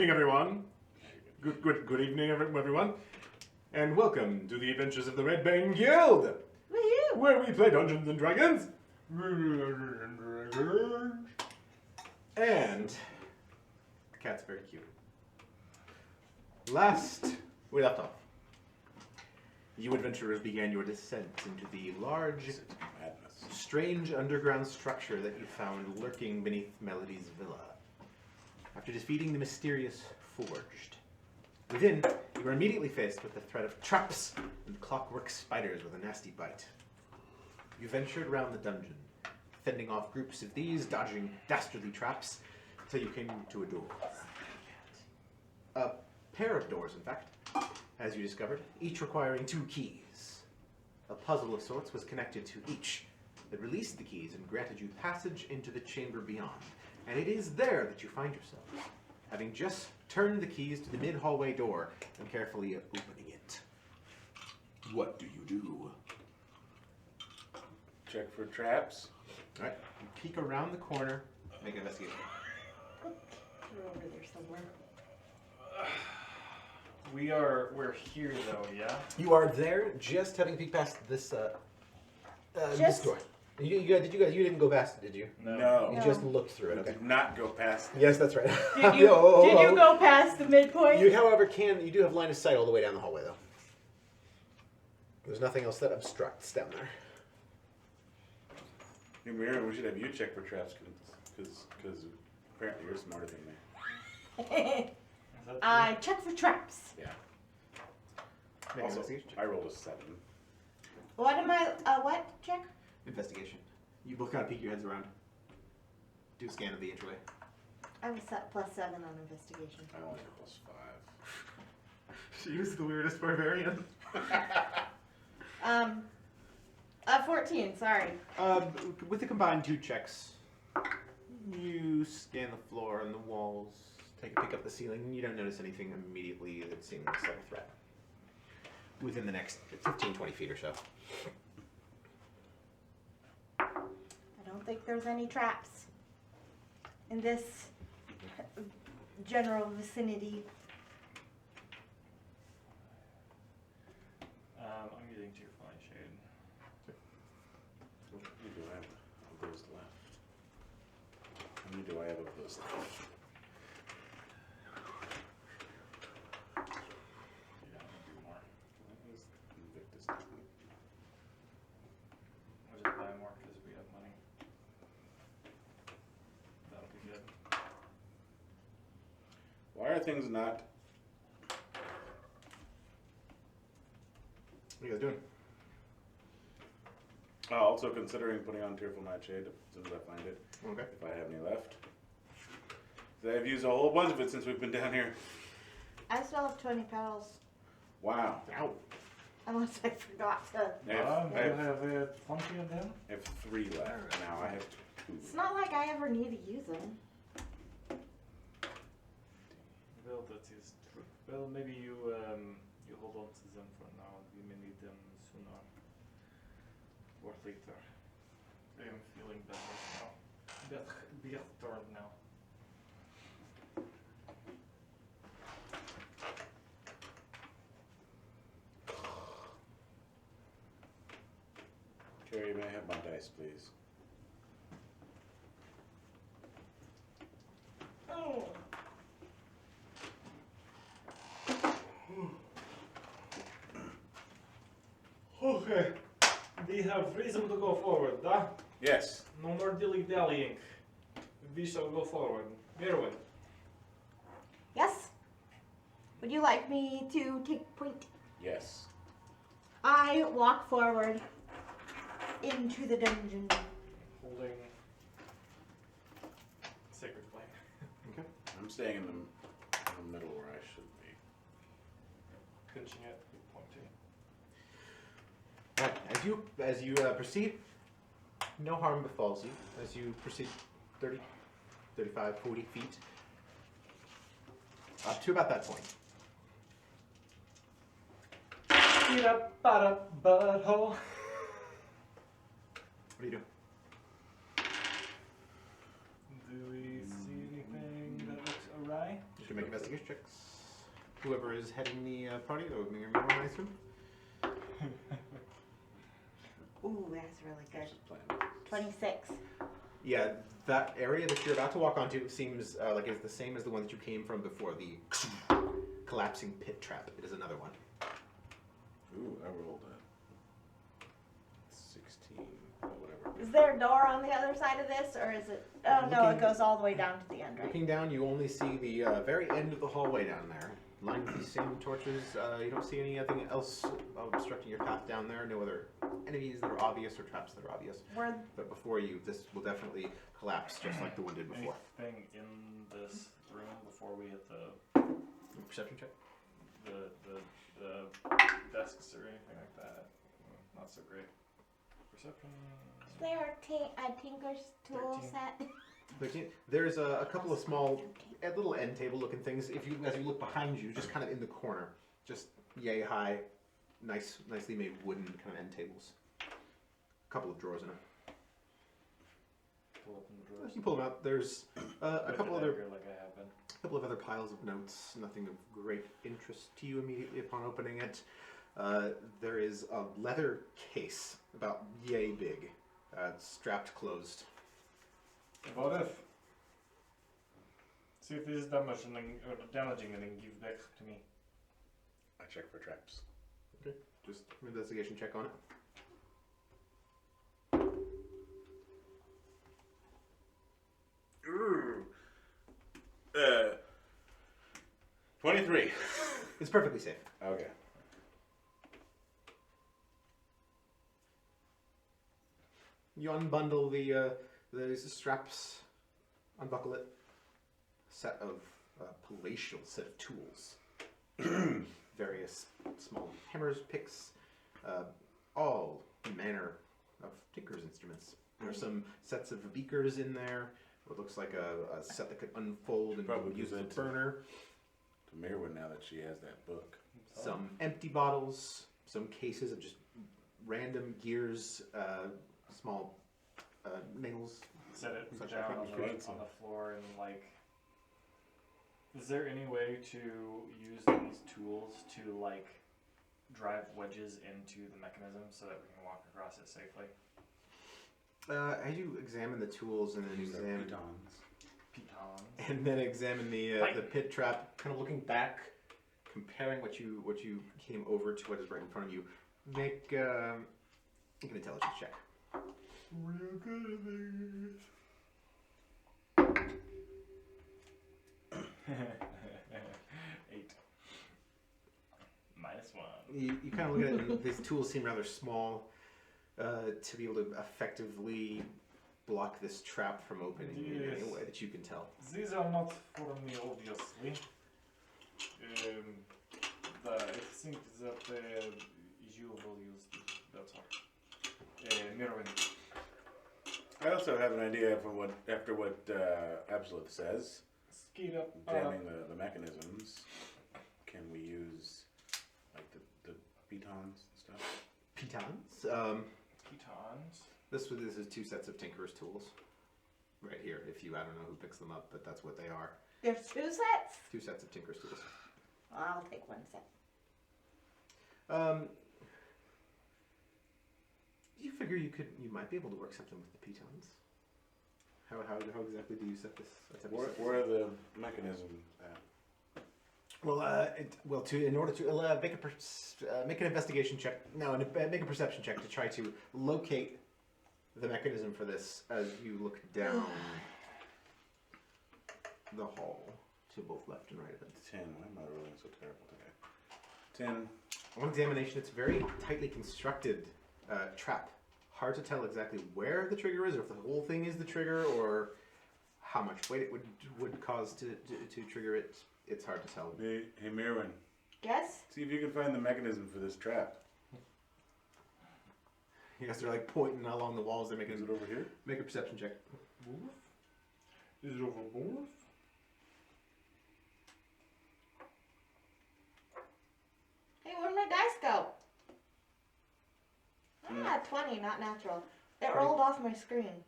evening, everyone. Good evening, everyone. And welcome to the adventures of the Red Bane Guild, where we play Dungeons and Dragons. And the cat's very cute. Last we left off, you adventurers began your descent into the large, strange underground structure that you found lurking beneath Melody's villa. After defeating the mysterious Forged, within, you were immediately faced with the threat of traps and clockwork spiders with a nasty bite. You ventured around the dungeon, fending off groups of these, dodging dastardly traps, until you came to a door. A pair of doors, in fact, as you discovered, each requiring 2 keys. A puzzle of sorts was connected to each that released the keys and granted you passage into the chamber beyond. And it is there that you find yourself, having just turned the keys to the mid-hallway door and carefully opening it. What do you do? Check for traps. All right, you peek around the corner, make an investigation. We're over there somewhere. We're here though, yeah? You are there, just having peeked past this this door. You didn't go past it, did you? No. You just looked through it. Okay. Did not go past it. Yes, that's right. Did you go past the midpoint? You, however, you do have line of sight all the way down the hallway, though. There's nothing else that obstructs down there. Hey, Mira, we should have you check for traps, because apparently you're smarter than me. I check for traps. Yeah. Make an Also, investigation check. I rolled a 7. What am I, what check? Investigation. You both kind of peek your heads around. Do a scan of the entryway. I was at +7 on investigation. I only got +5. She was the weirdest barbarian. 14, sorry. With the combined 2 checks, you scan the floor and the walls, take a peek up the ceiling. You don't notice anything immediately that seems like a threat. Within the next 15-20 feet or so. I don't think there's any traps in this general vicinity. I'm using Tearful Nightshade. How many do I have of those left? How many do I have of those left? Yeah, I'm gonna do more. That was Invictus, isn't it? We'll just buy more because we have money. That'll be good. Why are things not... What are you guys doing? Also considering putting on Tearful Nightshade as soon as I find it. Okay. If I have any left. I've used a whole bunch of it since we've been down here. I still have 20 petals. Wow. Ow. Unless I forgot to. I have, I have 20 of them. I have 3 left. Now I have 2. It's not like I ever need to use them. Well, that is true. Well, maybe you hold on to them for now. We may need them sooner or later. I am feeling better now. Better now. Carrie, may I have my dice, please? Oh. Okay. We have reason to go forward, huh? Yes. No more dilly-dallying. We shall go forward. Merwin. Yes? Would you like me to take point? Yes. I walk forward into the dungeon. Holding Sacred Flame. Okay. I'm staying in the middle where I should be. Pinching it, pointing. Right. As you proceed, no harm befalls you. As you proceed 30, 35, 40 feet, up to about that point. Get up, butthole. What do you do? Do we see anything that looks awry? to make investigation checks. Whoever is heading the party, that would be your I assume. Ooh, that's really good. Just playing. 26. Yeah, that area that you're about to walk onto seems like it's the same as the one that you came from before, the collapsing pit trap. It is another one. Ooh, I rolled a 16. Or whatever. Is there a door on the other side of this, or is it? Oh no, it goes all the way down to the end, right? Looking down, you only see the very end of the hallway down there. Lined with these same torches. You don't see anything else obstructing your path down there. No other enemies that are obvious or traps that are obvious. Where But before you, this will definitely collapse just like the one did before. Anything in this room before we hit the Perception check. the desks or anything like that? Not so great. Perception. is there a tinker's tool 13. set? 13. There's a couple of small, little end table looking things. If you, as you look behind you, just kind of in the corner, just yay high, nicely made wooden kind of end tables. A couple of drawers in it. Pull open the As drawers. you pull them out, there's a With couple the other, dagger like I have been. couple of other piles of notes. Nothing of great interest to you immediately upon opening it. There is a leather case about yay big, strapped closed. What if? See if this is damaging or damaging and then give back to me. I check for traps. Just an investigation check on it. Ooh. 23. It's perfectly safe. Okay. You unbundle the straps, unbuckle it. Set of palatial set of tools. Various small hammers, picks, all manner of tinker's instruments. There are some sets of beakers in there. What looks like a set that could unfold and Probably use as a present burner. To Mirwin now that she has that book. Some empty bottles, some cases of just random gears, small nails. Set it Such down a on fucking on the floor and like. Is there any way to use these tools to like drive wedges into the mechanism so that we can walk across it safely? As you examine the tools and then Use their examine pitons. and then examine the Right. pit trap, kind of looking back, comparing what you came over to what is right in front of you. Make an intelligence check. Real good at this. 8. -1. You kind of look at it, and these tools seem rather small to be able to effectively block this trap from opening in any Yes. way that you can tell. These are not for me, obviously. I think that you will use this. That's all. Mirwin. I also have an idea from after what Absolute says. Skate up. Jamming the mechanisms. Can we use like the pitons and stuff? Pitons. Pitons. This is two sets of tinker's tools. Right here. If you, I don't know who picks them up, but that's what they are. There's 2 sets? Two sets of tinker's tools. I'll take 1 set. You figure you might be able to work something with the pitons. How exactly do you set this? Where are the mechanisms at? Well, in order to make an investigation check, make a perception check to try to locate the mechanism for this as you look down the hall to both left and right of it. 10. Why am I rolling so terrible today? 10. On examination, it's a very tightly constructed trap. Hard to tell exactly where the trigger is, or if the whole thing is the trigger, or how much weight it would cause to trigger it. It's hard to tell. Hey, Mirwin. Yes? See if you can find the mechanism for this trap. You guys are like pointing along the walls. They're Is making it over here? make a perception check. Is it overboard? Hey, where'd my dice go? Ah, 20, not natural. It rolled off my screen.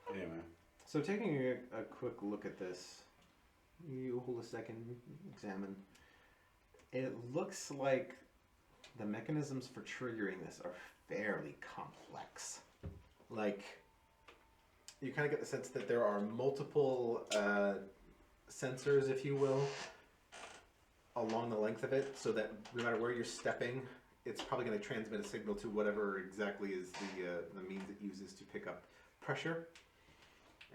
Anyway. So taking a quick look at this, you hold a second, examine. It looks like the mechanisms for triggering this are fairly complex. Like, you kind of get the sense that there are multiple sensors, if you will, along the length of it, so that no matter where you're stepping, it's probably going to transmit a signal to whatever exactly is the means it uses to pick up pressure.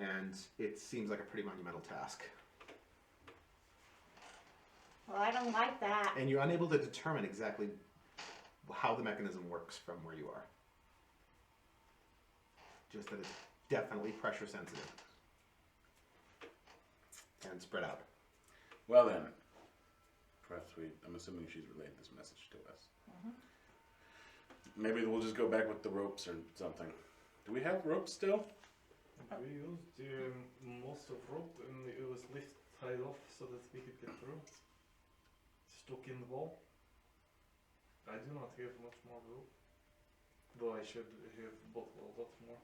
And it seems like a pretty monumental task. Well, I don't like that. And you're unable to determine exactly how the mechanism works from where you are. Just that it's definitely pressure sensitive. And spread out. Well then, perhaps I'm assuming she's relayed this message to us. Maybe we'll just go back with the ropes or something. Do we have ropes still? We used most of rope and it was tied off so that we could get through. Stuck in the wall. I do not have much more rope. Though I should have bought a lot more.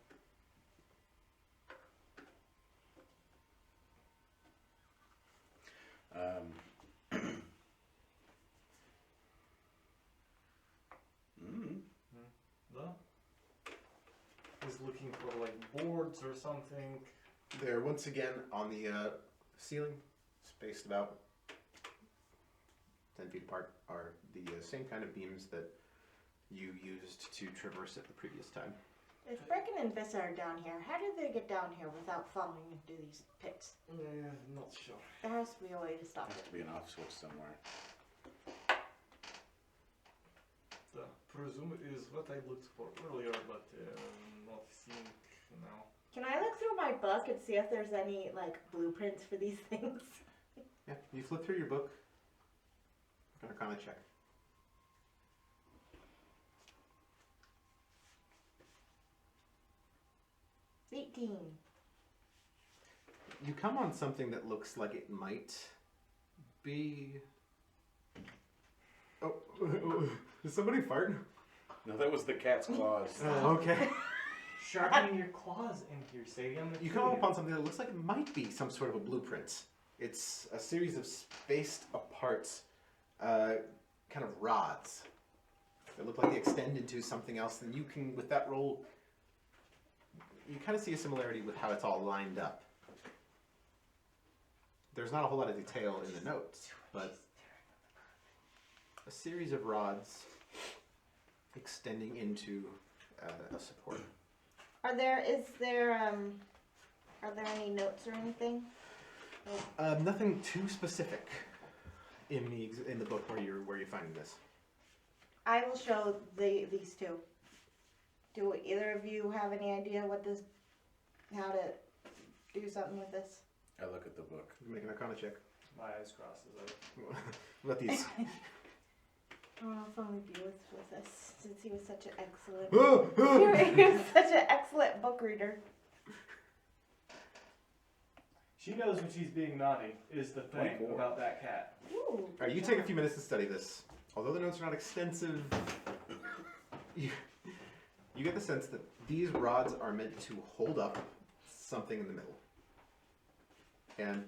He's looking for like boards or something. There, once again, on the ceiling, spaced about 10 feet apart, are the same kind of beams that you used to traverse it the previous time. If Brecken and Vissa are down here, how did they get down here without falling into these pits? Not sure. There has to be a way to stop Has it. to be an off switch somewhere. Presume it is what I looked for earlier, but not seeing now. Can I look through my book and see if there's any like blueprints for these things? Yeah, you flip through your book. Arcana check. $18. You come on something that looks like it might be... Oh, is somebody farting? No, that was the cat's claws. Oh, okay. Sharpening your claws in here, Sagan. You come upon something that looks like it might be some sort of a blueprint. It's a series of spaced apart kind of rods that look like they extend into something else. And you can, with that roll, you kind of see a similarity with how it's all lined up. There's not a whole lot of detail in the notes, but a series of rods extending into a support. Are there any notes or anything? Nothing too specific in the book where you're finding this. I will show these two. Do either of you have any idea how to do something with this? I look at the book. Make an Arcana check. My eyes crosses out. Let these. Oh, if only B was with us, since he was such an excellent. He was such an excellent book reader. She knows when she's being naughty, is the thing 24. about that cat. Ooh, All right, you take a few minutes to study this. Although the notes are not extensive, you get the sense that these rods are meant to hold up something in the middle. And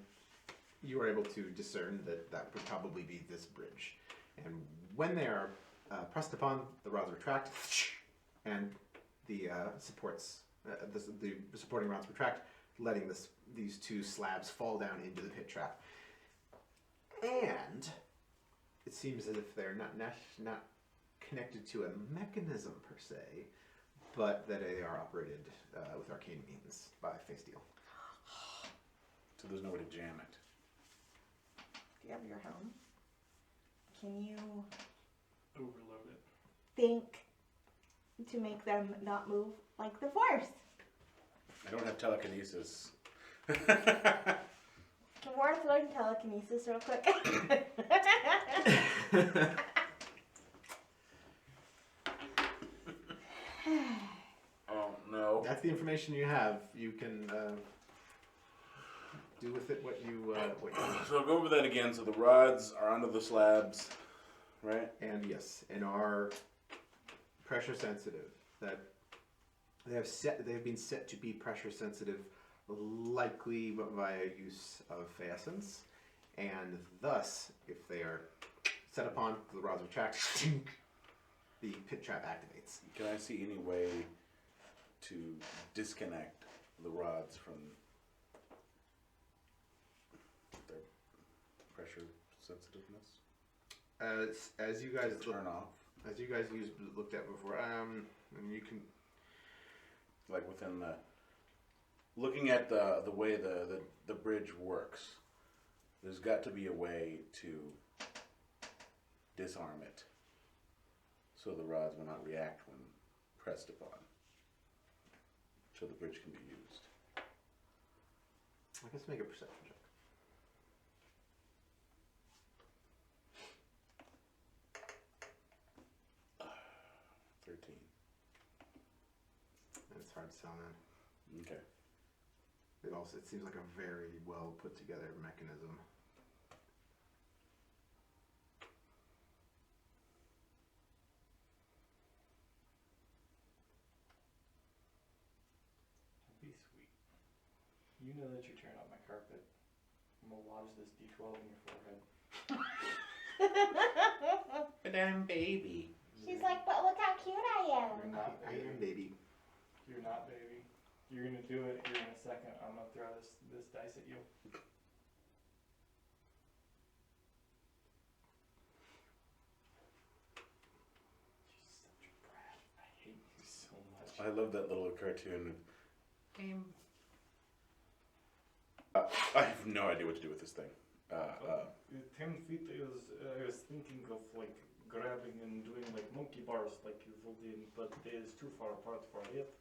you are able to discern that would probably be this bridge. And when they are pressed upon, the rods retract, and the supporting rods retract, letting these two slabs fall down into the pit trap. And it seems as if they're not connected to a mechanism per se, but that they are operated with arcane means by face deal. So there's no way to jam it. do you have your helm? Can you Overload it. think to make them not move like the Force? I don't have telekinesis. Can Worth learn telekinesis real quick? Oh no. That's the information you have. You can do with it what you So I'll go over that again. So the rods are under the slabs, right? and yes, and are pressure sensitive. That they've been set to be pressure sensitive likely via use of Phaesence, and thus, if they are set upon, the rods retract, the pit trap activates. Can I see any way to disconnect the rods from their pressure sensitiveness? As you guys Turn off, as you guys looked at before, and you can. like within the. Looking at the way the bridge works, there's got to be a way to disarm it, so the rods will not react when pressed upon, so the bridge can be used. I guess make a perception check. 13. It's hard to tell, man. Okay. It seems like a very well put together mechanism. That'd be sweet. You know that you're tearing up my carpet. I'm gonna lodge this D12 in your forehead. But I'm baby. She's like, but look how cute I am. You're not I baby. am baby. You're not baby. You're gonna do it here in a second. I'm gonna throw this dice at you. You're such a brat. I hate you so much. I love that little cartoon. I have no idea what to do with this thing. 10 feet is, I was thinking of like grabbing and doing like monkey bars like you did, but it is too far apart for it.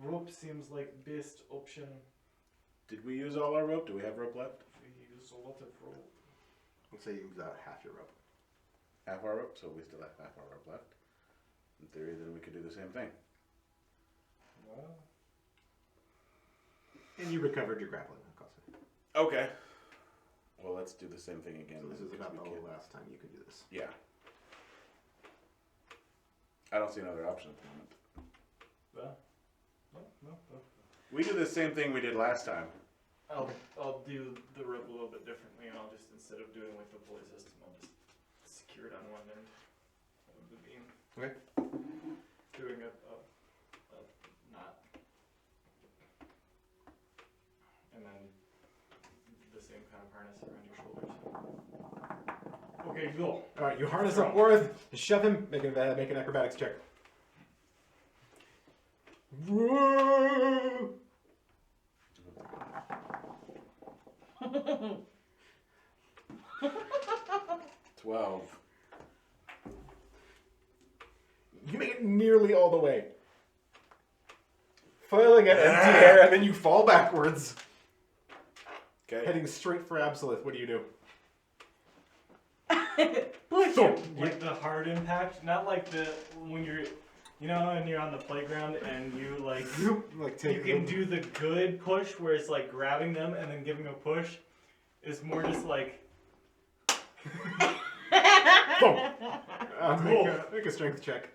Rope seems like best option. Did we use all our rope? Do we have rope left? We use a lot of rope. Let's say you use half your rope. Half our rope, so we still have half our rope left. In theory, then we could do the same thing. Well, And you recovered your grappling hook also. Okay. Well, let's do the same thing again. So this then, is because about we the can. last time you could do this. Yeah. I don't see another option at the moment. no. We do the same thing we did last time. I'll do the rope a little bit differently, and I'll just, instead of doing like the pulley system, I'll just secure it on one end of the beam. Okay. Doing a knot. And then the same kind of harness around your shoulders. Okay, go. All right, you harness up Worth, shove him, make an acrobatics check. Whoa! 12. You make it nearly all the way. Flailing at empty air, and then you fall backwards, Okay. heading straight for Absolute. What do you do? Push So, him. Like the hard impact, not like the when you're, you know, when you're on the playground and you like you can do the good push where it's like grabbing them and then giving a push. It's more just like make a strength check.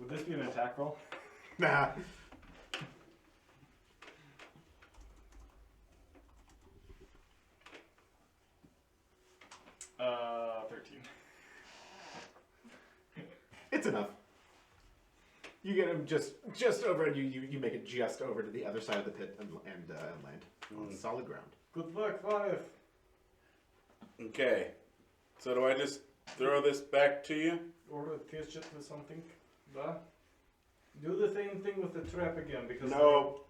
would this be an attack roll? Nah. 13. It's enough. You get him just over, and you make it just over to the other side of the pit and land on solid ground. Good luck, 5. Okay. So do I just throw this back to you? Or attach it to something. Da. Do the same thing with the trap again because No. it'll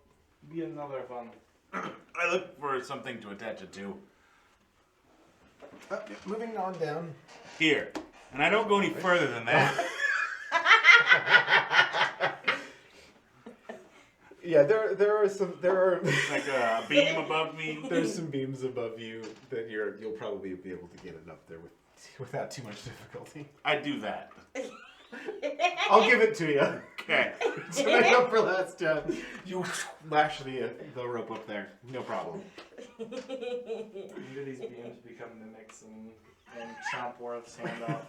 be another one. I look for something to attach it to. Moving on down. Here. And I don't go any further than that. Yeah, there are Like a beam above me. there's some beams above you that you'll probably be able to get it up there without too much difficulty. I do that. I'll give it to you. Okay. To make up for last time, you lash the rope up there. No problem. When do these beams become mimics and and chomp Worth's hand off.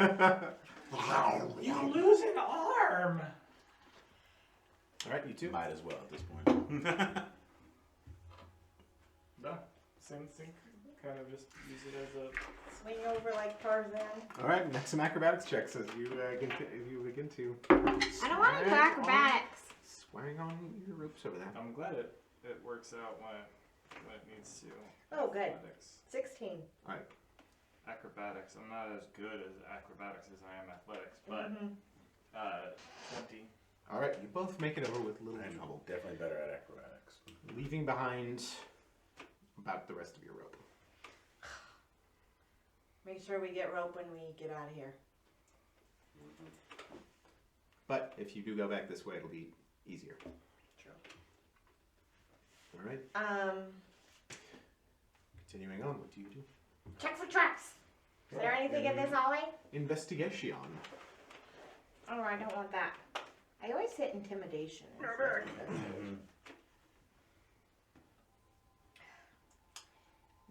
You lose an arm! Alright, you two. Might as well at this point. No, same thing. Kind of just use it as a. Swing over like Tarzan. Alright, next some acrobatics checks as you begin to. I don't want to do acrobatics. Swing on your ropes over there. I'm glad it works out when it needs to. Oh, good. Athletics. 16. Alright. Acrobatics. I'm not as good as acrobatics as I am athletics, but 20. Alright, you both make it over with little I'm trouble, definitely better at acrobatics. leaving behind about the rest of your rope. Make sure we get rope when we get out of here. But if you do go back this way, it'll be easier. Sure. Alright, continuing on, what do you do? Check for traps. Is there anything in this hallway? Investigation. Oh, I don't want that. I always hit intimidation.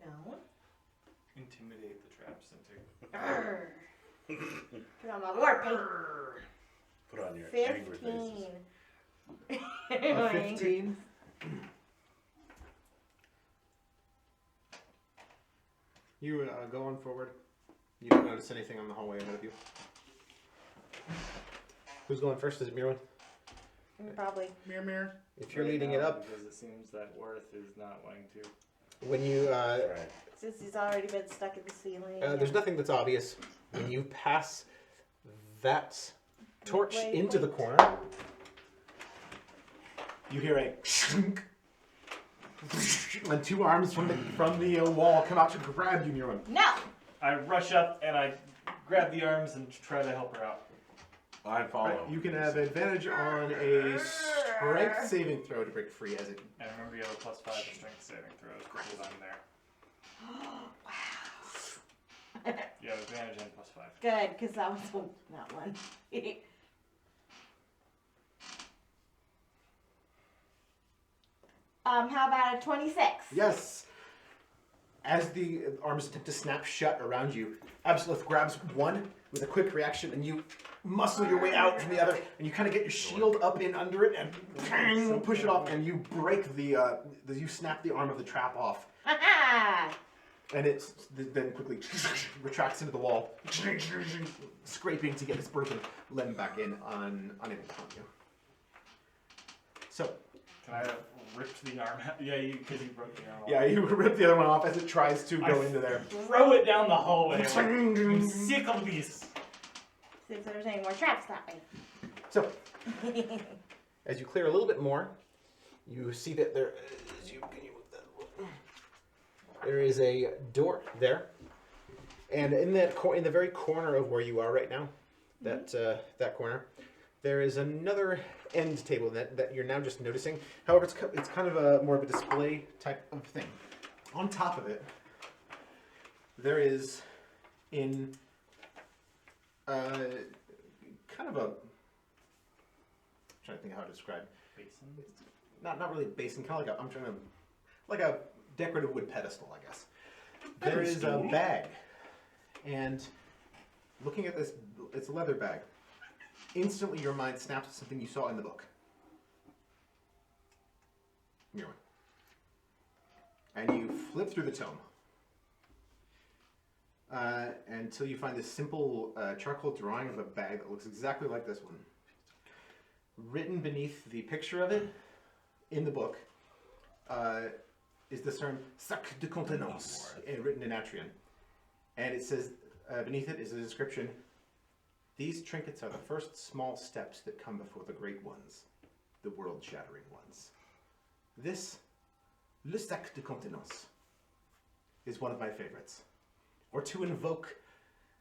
No. Intimidate the traps into. Arr. Put on my war paint. Put on your angry faces. 15. A 15. You go on forward. You don't notice anything on the hallway ahead of you. Who's going first? Is it Mirwin? Probably. Mirror. If you're leading it up, Because it seems that Worth is not wanting to. when you Right. Since he's already been stuck in the ceiling. there's nothing that's obvious. When you pass that torch Wait, into the wait. corner, you hear a shink, and two arms from the wall come out to grab you, Mirwin. No! I rush up and I grab the arms and try to help her out. I follow. Right, you can have advantage on a strength saving throw to break free as it. And remember, you have a +5 to strength saving throws because I'm there. You have advantage and +5. Good, because that was not one. How about a 26? Yes! As the arms attempt to snap shut around you, Absolith grabs one with a quick reaction, and you muscle your way out from the other, and you kind of get your shield up in under it, and bang, push it off, and you break you snap the arm of the trap off, Ha and it then quickly retracts into the wall, scraping to get its broken limb back in, unable to harm you. So, Can I have ripped the arm out? Yeah, because you broke the arm off. yeah, you rip the other one off as it tries to go into there. Throw it down the hallway. I'm sick of these. See if there's any more traps that way. So, as you clear a little bit more, you see that there is, there is a door there, and in that in the very corner of where you are right now, that corner, there is another end table that you're now just noticing. However, it's kind of a more of a display type of thing. On top of it, there is in kind of a, I'm trying to think how to describe. Basin? Not really a basin, kind of like a decorative wood pedestal, I guess. There is a bag, and looking at this, it's a leather bag. Instantly, your mind snaps to something you saw in the book. Mirwin. And you flip through the tome until you find this simple charcoal drawing of a bag that looks exactly like this one. Written beneath the picture of it in the book is the term sac de contenance, written in Astruim. And it says, beneath it is a description: these trinkets are the first small steps that come before the great ones, the world-shattering ones. This, le sac de contenance, is one of my favorites. Or to invoke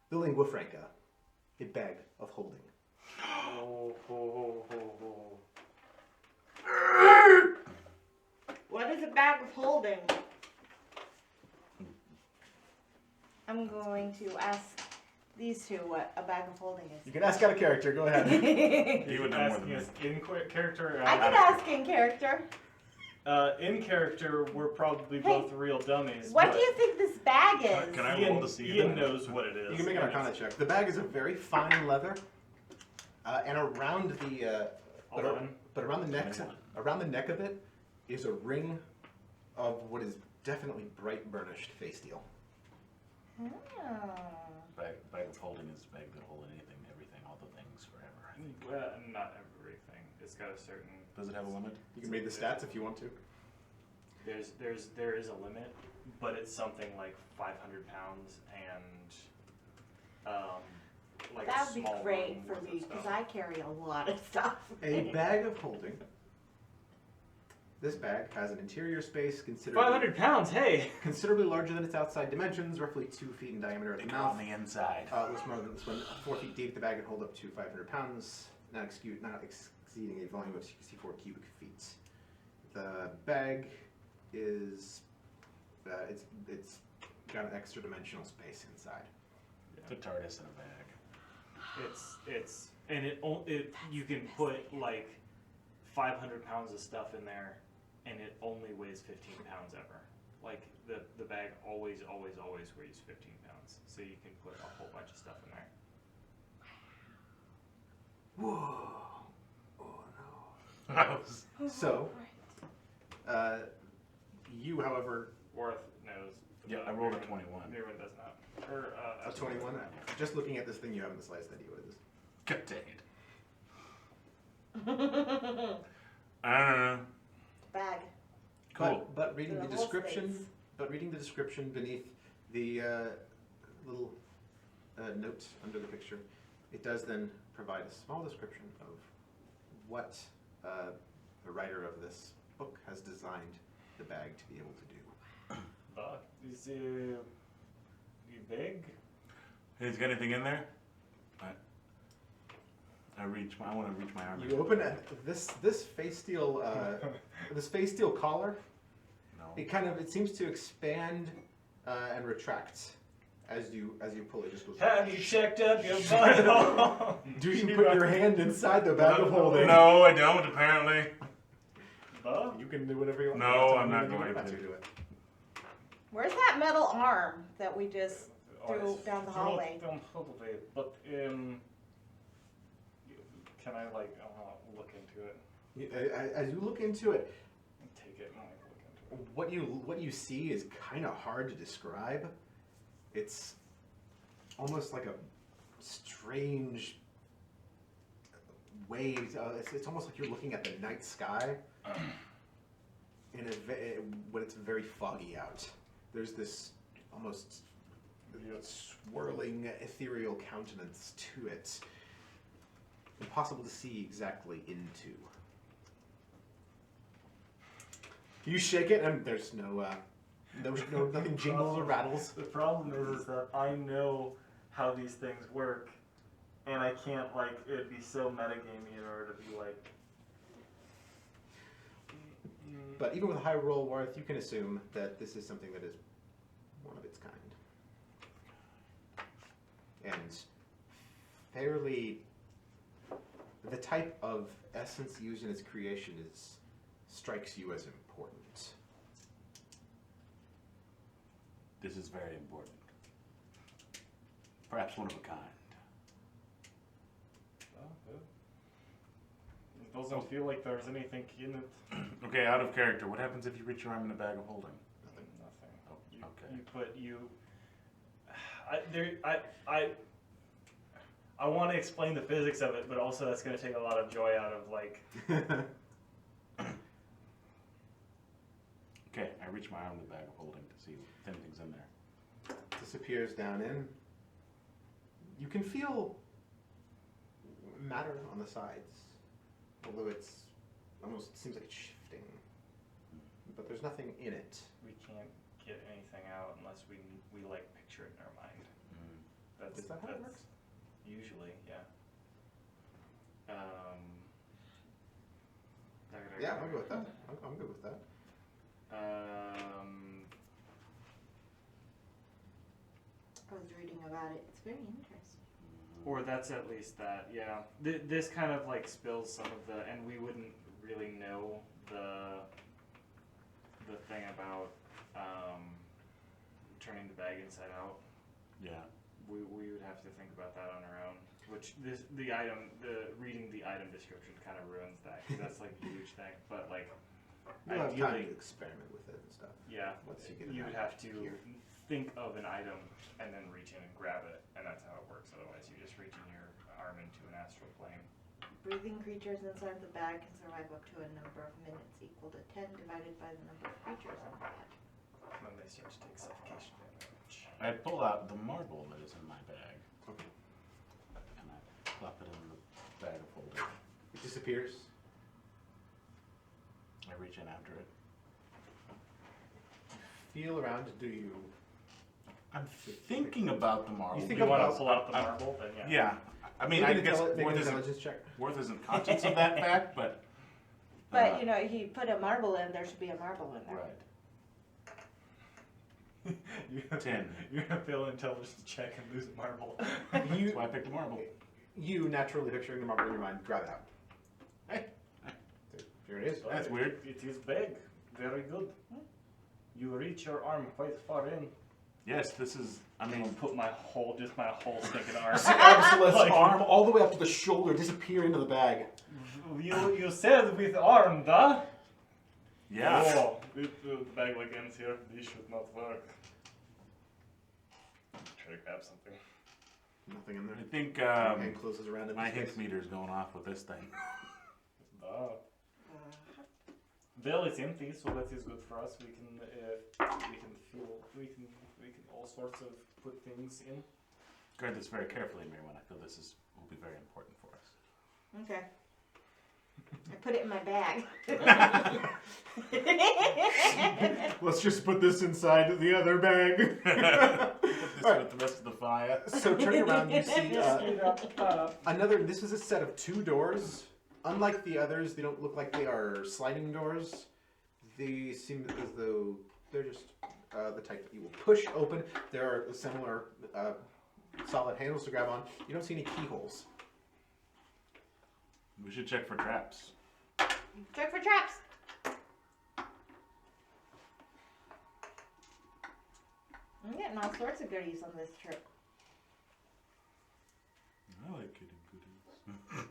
the lingua franca, a bag of holding. What is a bag of holding? I'm going to ask these two what a bag of holding You is. can ask out of character, go ahead. You would know more than Asking me. us in character. I can ask in character. In character, we're probably Hey, both real dummies. What but do you think this bag is? Can I Ian, roll to see Ian that? knows what it is. You can make an Arcana check. The bag is a very fine leather, and around the but around the neck of it is a ring of what is definitely bright burnished face steel. Oh. Bag of holding is bag that hold anything, everything, all the things forever. I think. Well, not everything. It's got a certain. Does it have a limit? You can read the stats if you want to. There is a limit, but it's something like 500 pounds and like That a would be small great room for worth of me because stuff. I carry a lot of stuff. A bag of holding. This bag has an interior space 500 pounds. Hey. considerably larger than its outside dimensions, roughly 2 feet in diameter at the Bigger mouth. on the inside. Looks more than this one. 4 feet deep, the bag can hold up to 500 pounds, not exceeding a volume of 64 cubic feet. The bag is it's got an extra dimensional space inside. The TARDIS in a bag. It's and it you can put like 500 pounds of stuff in there, and it only weighs 15 pounds ever. Like the bag always weighs 15 pounds, so you can put a whole bunch of stuff in there. Whoa! Oh no! That was- So, you, however, Worth knows. Yeah, I rolled a 21. Mirren does not. Or a 21. Just looking at this thing, you haven't the slightest idea what it is. God dang it. I don't know. Bag. Cool. But reading The the whole description, space. beneath the little note under the picture, it does then provide a small description of what the writer of this book has designed the bag to be able to do. Is you big? Hey, is there anything in there? I want to reach my arm. You open this face steel collar. No. It seems to expand and retract as you pull it. Just goes. Have you checked up your vital? Do you put your hand inside the bag of holding? No, I don't. Apparently. You can do whatever you want. No, That's I'm not you going want to. do it. Where's that metal arm that we just threw down the hallway? Down the hallway, but can I look into it? As you look into it, Take it and look into it. what you see is kind of hard to describe. It's almost like a strange way. It's almost like you're looking at the night sky when it's very foggy out. There's this almost swirling ethereal countenance to it. Impossible to see exactly into. You shake it, and there's nothing jingles or rattles. The problem is that I know how these things work, and I can't it'd be so metagamey in order to be like. But even with a high roll worth, you can assume that this is something that is one of its kind, and fairly. The type of essence used in its creation strikes you as important. This is very important. Perhaps one of a kind. It doesn't feel like there's anything in it. Okay, out of character. What happens if you reach your arm in a bag of holding? Nothing. Oh, okay. I want to explain the physics of it, but also that's going to take a lot of joy out of Okay, I reach my arm in the bag of holding to see if anything's in there. Disappears down in. You can feel matter on the sides, although it's almost seems like it's shifting. But there's nothing in it. we can't get anything out unless we picture it in our mind. Is that how it works? Usually, yeah. Yeah, I'll go with that. I'm good with that. I was reading about it. It's very interesting. Or that's at least that, yeah. This kind of spills some of and we wouldn't really know inside out. Yeah. We would have to think about that on our own. Which reading the item description kind of ruins that, because that's like a huge thing. But like, You'll have time ideally, to experiment with it and stuff. yeah, Once you get it you would out have to here. think of an item and then reach in and grab it, and that's how it works. Otherwise, you just reach in your arm into an astral plane. Breathing creatures inside the bag can survive up to a number of minutes equal to 10 divided by the number of creatures in the bag. When they start to take suffocation damage. I pull out the marble that is in my bag. And I plop it in the bag of holding. It disappears. I reach in after it. Feel around. Do you? I'm thinking about the marble. You think You want about- to pull out the marble, then yeah. Yeah. I mean, Make I an guess make an Worth intelligence check. isn't conscious of that fact, but... But, you know, he put a marble in, there should be a marble in there. Right. 10. You're gonna fail an intelligence check and lose a marble. You, That's why I picked a marble. you naturally picturing the marble in your mind, grab it out. Hey, Here it is. that's weird. It is big. Very good. You reach your arm quite far in. Yes, this is... I I'm mean, gonna put my whole stinking arm. Absolut's Like- arm all the way up to the shoulder disappear into the bag. You said with arm, duh? yeah. Oh, the bag like ends here. This should not work. Try to grab something. Nothing in there. I think Hand closes around it. my hint meter's going off with this thing. Duh. Well, it's empty, so that is good for us. We can all sorts of put things in. Guard this very carefully, Mirwin. I feel this will be very important for us. Okay. I put it in my bag. Let's just put this inside the other bag. Put this with the rest of the fire. So turning around, you see another. This is a set of 2 doors. Unlike the others, they don't look like they are sliding doors. They seem as though they're just the type that you will push open. There are similar solid handles to grab on. You don't see any keyholes. We should check for traps. Check for traps. I'm getting all sorts of goodies on this trip. I like getting goodies.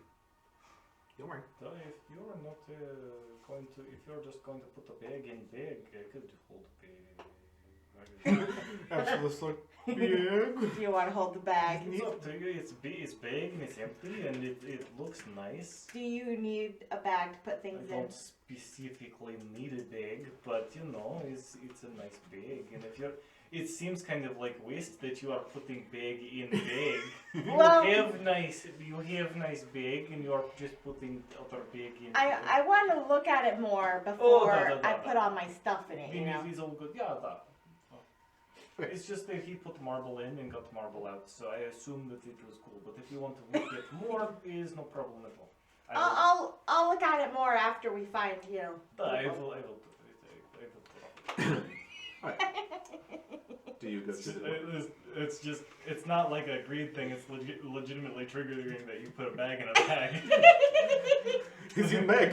Don't worry. So if you're not if you're just going to put a bag in bag, I could hold the bag. Absolutely. Big. Do you want to hold the bag? It's up to you. It's big and it's empty and it looks nice. Do you need a bag to put I things in? don't specifically need a bag, but you know, it's a nice bag. And if it seems kind of like waste that you are putting bag in bag. Well- you have nice bag, and you are just putting other bag in. I want to look at it more before da. I put all my stuff in it, you know? It's all good. Yeah, that. Okay. It's just that he put marble in and got marble out, so I assume that it was cool. But if you want to look at more, it is no problem at all. I'll look at it more after we find, you know. I will put it. Alright. Do you go It's to just, the it's not like a greed thing. It's legitimately triggering that you put a bag in a bag. He's in bag.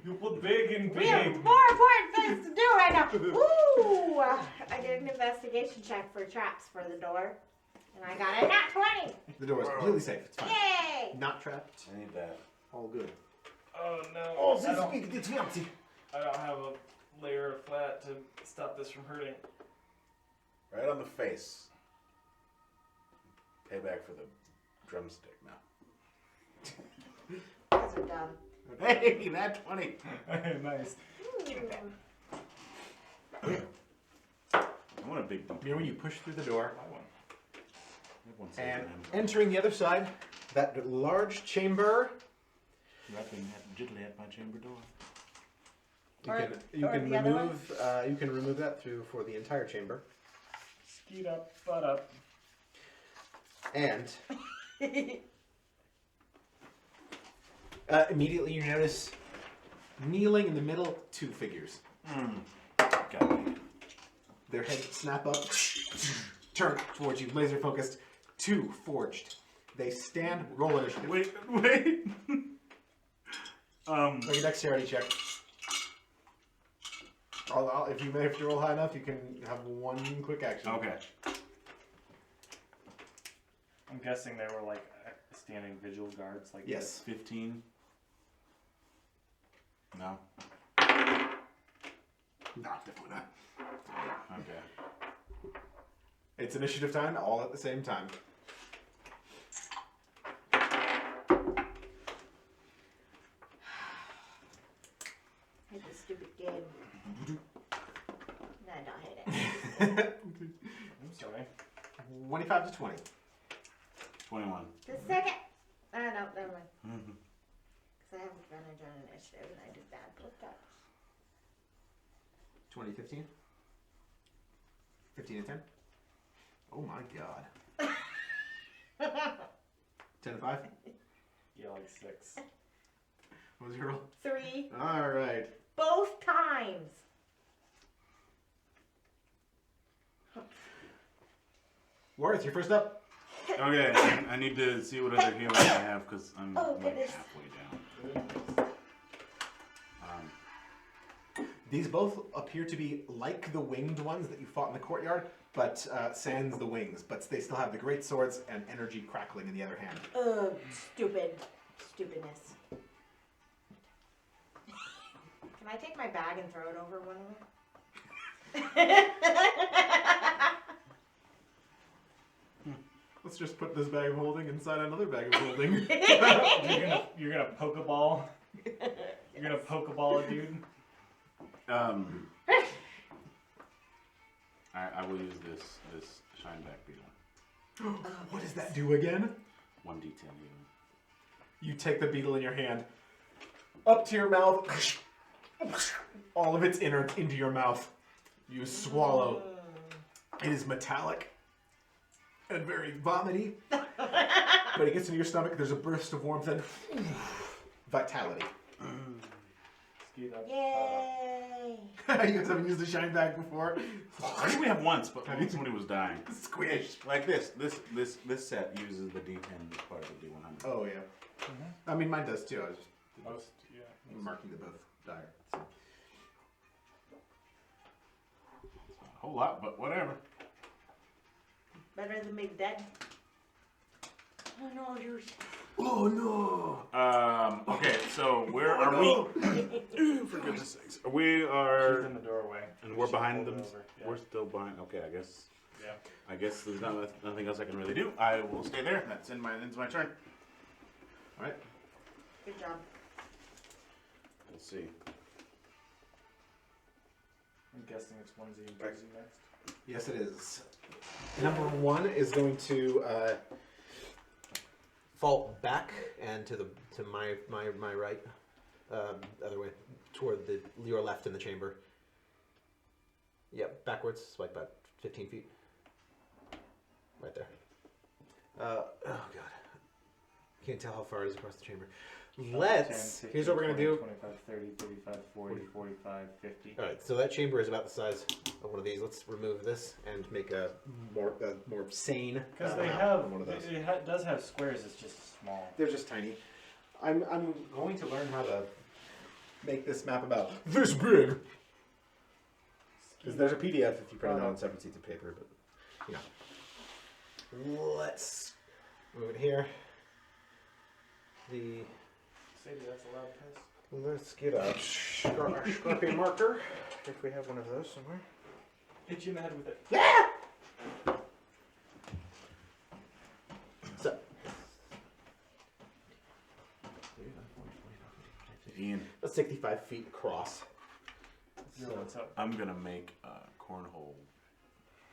You put bag in We have bag. more important things to do right now. Woo! I did an investigation check for traps for the door, and I got a nat 20. The door is completely safe. It's fine. Yay! Not trapped. I need that. All good. Oh no! It's empty. I don't have a layer of flat to stop this from hurting. Right on the face. Payback for the drumstick now. You guys are dumb. Hey, that 20. Nice. I want a big dump. You know when you push through the door I won. Everyone says and that I'm entering the other side, that large chamber. rapping jiggly at my chamber door. You Or can the other one? remove you can remove that through for the entire chamber. Skeet up, butt up. And immediately you notice kneeling in the middle 2 figures. Got me. Their heads snap up, turn towards you, laser focused. 2 forged. They stand. Roll initiative. Wait. Make a dexterity check. If you manage to roll high enough, you can have one quick action. Okay. I'm guessing they were like standing vigil guards. Like Yes. 15. No. No, definitely not. Okay. It's initiative time, all at the same time. Hit the stupid game. No, don't hit it. I'm sorry. 25 to 20. 21. The second. Oh, no, never mind. Mm-hmm. Because I have advantage on initiative and I do bad with that. 20, 15? 15 to 10? Oh my god. 10 to 5? Yeah, like 6. What was your roll? 3. Alright. Both times. Worth, you're first up. Okay, I need to see what other healing I have because I'm Oh, like goodness. halfway down. These both appear to be like the winged ones that you fought in the courtyard, but sans the wings. But they still have the great swords and energy crackling in the other hand. Ugh, stupidness. Can I take my bag and throw it over one of them? Let's just put this bag of holding inside another bag of holding. You're gonna poke a ball. You're gonna poke a ball, dude. I will use this shine back beetle. What does that do again? 1d10 healing. You take the beetle in your hand, up to your mouth, all of its innards into your mouth. You swallow. It is metallic and very vomity, but it gets into your stomach. There's a burst of warmth and vitality. Skeet up. Yay! You guys haven't used the shine bag before. I think we have once, but when somebody was dying. Squish. Like this set uses the D10 as part of the D100. Oh yeah. I mean, mine does too. I was just Most, yeah. marking the both dire. So. It's not a whole lot, but whatever. Better than being dead. Oh no, dude. Oh no! Okay, so where are we? For goodness sakes. We She's are, in the doorway. and we're She's behind pulled them. over, yeah. We're still behind. Okay, Yeah. I guess there's nothing else I can really do. I will stay there. That's ends my turn. All right. Good job. Let's see. I'm guessing it's onesie and twosie next. Yes, it is. Number one is going to fall back and to my right, other way, toward your left in the chamber. Yep, backwards, it's like about 15 feet. Right there. Oh god, can't tell how far it is across the chamber. 10, Let's. 15, Here's what we're gonna 20, do. 25, 30, 35, 40, 45, 50. All right, so that chamber is about the size of one of these. Let's remove this and make a more sane. Because they map have, of one of those. it does have squares, it's just small. They're just tiny. I'm going to learn how to make this map about this big. Because there's a PDF if you print it out on separate sheets of paper, but you know. Let's move it here. Sadie, that's a loud piss. Let's get a Sharpie marker if we have one of those somewhere. Hit you in the head with it. So. Ian, That's 65 feet across. Zero, what's up? I'm gonna make cornhole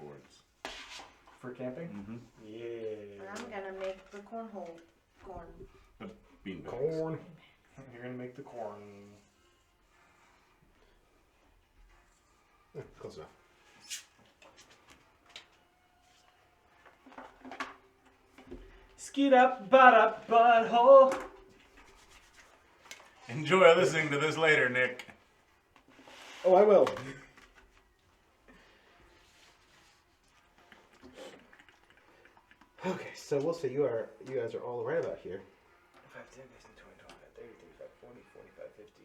boards. For camping? Mm-hmm. Yeah. I'm gonna make the cornhole corn. Beanbags. Corn. You're gonna make the corn. Close enough. Skeet up, butt up, butthole. Enjoy listening to this later, Nick. Oh, I will. Okay, so we'll say you guys are all right about here. 5, 10, 15, 20, 25, 30, 35, 40, 45, 50,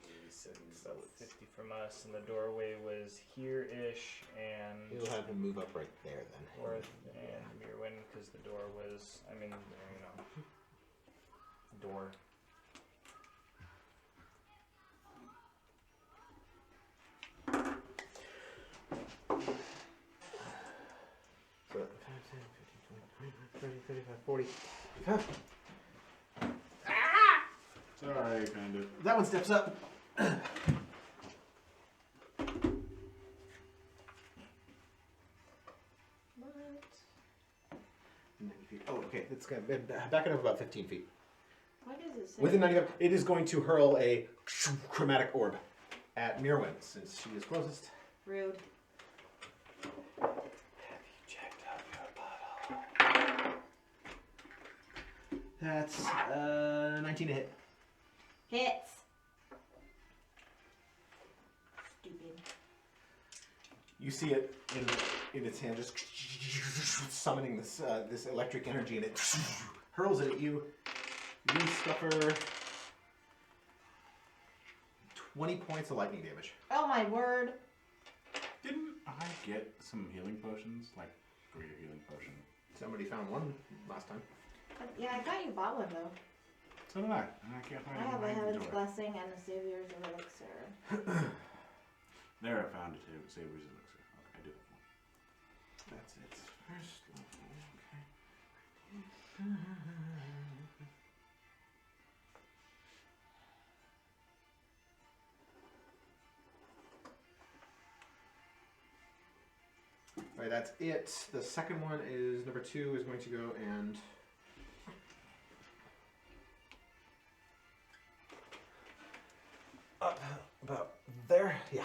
about 50 from us, and the doorway was here-ish, and You'll have him move up right there then. Worth and Mirwin, because the door was, door. So 5, 10, 15, 20, 30, 35, 40. It's alright, kind of. That one steps up. 90 feet. Oh, okay. It's going to back it up about 15 feet. Why does it say? Within 90 feet, it is going to hurl a chromatic orb at Mirwin since she is closest. Rude. Have you checked out your bottle? That's 19 to hit. Hits. Stupid. You see it in its hand, just summoning this this electric energy, and it hurls it at you. You suffer 20 points of lightning damage. Oh my word. Didn't I get some healing potions? Like, greater healing potion. Somebody found one last time. Yeah, I thought you bought one though. So did I. And I can't find I it in have my a Heaven's inventory. Blessing and a Savior's Elixir. There, I found it too. Saber's elixir. Okay, I do have one. That's its first level. Okay. Alright, that's it. The second one is number 2 is going to go and up about there. Yeah.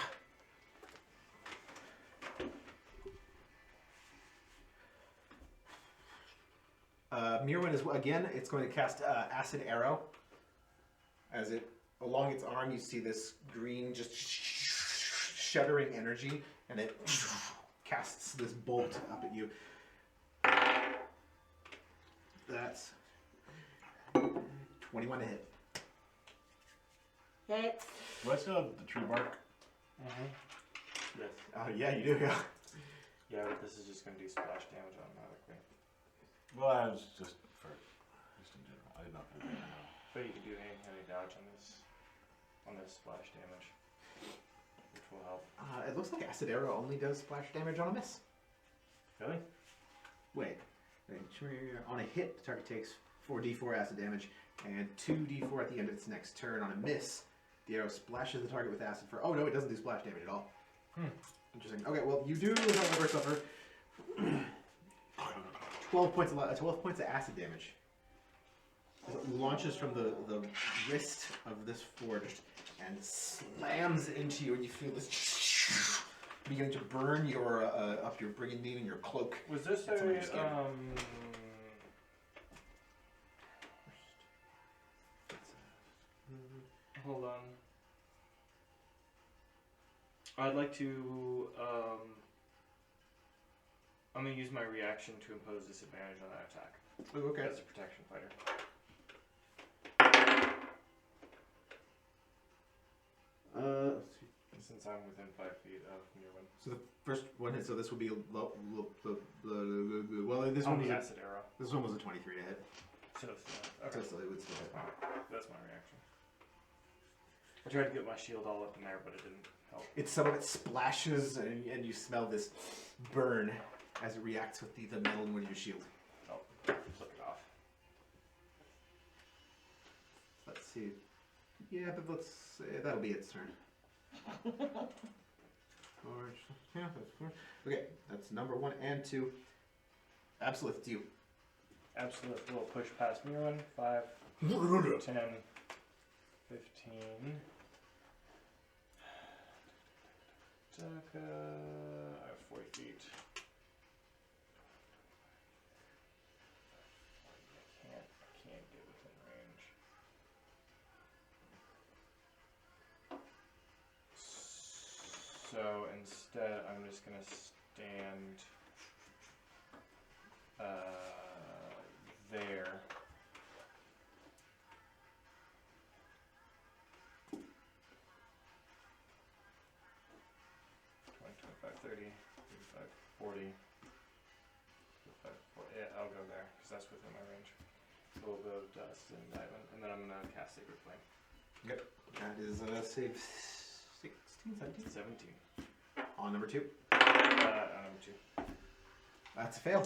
Mirwin is again. It's going to cast Acid Arrow. As it along its arm, you see this green, just shuddering energy, and it casts this bolt up at you. That's 21 to hit. Hits. Do I still have the tree bark? Yes. Yeah, you do. Yeah. Yeah, but this is just going to do splash damage automatically. Well, I was just in general. I did not know. But you can do heavy dodge on this splash damage, which will help. It looks like Acid Arrow only does splash damage on a miss. Really? Wait. On a hit, the target takes 4d4 acid damage and 2d4 at the end of its next turn. On a miss, the arrow splashes the target with acid for... Oh, no, it doesn't do splash damage at all. Interesting. Okay, well, you do, however, suffer 12 points of acid damage. As it launches from the wrist of this forged and slams into you, and you feel this beginning to burn your up your brigandine and your cloak. Was this That's on your skin. Hold on. I'd like to, I'm going to use my reaction to impose disadvantage on that attack. Oh, okay. As a protection fighter. Let's see. Since I'm within 5 feet of Mirwin. So the first one hit. So this would be well. This On one was the a, acid arrow. this one was a 23 to hit. So, okay. So still, it would still hit. That's my reaction. I tried to get my shield all up in there, but it didn't help. It's some of it splashes, and you smell this burn as it reacts with the metal in your shield. Oh, flip it off. Let's see. Yeah, but that'll be its turn. Yeah, that's 4. Okay, that's number 1 and 2. Absolute, it's you. Absolute will push past Mirwin. 5, 10, 15. I have 40 feet. I can't get within range. So instead, I'm just gonna stand there. 30, 35, 40. 35, 40. Yeah, I'll go there because that's within my range. A little bit of dust and dive in, and then I'm gonna cast Sacred Flame. Good. That is save 16, 17. 17. On number 2. Number 2. That's a fail.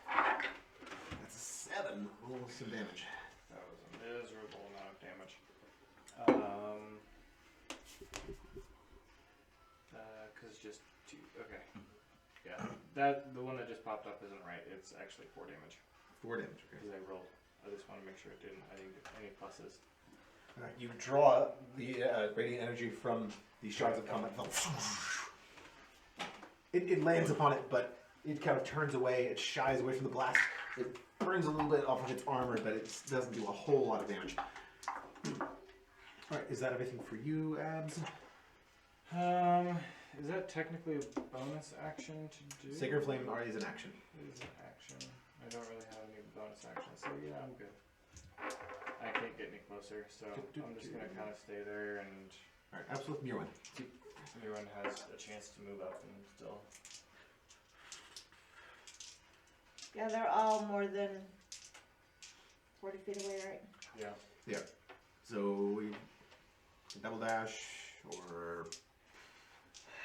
That's a 7. Roll some damage. That was a miserable amount of damage. Cause just 2. Okay. Yeah. The one that just popped up isn't right. It's actually 4 damage. 4 damage. Okay. Because I rolled. I just want to make sure I didn't get any pluses. All right, you draw the radiant energy from the shards of combat. It lands upon it, but it kind of turns away. It shies away from the blast. It burns a little bit off of its armor, but it doesn't do a whole lot of damage. All right, is that everything for you, Abs? Is that technically a bonus action to do? Sacred Flame already is an action. It is an action. I don't really have any bonus actions, so yeah, I'm good. I can't get any closer, so I'm just gonna kind of stay there, and All right, Abs with Mirwin. everyone has a chance to move up and still. Yeah, they're all more than 40 feet away, right? Yeah. Yeah. So we double dash or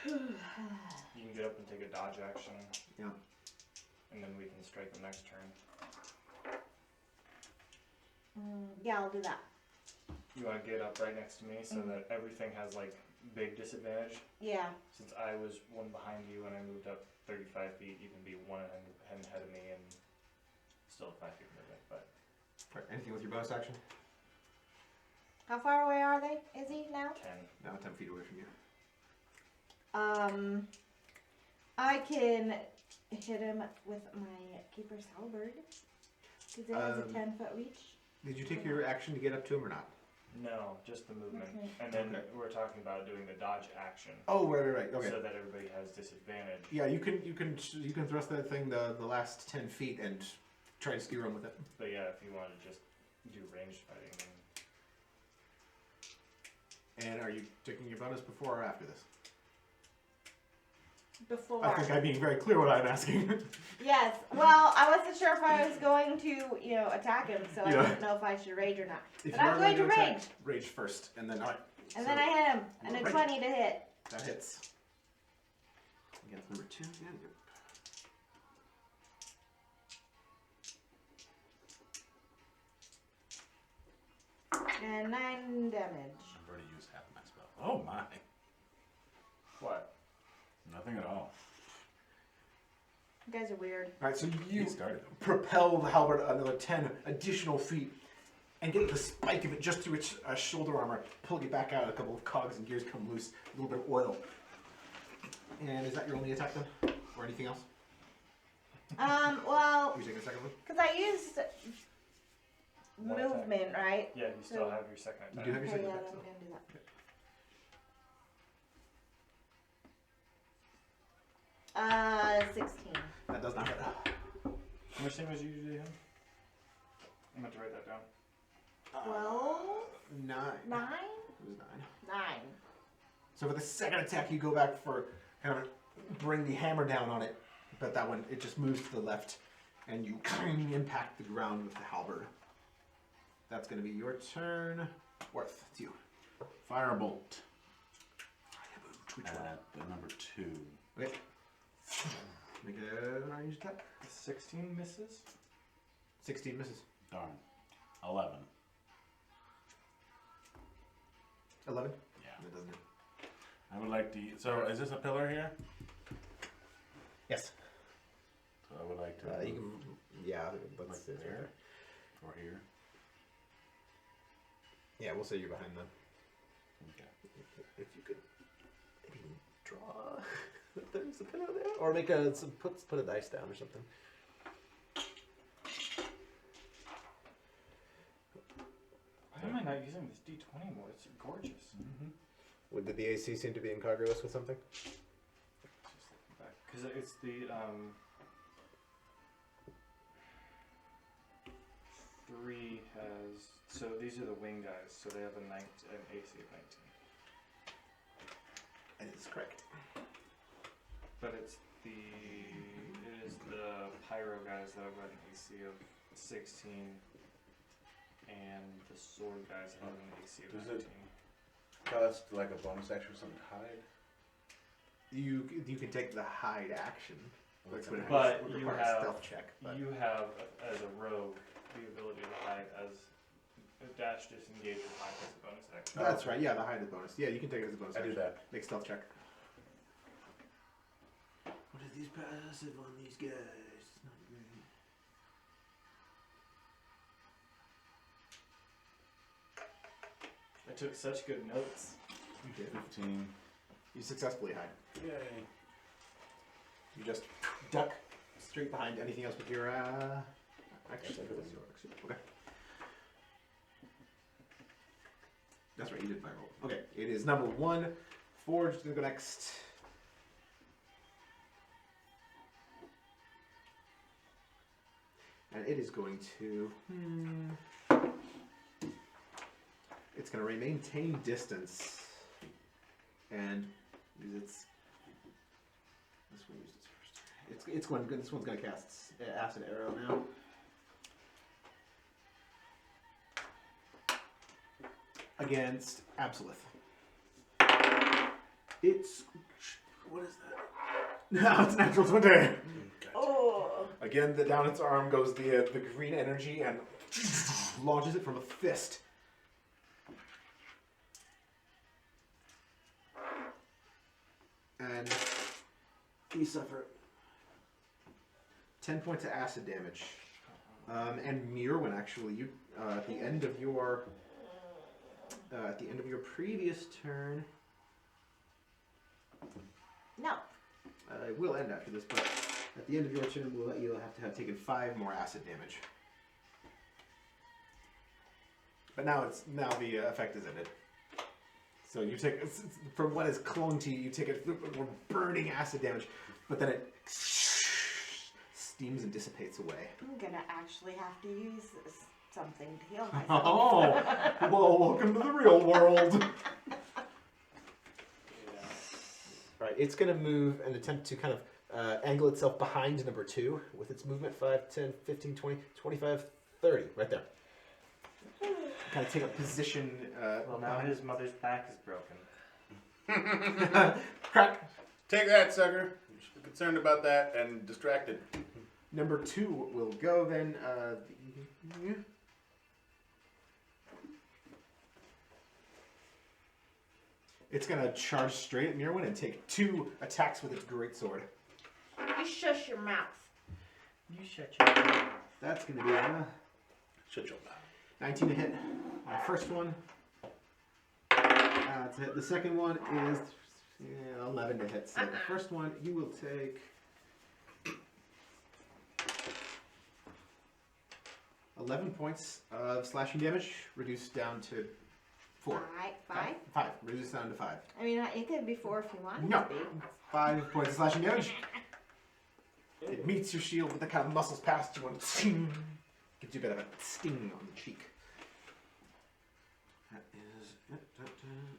You can get up and take a dodge action. Yeah. And then we can strike them next turn. Yeah, I'll do that. You want to get up right next to me so that everything has like big disadvantage. Yeah. Since I was one behind you and I moved up 35 feet, you can be one ahead of me and still 5 feet movement. But all right, anything with your bonus action? How far away are they? Is he now? 10. Now 10 feet away from you. I can hit him with my Keeper's Halberd. Because it has a 10-foot reach. Did you take your action to get up to him or not? No, just the movement. Okay. And then Okay. we're talking about doing the dodge action. Oh, right. Okay. So that everybody has disadvantage. Yeah, you can thrust that thing the last 10 feet and try to skewer him with it. But yeah, if you want to just do ranged fighting, then And are you taking your bonus before or after this? Before. I think I'm being very clear what I'm asking. Yes. Well, I wasn't sure if I was going to, attack him, so I Yeah. didn't know if I should rage or not. If But you I'm are going to attack, rage. rage first, and then alright. And then I hit him. And a Right. 20 to hit. That hits. Against number 2 again. Yep. And 9 damage. I've already used half of my spell. Oh my. what? Nothing at all. You guys are weird. Alright, so you He started them. propel the halberd another 10 additional feet and get the spike of it just through its shoulder armor, pulling it back out. A couple of cogs and gears come loose, a little bit of oil. And is that your only attack then? Or anything else? Well, You take a second one? because I used One attack. movement, right? Yeah, you still have your second You attack. do have your Okay, second yeah, attack. then So. I'm going to do that. 16. That does not hit. How much damage did you do to him? I meant to write that down. 12? 9. 9? It was 9. 9. So for the second attack, you go back for kind of bring the hammer down on it, but that one, it just moves to the left, and you impact the ground with the halberd. That's going to be your turn. Worth, it's you. Firebolt Which one? at the number 2. Okay. Make a range attack. 16 misses? 16 misses. Darn. 11. 11? Yeah. That doesn't hit. I would like to. So is this a pillar here? Yes. So I would like to. You can, yeah, like let's see. there or here. Yeah, we'll say you're behind them. Okay. If you could maybe draw that there's a pillar there, or make a put a dice down or something. Why am I not using this D20 more? It's gorgeous. Did the AC seem to be incongruous with something? Just looking back. Because it's the, 3 has, so these are the wing guys, so they have an AC of 19. That is correct. But it is the pyro guys that have got an AC of 16, and the sword guys have an AC of Does 19. it- Cost like a bonus action or something to hide? You can take the hide action, which would But would you require a have- stealth check. But You have, as a rogue, the ability to hide as a dash, disengage, or hide as a bonus action. that's right. Yeah, the hide is bonus. Yeah, you can take it as a bonus I action. do that. Make stealth check. What is these passive on these guys? Not great. I took such good notes. You did. 15. You successfully hide. Yay. You just duck straight behind anything else with your actually, that's your action. Okay. That's right, you did fire roll. Okay, it is number 1. Forge is gonna go next. And it is going to it's gonna maintain distance and use its this one used its first. It's going good. This one's gonna cast acid arrow now. Against Absolute. It's what is that? No, it's natural 20. Oh. Again, down its arm goes the green energy and launches it from a fist. And you suffer 10 points of acid damage. And Mirwin, actually, you at the end of your previous turn. No. It will end after this, but at the end of your turn, you'll have to have taken 5 more acid damage. But now the effect is ended. So you take from what is clung to you, you take it burning acid damage, but then it steams and dissipates away. I'm gonna actually have to use something to heal myself. Oh, well, welcome to the real world. Right, it's going to move and attempt to kind of angle itself behind number 2 with its movement 5, 10, 15, 20, 25, 30, right there. Kind of take a position. Well, now his mother's back is broken. Crack. Take that, sucker. You should be concerned about that and distracted. Number 2 will go then. It's going to charge straight at Mirwin and take 2 attacks with its greatsword. You shush your mouth. You shut your mouth. That's going to be Shut your mouth. 19 to hit. My first one. That's a hit. The second one is 11 to hit. So the first one, you will take 11 points of slashing damage, reduced down to 4. 5. 5. Reduced down to 5. I mean, it could be 4 if you want No. it to be. 5 points of slashing damage. It meets your shield, but the kind of muscles past you and gives you a bit of a sting on the cheek. That is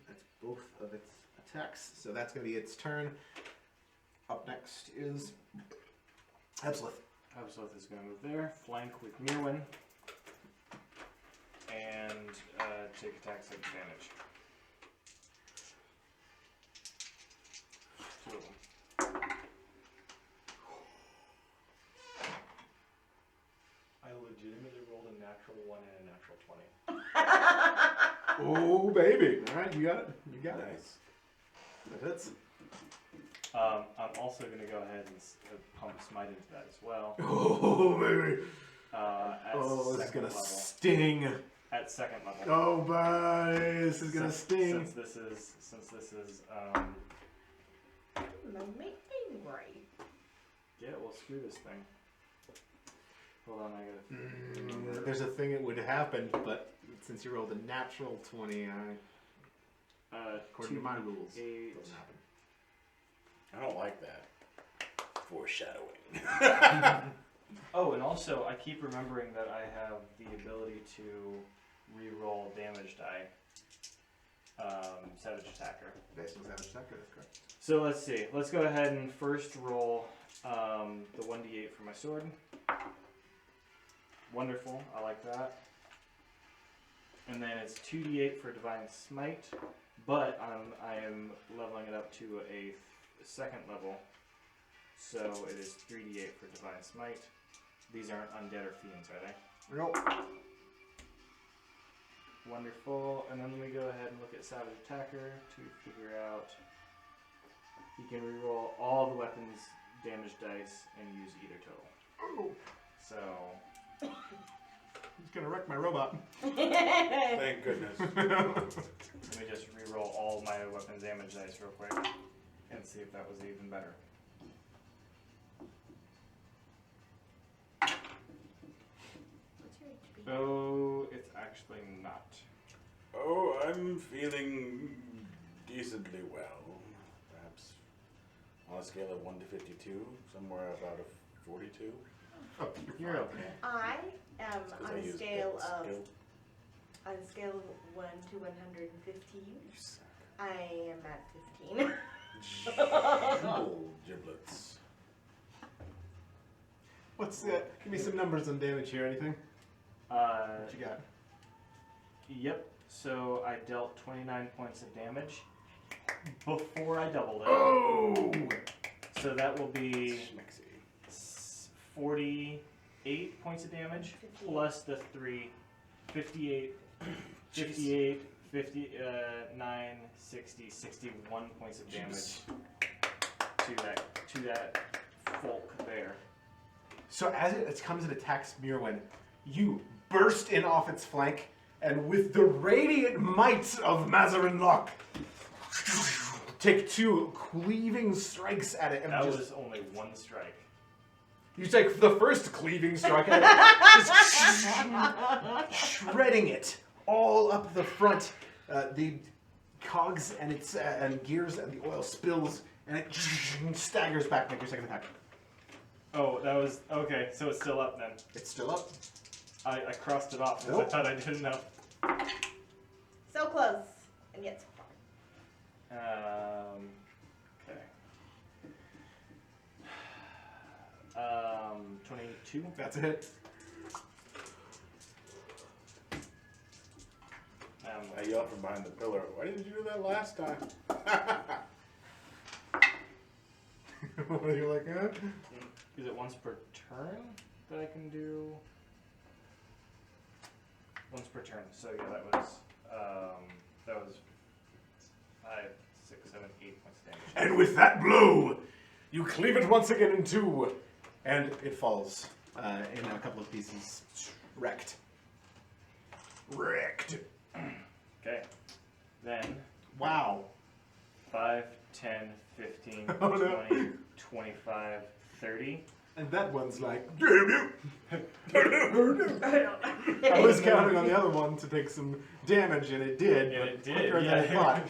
that's both of its attacks. So that's going to be its turn. Up next is Absolute. Absolute is going to move there, flank with Mirwin, and take attacks at advantage. 2 of them. I legitimately rolled a natural 1 and a natural 20. Oh, baby. All right, you got it. You got it. Nice. That hits. I'm also going to go ahead and pump Smite into that as well. Oh, baby. At Oh, this is second going to level. sting. At second level. Oh, bye. This is going to sting. Since this is Don't make me angry. yeah, well, screw this thing. Hold on, I gotta. There's a thing that would happen, but since you rolled a natural 20, according to my rules, it 8. doesn't happen. I don't like that. Foreshadowing. Oh, and also, I keep remembering that I have the ability to re-roll damage die. Savage Attacker. Based on Savage Attacker, that's correct. So let's see. Let's go ahead and first roll the 1d8 for my sword. Wonderful. I like that. And then it's 2d8 for Divine Smite, but I am leveling it up to a second level. So it is 3d8 for Divine Smite. These aren't undead or fiends, are they? Nope. Wonderful. And then let me go ahead and look at Savage Attacker to figure out. He can reroll all the weapons damage dice and use either total. Oh, So he's gonna wreck my robot. Thank goodness. let me just reroll all my weapons damage dice real quick and see if that was even better. What's your HP? Oh, it's actually not. Oh, I'm feeling decently well. Perhaps on a scale of 1 to 52, somewhere about a 42. Oh, You're okay. I am Because on I a use scale that of skill. 1 to 115. You suck. I am at 15. Jubal giblets. What's that? Give me some numbers on damage here. Anything? What you got? Yep. So I dealt 29 points of damage before I doubled it. Oh! So that will be Schmexy. 48 points of damage 58. plus the 3, 58, 58, 59, 60, 61 points of damage to that folk there. So as it comes and attacks Mirwin, you burst in off its flank, and with the radiant might of Mazarin Locke, take 2 cleaving strikes at it. And That just, was only 1 strike. you take the first cleaving strike at it, just shredding it all up the front. The cogs and its and gears and the oil spills, and it staggers back. Make your second attack. Oh, that was okay. So it's still up then. It's still up. I crossed it off because Nope. I thought I didn't know. So close, and yet so Okay. 22. That's a hit. I yelled from behind the pillar. Why didn't you do that last time? You're like, huh? Is it once per turn that I can do? Once per turn. So yeah, that was 5, 6, 7, 8 points of damage. And with that blow, you cleave it once again in 2, and it falls in a couple of pieces. Wrecked. Wrecked. Okay. Then Wow. 5, 10, 15, Oh, no. 20, 25, 30. And that one's like, damn you! I was counting on the other one to take some damage, and it did. And but it did. quicker than I thought.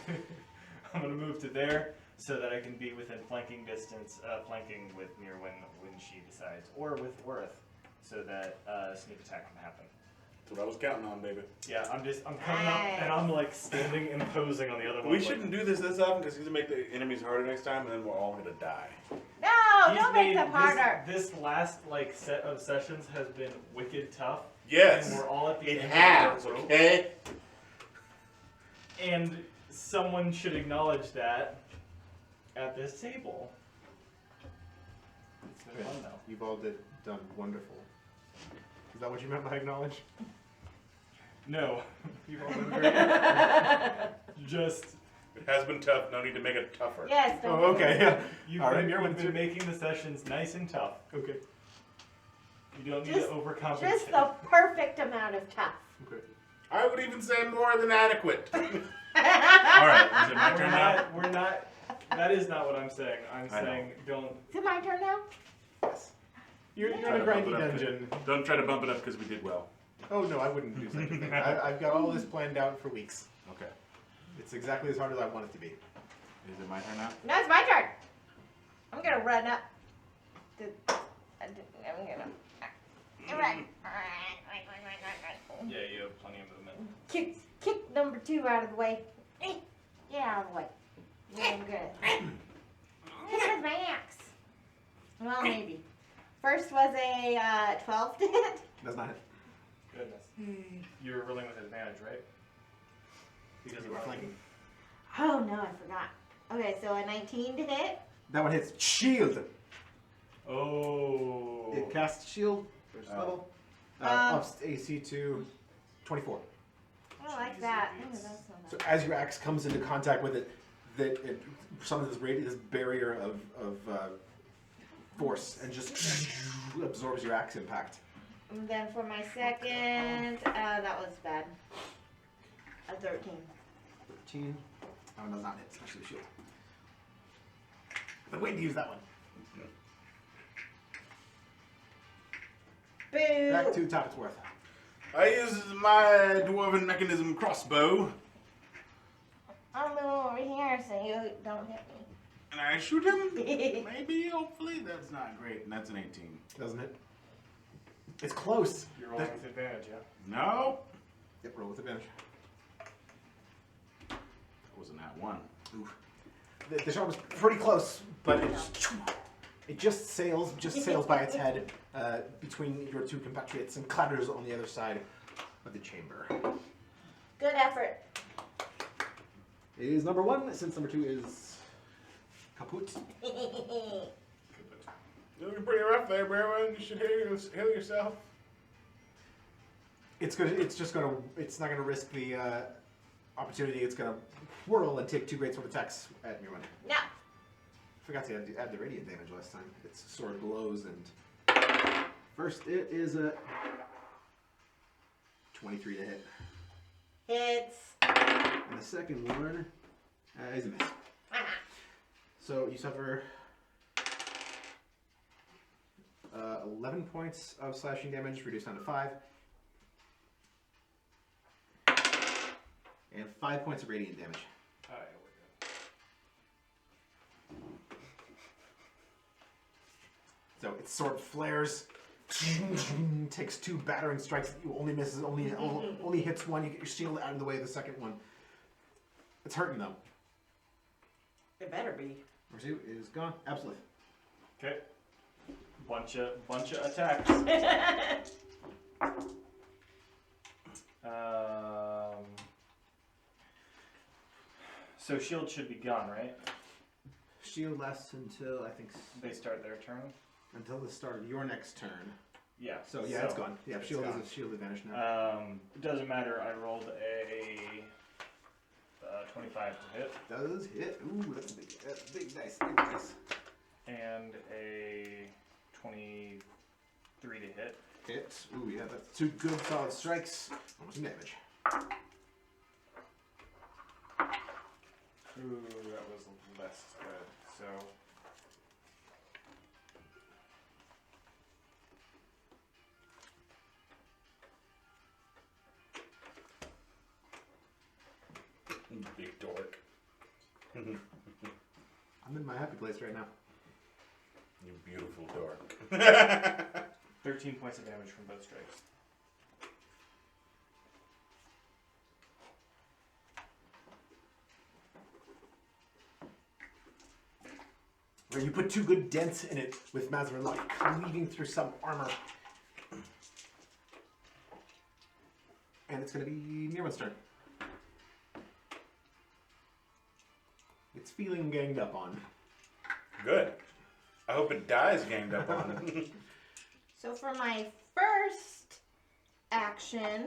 I'm gonna move to there so that I can be within flanking distance, flanking with Mir when she decides, or with Worth, so that sneak attack can happen. That's what I was counting on, baby. Yeah, I'm coming up and I'm like standing and posing on the other one. We like, shouldn't do this often because he's gonna make the enemies harder next time, and then we're all gonna die. No, He's don't make made them harder. This last like set of sessions has been wicked tough. Yes, And we're all at the it end has. of the rope. Okay. And someone should acknowledge that at this table. It's been fun though. You've all done wonderful. Is that what you meant by acknowledge? No, you've all been great. Just It has been tough. No need to make it tougher. Yes. Don't Oh, okay, yeah. you've All right, been, Mir, you've what's been your- making the sessions nice and tough. Okay. You don't need Just- to overcompensate. Just the perfect amount of tough. Okay. I would even say more than adequate. All right, is it my turn now? We're not. That is not what I'm saying. I'm I know. saying don't. Is it my turn now? Yes. You're Try in a to bump grindy it up, dungeon. Don't try to bump it up because we did well. Oh no, I wouldn't do such a thing. I've got all this planned out for weeks. Okay. It's exactly as hard as I want it to be. Is it my turn now? No, it's my turn. I'm gonna run up. I'm gonna run. Yeah, you have plenty of movement. Kick number 2 out of the way. Get out of the way. Yeah, I'm good. Well, maybe. First was a 12 to hit. Does not hit. Goodness. You're rolling with advantage, right? Because You are flanking. Oh no, I forgot. Okay, so a 19 to hit. That one hits shield. Oh. It casts shield. First Oh. level. Um, Ups AC to 24. I like Jeez, that. it Ooh, is. that's not So bad. as your axe comes into contact with it, it summons this barrier of force and just absorbs your axe impact. And then for my second, that was bad. A 13. 13. That one does not hit, especially the shield. Been waiting to use that one. Boo! Back to top its worth. I use my dwarven mechanism crossbow, I'll move over here so you don't hit me. and I shoot him. Maybe, hopefully, that's not great. And that's an 18. Doesn't it? It's close. You're rolling with advantage, yeah? No. Yep, roll with advantage. That wasn't that one. Oof. The shot was pretty close, but it just sails by its head between your two compatriots and clatters on the other side of the chamber. Good effort. It is number one, since number two is kaput. You're looking pretty rough there, Berwin. You should heal yourself. It's not gonna risk the opportunity. It's gonna whirl and take two greatsword attacks at Mirwin. No. Forgot to add the radiant damage last time. Its sword glows and first it is a 23 to hit, Hits. and the second one is a miss. So you suffer 11 points of slashing damage, reduced down to 5. And 5 points of radiant damage. Alright, So its sword flares, takes two battering strikes that you only misses, only hits one. You get your shield out of the way of the second one. It's hurting though. It better be. Mercy is gone. Absolutely. okay. Bunch of attacks. So shield should be gone, right? Shield lasts until I think They start their turn. until the start of your next turn. Yeah. So yeah, it's gone. Yeah, it's shield gone. is a shield advantage now. It doesn't matter. I rolled a 25 to hit Does hit? Ooh, that's big dice. Big dice. and a 23 to hit. Hit. Ooh, yeah, that's two good solid strikes. Almost some damage. Ooh, that was less good. So Big dork. I'm in my happy place right now. You beautiful dork. 13 points of damage from both strikes. Where you put two good dents in it with Mazarin like cleaving through some armor. And it's going to be Mirwin's turn. It's feeling ganged up on. Good. I hope it dies ganged up on. So for my first action,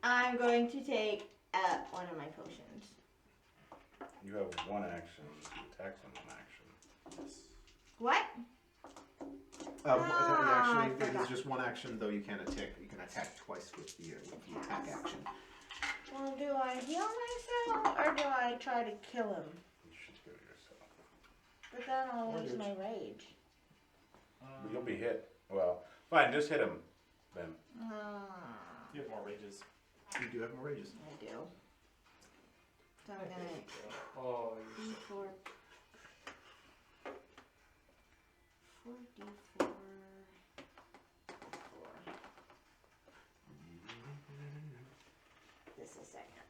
I'm going to take one of my potions. You have one action. Attacks on one action. What? Actually, it is forgot. just one action, though you can attack. You can attack twice with the attack action. Well, do I heal myself or do I try to kill him? You should heal yourself. But then I'll Or lose you- my rage. But you'll be hit. Well, fine. Just hit him then. You have more rages. You do have more rages. I do. So I'm gonna Oh, D4. 4D4. 4. Just a second.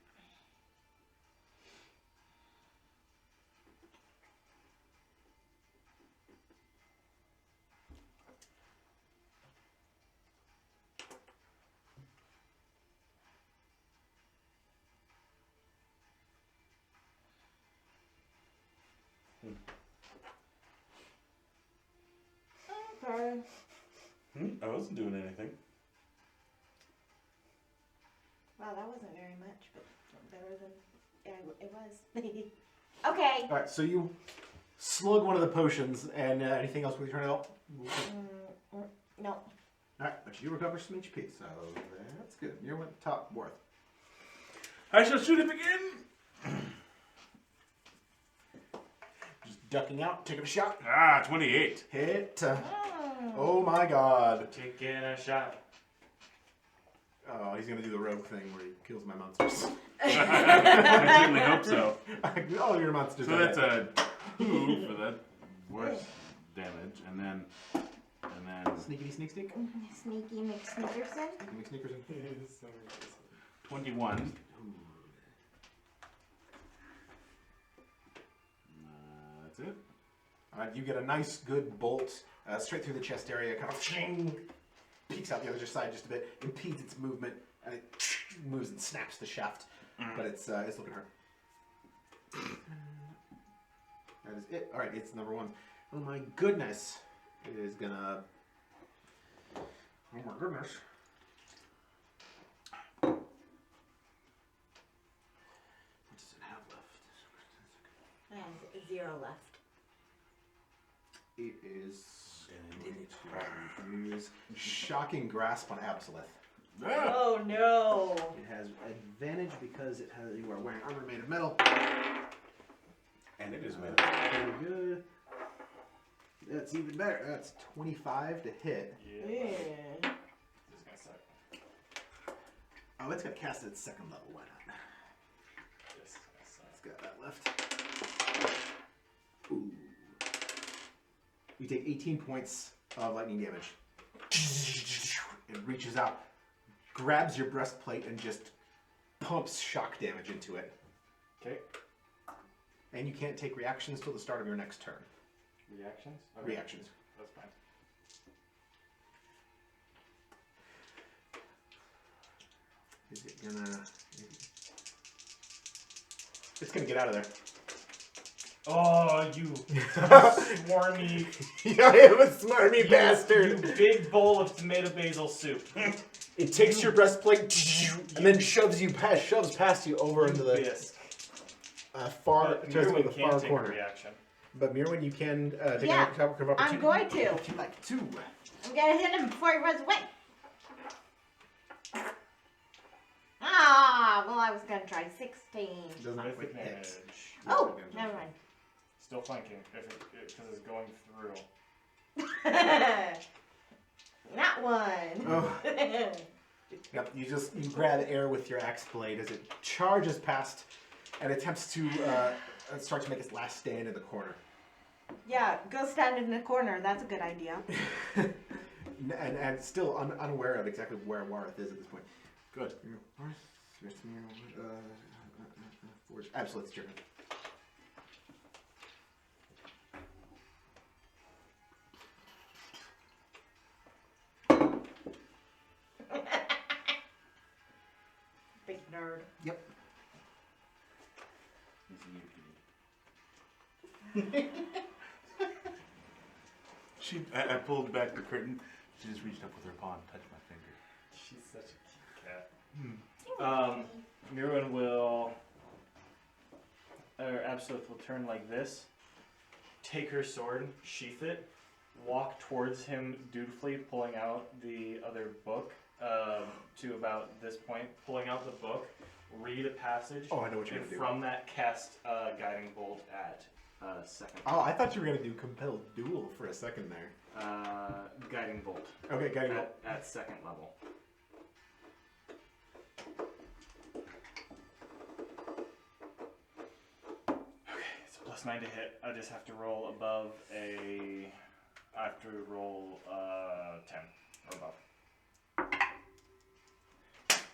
Okay. I wasn't doing anything. Wow, that wasn't very much, but better than it was. Okay. All right, so you slug one of the potions, and anything else we turn out? No. All right, but you recover some HP, so that's good. You went top worth. I shall shoot him again. Just ducking out, taking a shot. 28. Hit. Oh my god. Taking a shot. Oh, he's gonna do the rogue thing where he kills my monsters. I certainly hope so. All your monsters. So are that's dead. a 2 for that worst damage, and then Sneaky sneak sneak. Sneaky McSnickerson. Sneaky sneakerson. 21. That's it. Alright, you get a nice good bolt straight through the chest area, kind of ching, peeks out the other side just a bit, impedes its movement, and it moves and snaps the shaft. But it's looking hard. That is it. Alright, it's number 1. Oh my goodness. It is gonna... Oh my goodness. What does it have left? It has 0 left. It is use shocking grasp on Absolith. Oh no! It has advantage because you are wearing armor made of metal. And it is made. Very good. That's even better. That's 25 to hit. Yeah. Yeah. This is gonna suck. Oh, it's got cast at its second level. Why not? This is gonna suck. It's got that left. Ooh. You take 18 points of lightning damage. It reaches out, grabs your breastplate, and just pumps shock damage into it. Okay. And you can't take reactions till the start of your next turn. Reactions? Okay. Reactions. That's fine. Is it gonna... It's gonna get out of there. Oh, you swarmy, Yeah, I am a smarmy you bastard. big bowl of tomato basil soup. It takes your breastplate and then shoves past you over into the Bisque. far Mirwin the can't far take a corner. reaction. But Mirwin, you can take Yeah, an attack of opportunity. I'm going to. If you like to. I'm gonna hit him before he runs away. Ah, well, I was gonna try 16. Does not With quite hit. advantage. Oh, never mind. Still flanking because it's going through. Not one. Oh. Yep, you grab air with your axe blade as it charges past and attempts to start to make its last stand in the corner. Yeah, go stand in the corner. That's a good idea. and still unaware of exactly where Warith is at this point. Good. Absolutely, it's your turn. Big nerd. Yep. I pulled back the curtain. She just reached up with her paw and touched my finger. She's such a cute cat. Mirwin will, or Absolute will turn like this, take her sword, sheath it, walk towards him dutifully, pulling out the other book to about this point, pulling out the book, read a passage, Oh, I know what you're and gonna do. from that cast guiding bolt at second. Oh, I thought you were gonna do compelled duel for a second there. Guiding bolt Okay, got you. at second level. Okay, it's a +9 to hit. I just have to roll above a. I have to roll 10 or above.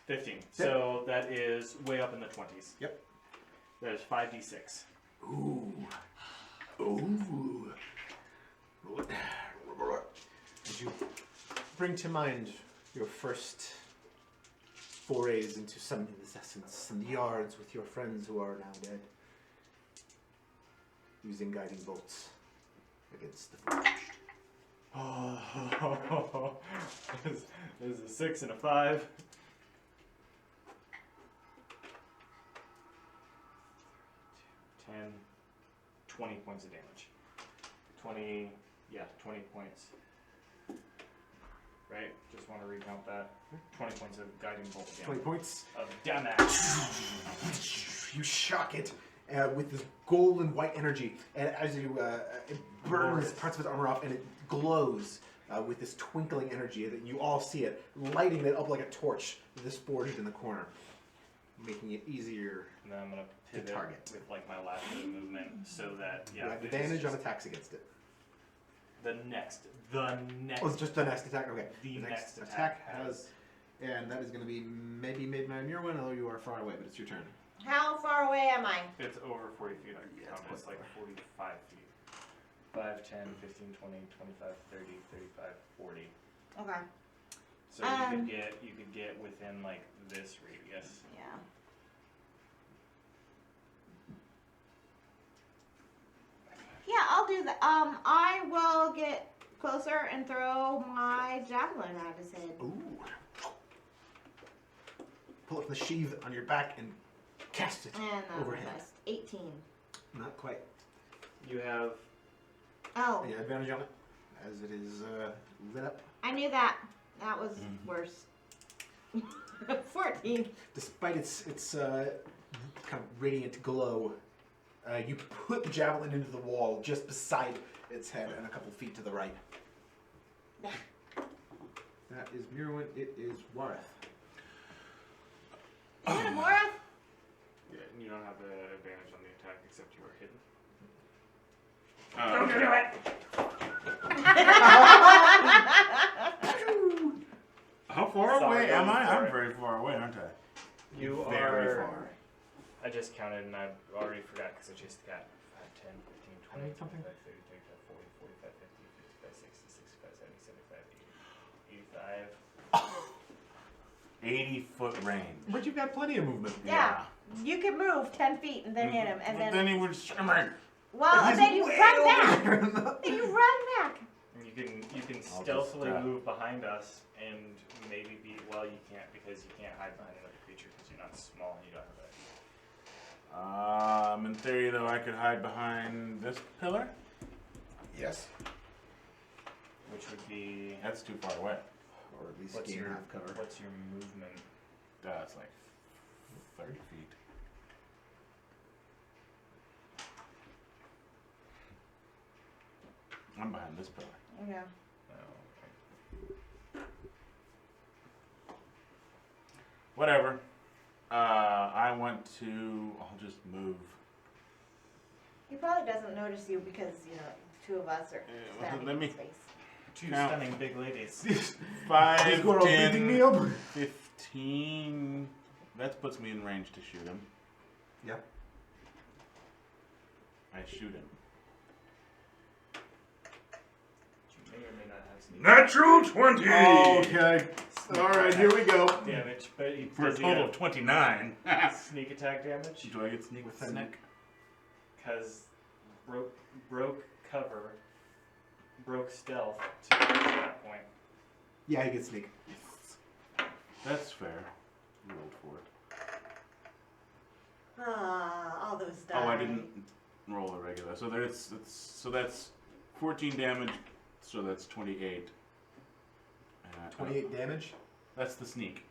15. So that is way up in the 20s. Yep. There's 5d6. Ooh. Ooh. Did you bring to mind your first forays into summoning this essence in the yards with your friends who are now dead? using guiding bolts against the forged. Oh, there's a 6 and a 5. 10, 20 points of damage. 20 points. Right? Just want to recount that. 20 points of guiding bolt damage. 20 points. Of damage. You shock it with this gold and white energy, and as you it burns parts of its armor off, and it glows with this twinkling energy that you all see it, lighting it up like a torch with this forged in the corner, making it easier. And then I'm going to pivot target. with like my last bit of movement so that, You have advantage on attacks against it. The next. Oh, it's just the next attack? Okay. The next attack has... And that is going to be maybe made by your one, although you are far away, but it's your turn. How far away am I? It's over 40 feet. It's like 45 feet. 5, 10, 15, 20, 25, 30, 35, 40. Okay. So you could get within like this radius. Yeah. Yeah, I'll do that. I will get closer and throw my javelin at his head. Ooh. Pull up the sheath on your back and cast it And that overhead. was 18. Not quite. You have Oh, Yeah, advantage on it, as it is lit up. I knew that. That was worse. 14. Despite its kind of radiant glow, you put the javelin into the wall just beside its head and a couple feet to the right. That is Mirwin. It is Wareth. Is it a Morath? Yeah, you don't have the advantage on the attack except you are hidden. Don't do it! How far Sorry, away am I? sorry. I'm very far away, aren't I? You Very are. far. I just counted and I already forgot because I just got 5, 10, 15, 20, need something? 25, 30, 35, 40, 45, 50, 55, 60, 65, 70, 75, 80, 85. 80-foot range. But you've got plenty of movement. Yeah. You can move 10 feet and then hit him, and But then he would shimmer. well, and then you run back. back. Then you run back. And you can I'll stealthily just, move behind us and maybe be you can't because you can't hide behind another creature because you're not small and you don't have that. In theory, though, I could hide behind this pillar. Yes. Which would be That's too far away. Or at least what's gain your half cover. what's your movement? That's like 30 feet. I'm behind this pillar. Yeah. Oh, Whatever. I want to. I'll just move. He probably doesn't notice you because, you know, two of us are standing let in me- his face. Two Count. stunning big ladies. 5, He's going to beating me 10, up. 15. That puts me in range to shoot him. Yeah. I shoot him. You may or may not have sneak Natural 20! Okay. All right, here we go. damage, but he For a does he total have of 29. sneak attack damage Do I get sneak with With sneak? because broke cover, broke stealth to reach that point. Yeah, he gets sneak. That's fair. You rolled for it. Ah, all those die. Oh, I didn't roll a regular. So that's 14 damage. So that's 28. 28 damage. That's the sneak.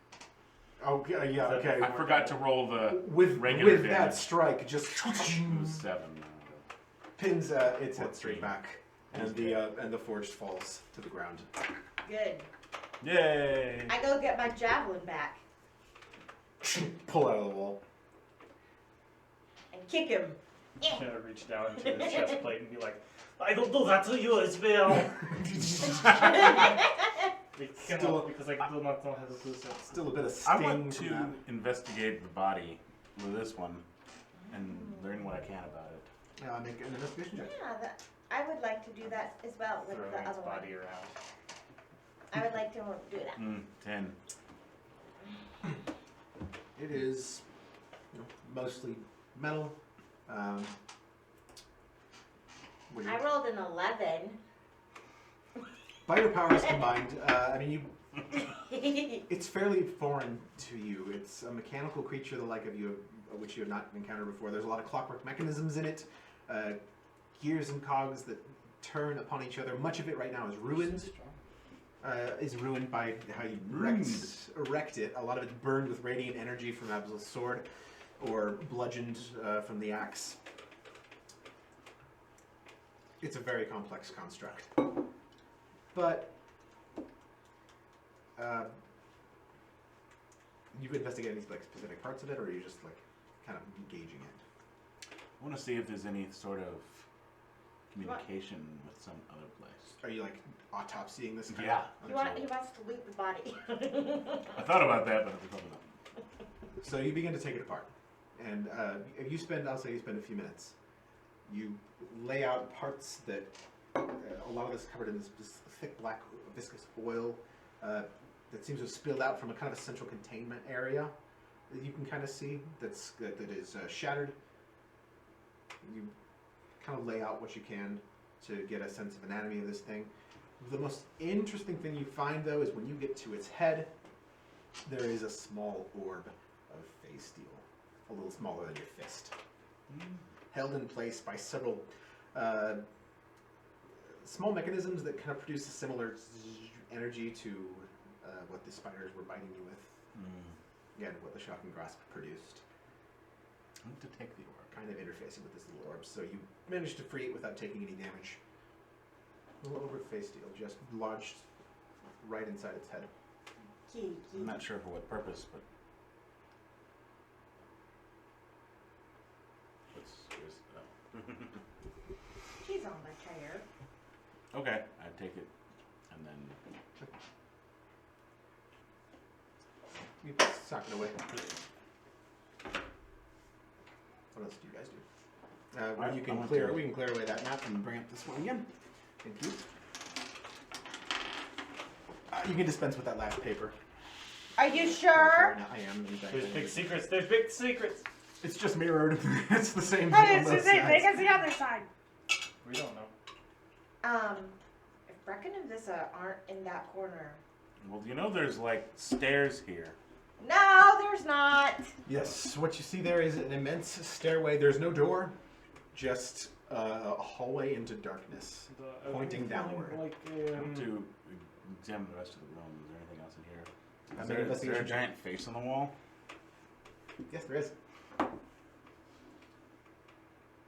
Okay, yeah, okay. I forgot to roll the With regular that damage. strike, just It was 7. pins its head 14. straight back, and the forge falls to the ground. Good. Yay! I go get my javelin back Pull out of the wall. and kick him. I'm gonna reach down to his chest plate and be like, I will do that to you as well. Because I do not know how to do so. Still a bit of I sting want from to that. investigate the body with this one and learn what I can about it. Make an investigation check. Yeah, I would like to do that as well with Throwing the its other one. body around. I would like to do that. 10. It is mostly metal. What do I you- rolled an 11. By your powers combined, I mean, you. It's fairly foreign to you. It's a mechanical creature, the like of you, which you have not encountered before. There's a lot of clockwork mechanisms in it, gears and cogs that turn upon each other. Much of it right now is ruined. Is ruined by how you erect it. A lot of it's burned with radiant energy from Absal's sword, or bludgeoned from the axe. It's a very complex construct. But you've investigated any like specific parts of it, or are you just like kind of engaging it? I want to see if there's any sort of communication with some other place. Are you like autopsying this? Kind Yeah. Of? He wants to loot the body. I thought about that, but it was probably not. So you begin to take it apart, and if you spend, I'll say you spend a few minutes. You lay out parts that a lot of this covered in this thick black viscous oil that seems to have spilled out from a kind of a central containment area that you can kind of see that is shattered. You kind of lay out what you can to get a sense of anatomy of this thing. The most interesting thing you find, though, is when you get to its head, there is a small orb of phase steel, a little smaller than your fist, held in place by several small mechanisms that kind of produce a similar energy to what the spiders were biting you with. Again, what the shocking grasp produced. I want to take the orb. Kind of interfacing with this little orb, so you managed to free it without taking any damage. A little orb of phase steel just lodged right inside its head. Kiki. I'm not sure for what purpose, but She's on the chair. okay, I take it, and then You sock it away. What else do you guys do? I We can want clear to- away that map and bring up this one again. Thank you. You can dispense with that last paper. Are you sure? I am. In fact, There's I am. big secrets. There's big secrets. It's just mirrored. It's the same. Hey, on it's both the same thing sides. as the other side. We don't know. If Brecken and Vissa aren't in that corner. well, you know, there's like stairs here. No, there's not. Yes, what you see there is an immense stairway. There's no door, just a hallway into darkness. Pointing downward. Like, I want to examine the rest of the room. Is there anything else in here? How Is many there a investigation giant face on the wall? Yes, there is.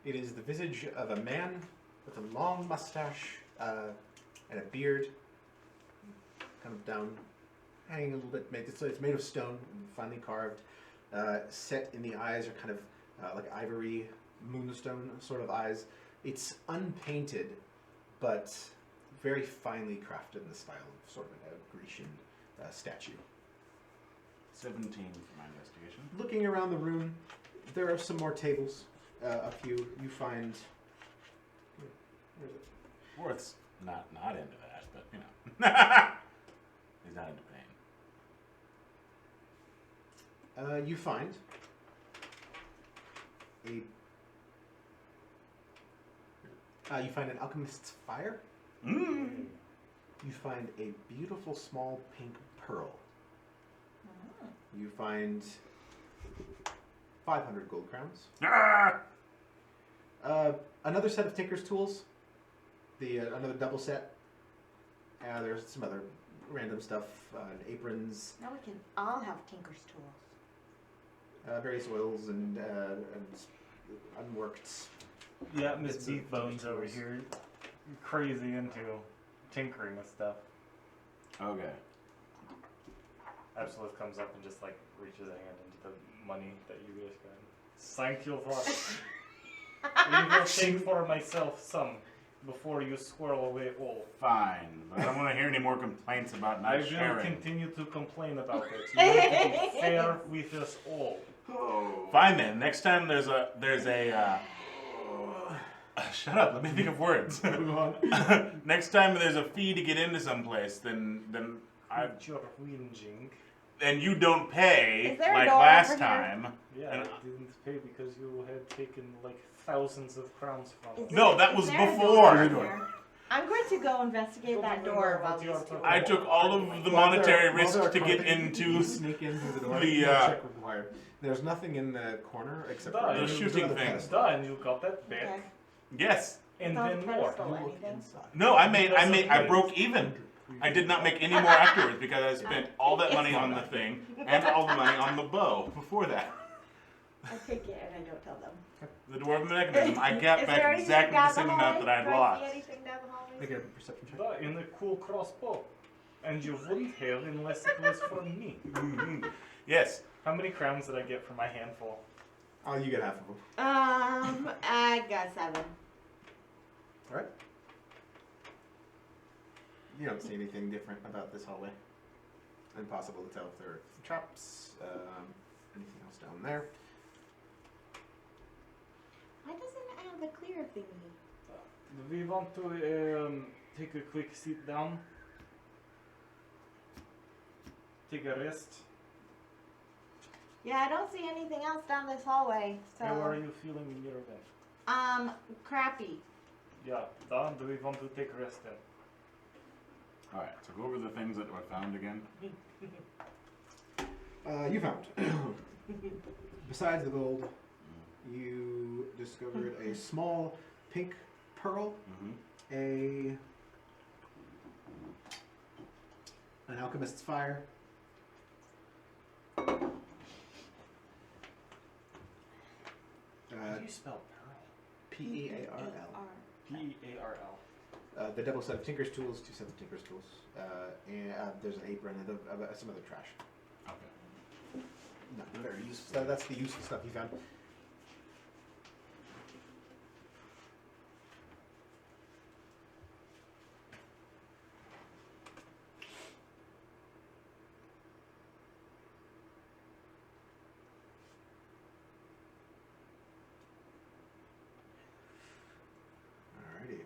It is the visage of a man with a long mustache and a beard, kind of down, hanging a little bit. It's made of stone, finely carved. Set in the eyes are kind of like ivory moonstone sort of eyes. It's unpainted, but very finely crafted in the style of sort of a Grecian statue. 17 for my investigation. Looking around the room, there are some more tables. A few you find. Where is it? Worth's not into that, but you know. He's not into pain. You find an alchemist's fire. Mm. You find a beautiful small pink pearl. You find 500 gold crowns. Ah! Another set of tinker's tools. Another double set. There's some other random stuff. Aprons, Now we can all have Tinker's tools. various oils and unworked. Yeah, Miss Bits of Beef Bones over tools. here, crazy into tinkering with stuff. Okay. Absolute comes up and just like reaches a hand into the money that you guys got. Thank you for. I will take for myself some before you squirrel away all. Fine, but I don't want to hear any more complaints about I not will sharing. continue to complain about it. You have to be fair with us all. Fine then. Next time there's a shut up. Let me think of words. Move on. Next time there's a fee to get into someplace, then I You're whinging. and you don't pay Is there a like door last over here? time. Yeah, And- I didn't pay because you had taken like thousands of crowns from us. No, that Is was there a door before. over here? I'm going to go investigate Don't that even door know while what these you are two. talking I about. took all of the While monetary they're- while risks they're to get talking, into you sneak in through the door. the, No check required. There's nothing in the corner except for The there's shooting another thing. pedestal. Done, you got that back, Okay. yes. and Without then the more. pedestal. You look Anything? inside. No, I Because of broke even. I did not make any more afterwards because I spent all that money on the thing and all the money on the bow before that. I take it and I don't tell them. The dwarven mechanism, I got Is there back anything exactly down the same hallway? amount that I had Do I see lost. anything down the hallway? Make a perception check. The, in a cool crossbow. And you wouldn't have unless it was from me. Mhm. Yes. How many crowns did I get for my handful? Oh, you get half of them. I got 7. All right. You don't see anything different about this hallway. Impossible to tell if there are traps, anything else down there. Why doesn't it have the clear thingy? Do we want to take a quick sit down? Take a rest? Yeah, I don't see anything else down this hallway. So, How are you feeling in your event? crappy. Yeah, done. Do we want to take a rest then? Alright, so go over the things that were found again. You found, besides the gold, you discovered a small pink pearl, Mm-hmm. an alchemist's fire, How do you spell pearl? P-E-A-R-L. P-A-R-L. The double set of Tinker's tools, 2 sets of Tinker's tools, and there's an apron and some other trash. Okay. No, very useful. That's the useful stuff you found. Alrighty.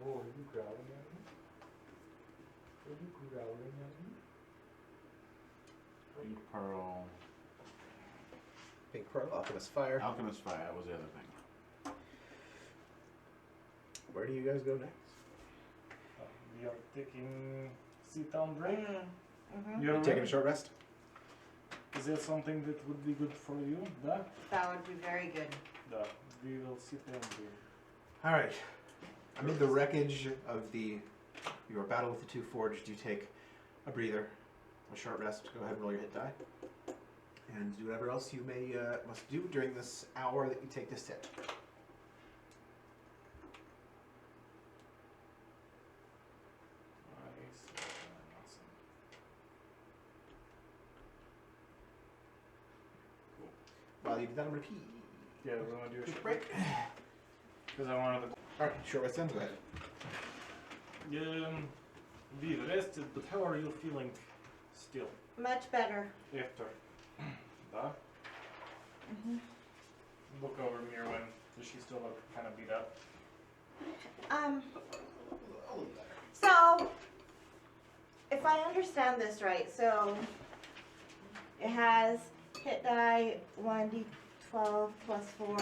Oh, are you growling at me? Are you growling at me? Pink pearl. Pink pearl, alchemist's fire. Alchemist fire, that was the other thing. Where do you guys go next? We are taking sit down break. Mm-hmm. You're Taking a ready? short rest? Is that something that would be good for you? Da? That would be very good. Da. We will sit down there. Alright. Amid the wreckage of your battle with the two forged, you take a breather, a short rest. Go ahead and roll your hit die. And do whatever else you may must do during this hour that you take to sit. Nice. Awesome. While you do that, I'm going to pee. Yeah, we're gonna do a Quick short break. break. Because I wanted to. Alright, short rest then. Go ahead. We've rested, but how are you feeling still Much better. after? Da? Mm-hmm. Look over Mirwin. Does she still look kind of beat up? So, if I understand this right, so it has hit die 1d12 plus 4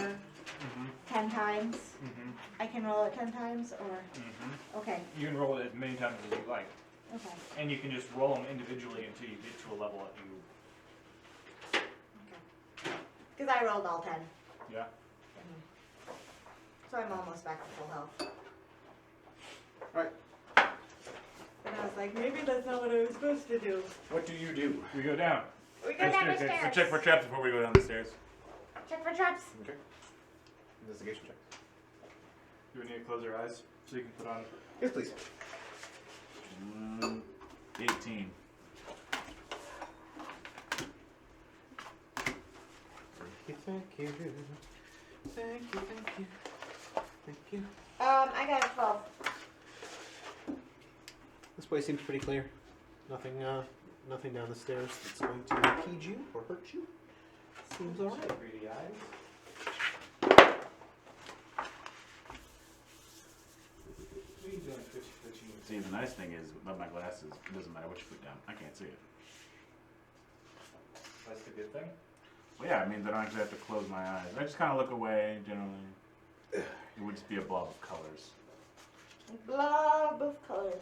Mm-hmm. 10 times. Mm-hmm. I can roll it 10 times, or Mm-hmm. okay, You can roll it as many times as you like. okay. And you can just roll them individually until you get to a level that you. Because I rolled all 10. Yeah? So I'm almost back to full health. Alright. And I was like, maybe that's not what I was supposed to do. What do you do? We go down. We go down the So stairs. check for traps before we go down the stairs. Check for traps. Okay. Investigation check. Do we need to close our eyes so you can put on? Yes, please. 18. Thank you. Thank you, thank you. Thank you. I got a 12. This place seems pretty clear. Nothing nothing down the stairs that's going to impede you or hurt you. Seems alright. Greedy eyes. See, the nice thing is, without my glasses, it doesn't matter what you put down. I can't see it. That's the good thing. Well, yeah, I mean, then I actually have to close my eyes. I just kind of look away, generally. It would just be a blob of colors. Blob of colors.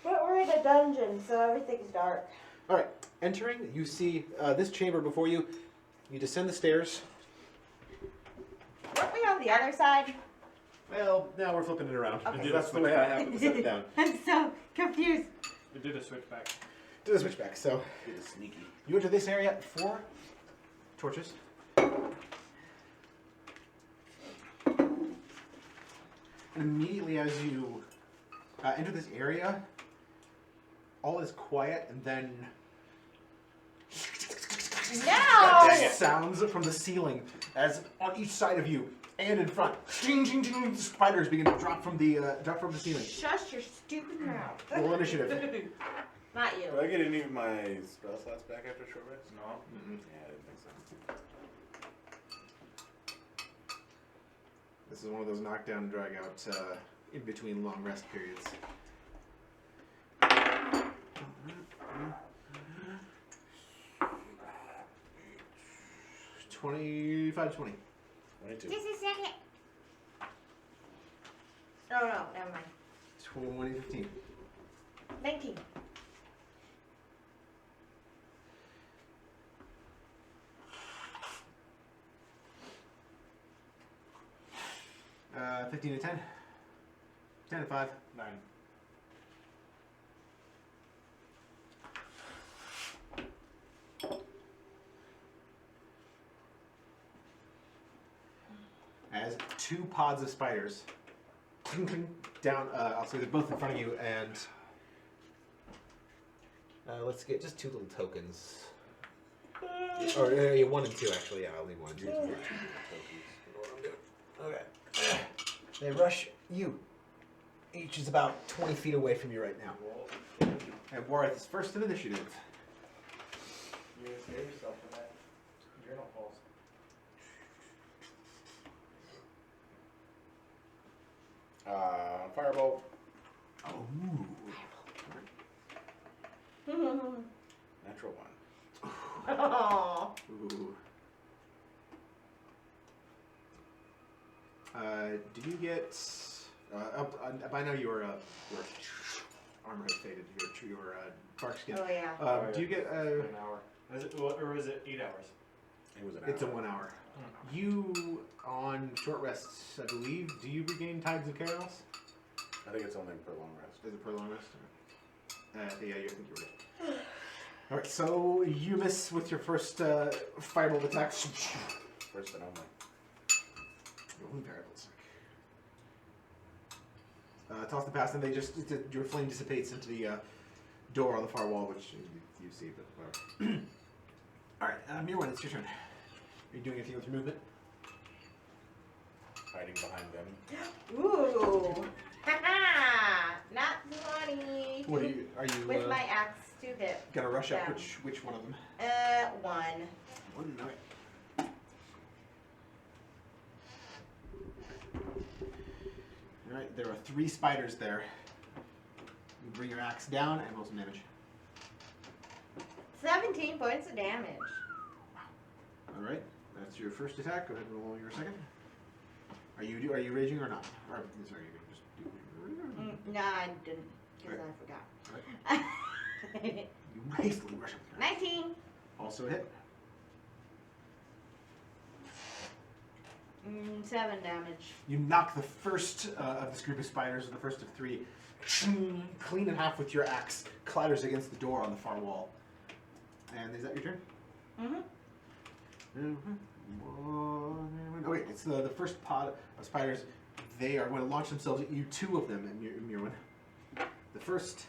But we're in a dungeon, so everything's dark. All right, entering, you see this chamber before you. You descend the stairs. Weren't we on the other side? Well, now we're flipping it around. Okay. That's the way I have it set down. I'm so confused. We did a switch back. Do the switchback. So It is sneaky. you enter this area, 4 torches. And immediately as you enter this area, all is quiet, and then No! sounds from the ceiling as on each side of you and in front, ding, ding, ding, spiders begin to drop from the ceiling. Shush your stupid mouth. Roll initiative. Not you. Do I get any of my spell slots back after a short rest? No. Mm-mm. Yeah, I didn't think so. This is one of those knockdown, drag out in between long rest periods. 25, 20. 22. Just a second. Oh no, never mind. 20, 15. 19. Uh, 15 to 10. 10 to 5. 9. As 2 pods of spiders cling, cling, down, I'll say they're both in front of you, and let's get just 2 little tokens. Or 1 and 2 actually, yeah, I'll leave 1 and 2. Okay. They rush you. Each is about 20 feet away from you right now. And Warith is first in initiative. You save yourself from that. Journal falls. Firebolt. Oh. Natural 1. Oh. Ooh. Do you get? By now your armor has faded. Your bark skin. Oh yeah. Do you get? An hour. Is it, or is it 8 hours? It was an It's a hour. 1 hour. You on short rests, I believe. Do you regain Tides of Chaos? I think it's only per long rest. Is it per long rest? Yeah, you think you're right. All right, so you miss with your first firebolt attack. First and only. Your only variables. Toss the pass, and they just your flame dissipates into the door on the far wall, which you see. But whatever. All right, Mirwan, it's your turn. Are you doing anything with your movement? Hiding behind them. Ooh. Haha. Not 20. What are you? With my axe to hit. Gonna rush up? down. Which one of them? 1. One. Okay. All right, there are 3 spiders there. You bring your axe down and roll some damage. 17 points of damage. All right, that's your first attack. Go ahead and roll your second. Are you raging or not? Or sorry, you can just do. No, I didn't, because Right. I forgot. You hastily rush up there. 19. Also a hit. 7 damage. You knock the first of this group of spiders, the first of 3, clean in half with your axe, clatters against the door on the far wall. And is that your turn? Mm-hmm. Okay, it's the first pod of spiders. They are going to launch themselves at you, 2 of them, in Mirwan. The first,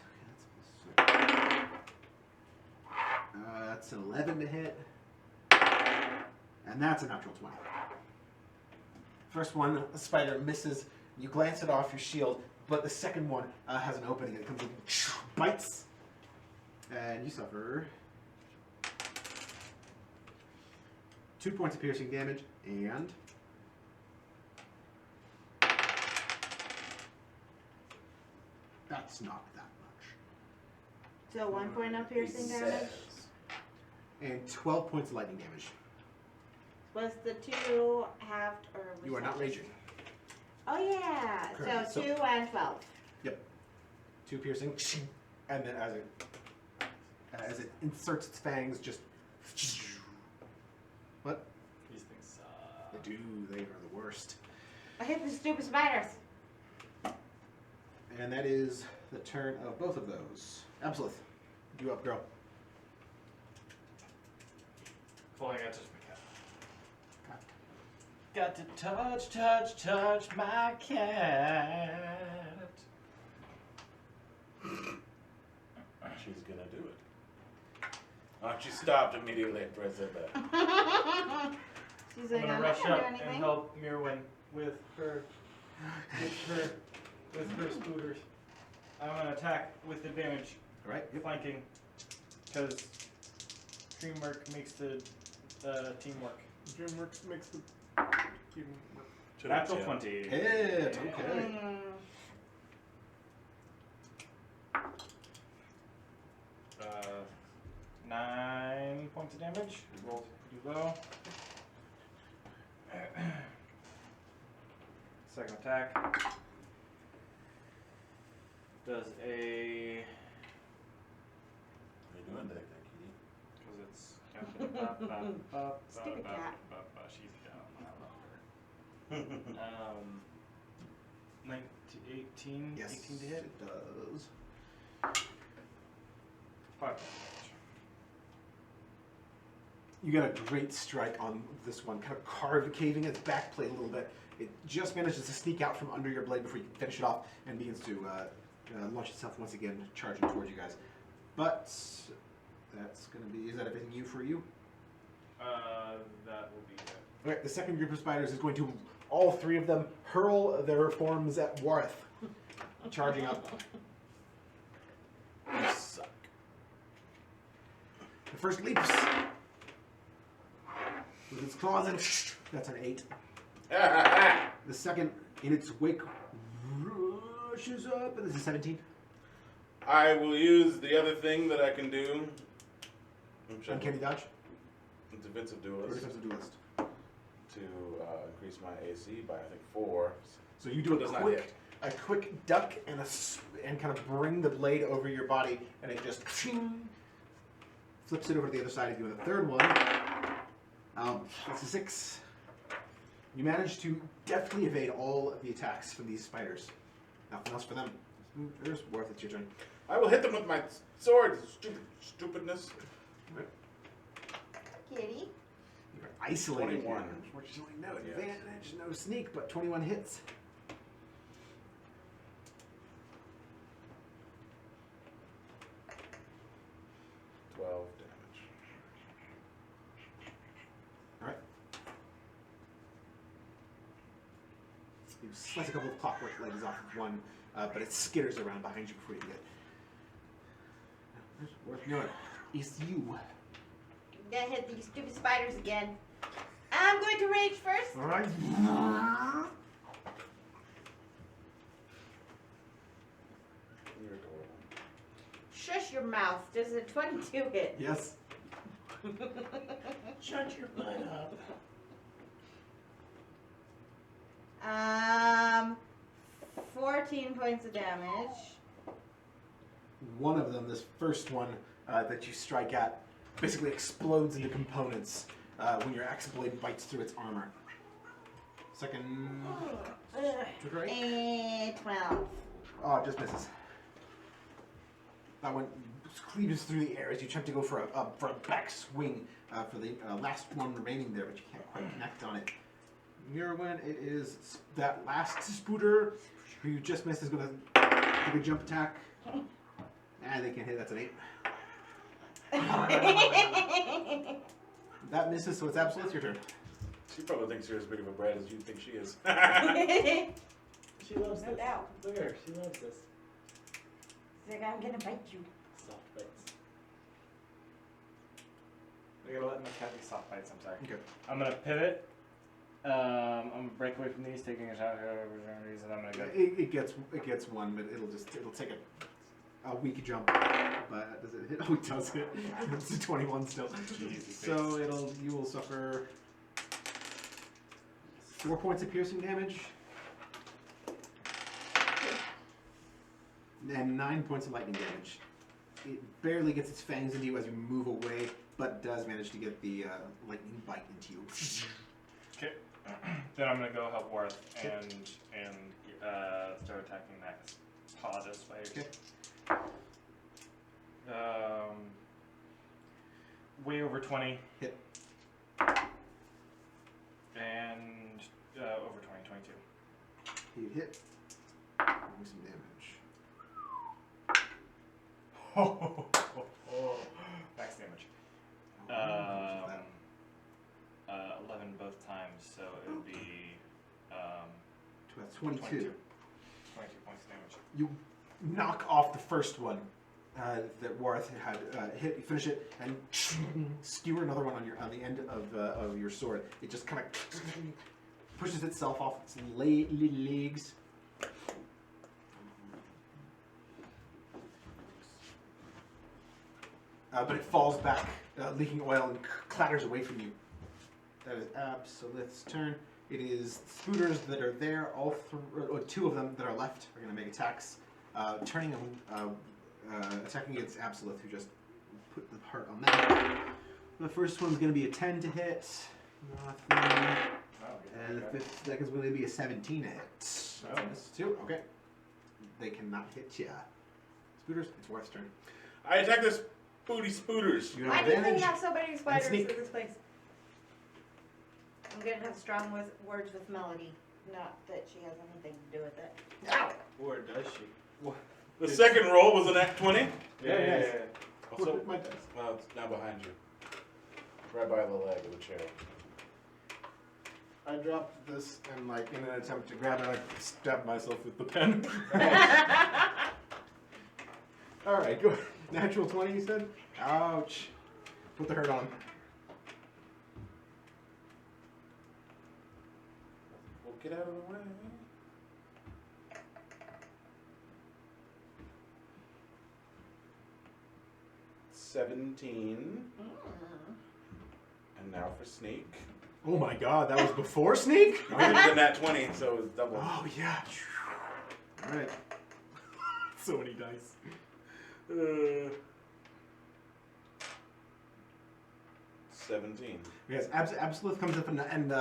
that's an 11 to hit, and that's a natural 20. First one, the spider misses. You glance it off your shield, but the second one has an opening. It comes in, bites, and you suffer 2 points of piercing damage and That's not that much. So 1 point of piercing He damage. says. And 12 points of lightning damage. Was the 2 halved or was You are that not just- raging. Oh yeah. Correct. So So- 2 and 12. 2 piercing, and then as it inserts its fangs, just what? These things suck. They do. They are the worst. I hit the stupid spiders. And that is the turn of both of those. Absolute. You up, girl. Falling out, touch my cat. Got to touch my cat. She's gonna do it. She stopped immediately after I said that. She's I'm like, gonna I'm rush not gonna up do and anything. help Mirwin with her scooters. I'm gonna attack with advantage, All right. Yep. flanking, because teamwork makes the teamwork. Dreamworks makes the team work. Natural 20. Hit. Okay. Mm. 9 points of damage. Roll pretty low. Second attack does a What are you doing there, kitty? because it's Stupid cat. she's down. I love her. 18, Yes. 18 to hit. It does. 5. You got a great strike on this one, kind of caving its back plate a little bit. It just manages to sneak out from under your blade before you finish it off and begins to launch itself once again, charging towards you guys. But that's going to be, is that everything for you? That will be it. Alright, the second group of spiders is going to, all 3 of them, hurl their forms at Warth, charging up. You suck. The first leaps with its claws and that's an 8. The second, in its wake, rushes up, and this is 17. I will use the other thing that I can do. Uncanny dodge, Defensive or duelist. defensive duelist. To increase my AC by I think 4. So you do Does not a quick duck and and kind of bring the blade over your body, and it just flips it over to the other side of you. And the third one, it's a 6. You manage to deftly evade all of the attacks from these spiders. Nothing else for them. There's Worth. It's your turn. I will hit them with my sword. Stupidness. Kitty. You're isolated. 21. Here. Unfortunately, no Yes. advantage, no sneak, but 21 hits. Damage. All right. You slice a couple of clockwork legs off of one, but it skitters around behind you before you get. There's Worth. No, it's you. Gonna hit these stupid spiders again. I'm going to rage first. All right. You're adorable. Shush your mouth. Does a 22 hit? Yes. Shut your butt up. 14 points of damage. One of them, this first one that you strike at, basically explodes into components when your axe blade bites through its armor. Second. Trigger rate? And 12. Oh, it just misses. That one cleaves through the air as you attempt to go for a back swing for the last one remaining there, but you can't quite connect on it. Mirwin, it is that last spooter who you just missed is going to take a jump attack. And they can hit. That's an 8. That misses, so it's absolute. It's your turn. She probably thinks you're as big of a brat as you think she is. She loves No this. doubt. Look at her. She loves this. She's like, I'm gonna bite you. Soft bites. I gotta let my cat do soft bites. I'm sorry. Okay. I'm gonna pivot I'm gonna break away from these, taking a shot at opportunities, and I'm gonna go. It gets one, but it'll take a weak jump. But does it hit? Oh, it does hit. It's a 21 still. So you will suffer 4 points of piercing damage and 9 points of lightning damage. It barely gets its fangs into you as you move away, but does manage to get the lightning bite into you. Okay. Then I'm gonna go help Worth and start attacking that paw this way. Okay. Way over 20. Hit. And over 20, 22. You hit. Give me some damage. Max damage. How much is that? 11 both times, so it would be That's 22. 22 points of damage. You knock off the first one that Warth had hit. You finish it and skewer another one on the end of your sword. It just kind of pushes itself off its legs. But it falls back, leaking oil, and clatters away from you. That is Absolith's turn. It is Spooters that are there. Two of them that are left are going to make attacks, turning and attacking against Absolith, who just put the heart on that. The first one's going to be a 10 to hit, nothing, and the second's going to be a 17 to hit. Oh. This too. Okay, they cannot hit ya. Spooters, it's Worth's turn. I attack this booty spooters. You Why have do they advantage. have so many spiders in sneak. this place? I'm gonna have strong words with Melody. Not that she has anything to do with it. Ow! Or does she? The second roll was an act 20. Yeah. Also, My dice. well, it's now behind you. Right by the leg of the chair. I dropped this and, like, in an attempt to grab it, I stabbed myself with the pen. All right, go. Natural 20, you said? Ouch. Put the hurt on. Well, get out of the way. 17. And now for sneak. Oh my god, that was before sneak? I did the nat 20, so it was double. Oh, yeah. All right. So many dice. 17. Yes, Absolute comes up and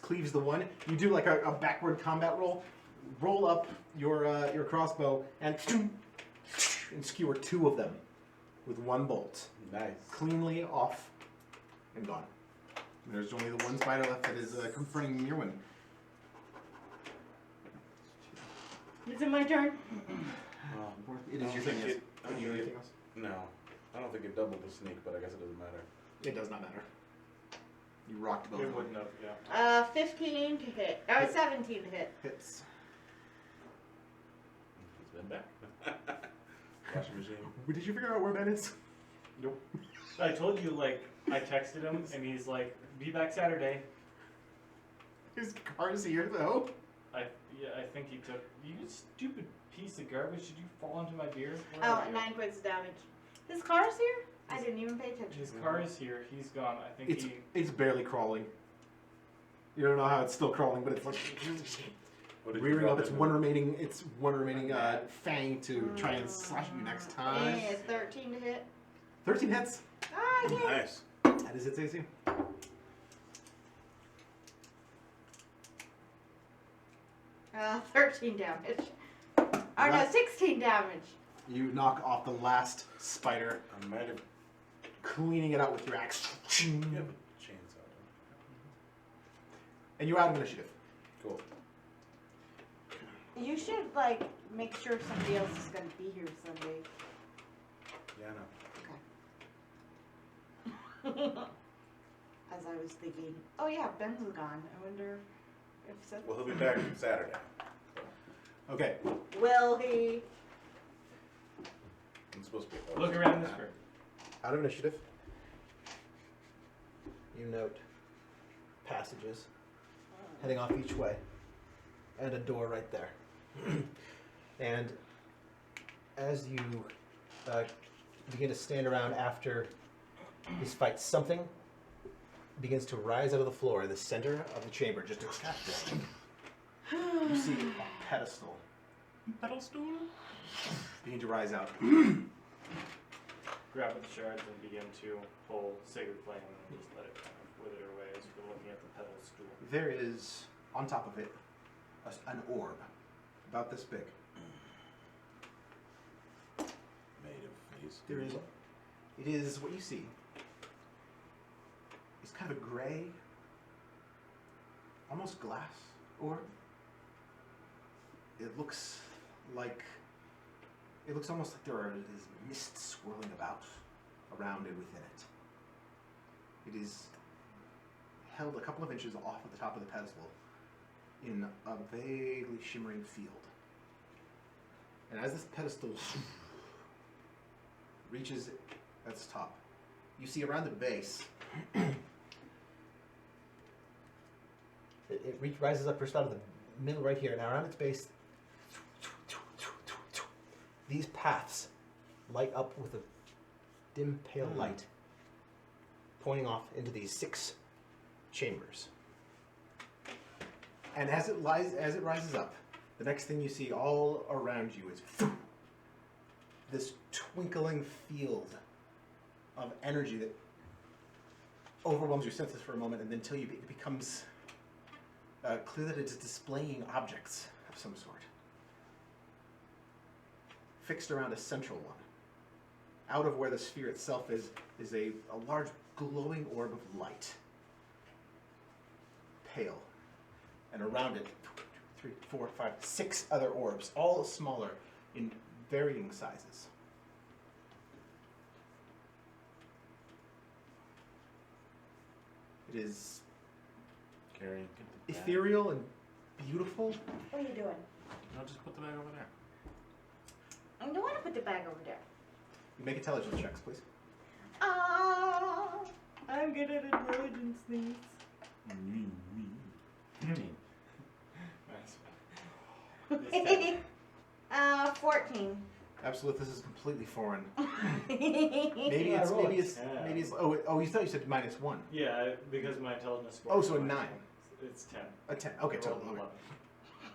cleaves the one. You do like a backward combat roll. Roll up your crossbow and skewer two of them with one bolt. Nice. Cleanly off and gone. And there's only the one spider left that is confronting Mirwin. Is it my turn? It is your thing, yes. Do you do anything else? No. I don't think it doubled the sneak, but I guess it doesn't matter. It does not matter. You rocked both. It wouldn't have, yeah. 15 to hit. 17 to hit. Hits. He's been back. Washing machine. Did you figure out where Ben is? Nope. I told you, like, I texted him, and he's like, be back Saturday. His car's here, though. I think he took, you stupid piece of garbage, did you fall into my beer? Where Oh, are you? 9 points of damage. His car's here? I didn't even pay attention. His car is here, he's gone, I think It's barely crawling. You don't know how it's still crawling, but it's like What did you rearing drop up its it in? one remaining fang to try and slash you next time. Is 13 to hit? 13 hits. Ah, yeah. Nice. That is its AC. 13 damage. Oh no, 16 damage. You knock off the last spider, I might have. cleaning it out with your axe. You have a chainsaw. And you're out of initiative. Cool. You should, like, make sure somebody else is gonna be here Sunday. Yeah, I know. As I was thinking, oh yeah, Ben's gone. I wonder if so. Well, he'll be back Saturday. Okay. Will he? I'm supposed to be. Look around this room. Out of initiative. You note passages heading off each way, and a door right there. And as you begin to stand around after this fight, something begins to rise out of the floor in the center of the chamber, just extracted. You see a pedestal Pedestal? begin to rise out. Grab the shards and begin to pull Sacred Flame and just let it kind of wither away as we're looking at the pedestal. There is, on top of it, an orb, about this big. Made of face. There is, it is what you see. It's kind of a gray, almost glass orb. It looks almost like there is mist swirling about around and within it. It is held a couple of inches off at the top of the pedestal in a vaguely shimmering field. And as this pedestal reaches its top, you see around the base, it rises up first out of the middle right here, and around its base, these paths light up with a dim pale light, pointing off into these 6 chambers. And as it rises up, the next thing you see all around you is this twinkling field of energy that overwhelms your senses for a moment, and then until it becomes clear that it's displaying objects of some sort, fixed around a central one. Out of where the sphere itself is a large glowing orb of light, pale, and around it 3, 4, 5, 6 other orbs, all smaller in varying sizes. It is Carrie, get the bag. ethereal and beautiful. What are you doing? No, just put the bag over there. I don't want to put the bag over there. You make intelligence checks, please. I'm good at intelligence things. 15. Nice. 14. Absolute, this is completely foreign. Maybe Maybe Yeah, it's roll maybe it. it's Yeah. maybe it's you thought you said -1. Yeah, because my intelligence score. Oh, so a is 9. It's 10. A 10. Okay, I rolled total. an Okay.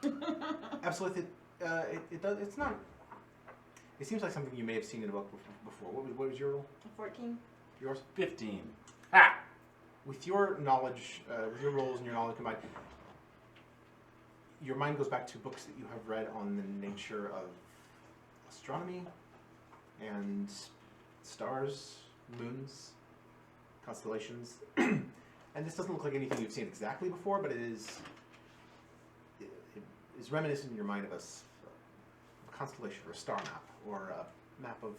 11. Absolutely. It does. It's not. It seems like something you may have seen in a book before. What was your roll? 14. Yours? 15. Ha! With your knowledge, with your rolls and your knowledge combined, your mind goes back to books that you have read on the nature of astronomy and stars, moons, constellations. And this doesn't look like anything you've seen exactly before, but it is reminiscent in your mind of a constellation or a star map or a map of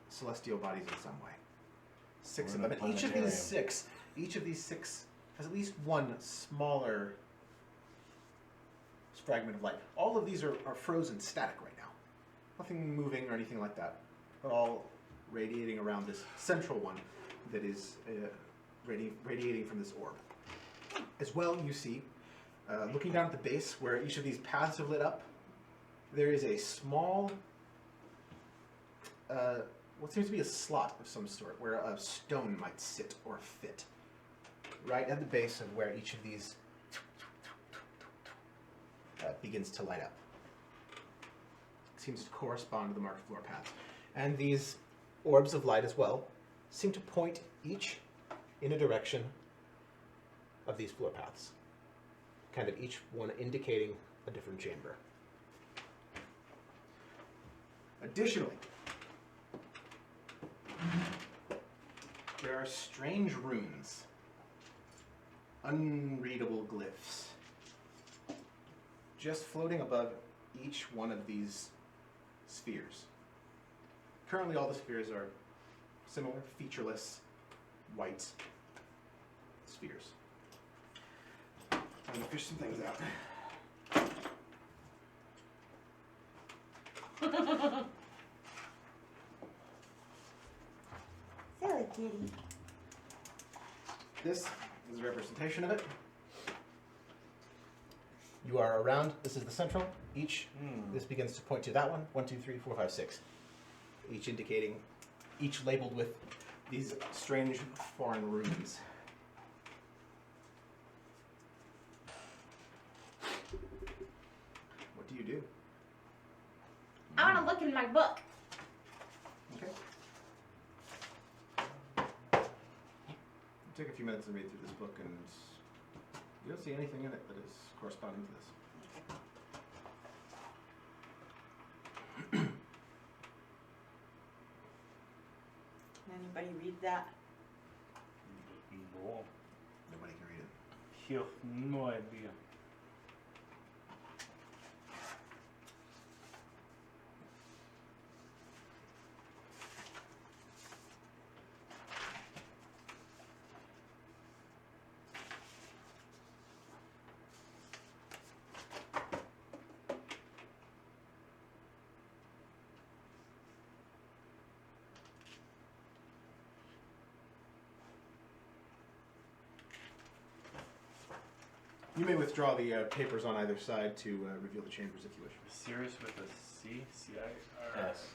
celestial bodies in some way. 6 of We're them. in a And each of planetarium. these six has at least one smaller fragment of light. All of these are frozen static right now. Nothing moving or anything like that, but all radiating around this central one that is radiating from this orb. As well, you see, looking down at the base where each of these paths are lit up, there is a small, what seems to be a slot of some sort where a stone might sit or fit. Right at the base of where each of these begins to light up. Seems to correspond to the marked floor paths. And these orbs of light as well seem to point each in a direction of these floor paths. Kind of each one indicating a different chamber. Additionally, there are strange runes, unreadable glyphs, just floating above each one of these spheres. Currently all the spheres are similar, featureless, white spheres. I'm gonna fish some things out. Silly kitty. This is a representation of it. You are around. This is the central. Each. This begins to point to that one. 1, 2, 3, 4, 5, 6. Each indicating, each labeled with these strange foreign runes. What do you do? I want to look in my book. Okay. Take a few minutes and read through this book, and you don't see anything in it that is corresponding to this. Anybody read that? No. Nobody can read it. You have no idea. You may withdraw the papers on either side to reveal the chambers if you wish. Sirius with a C? C-I-R-S?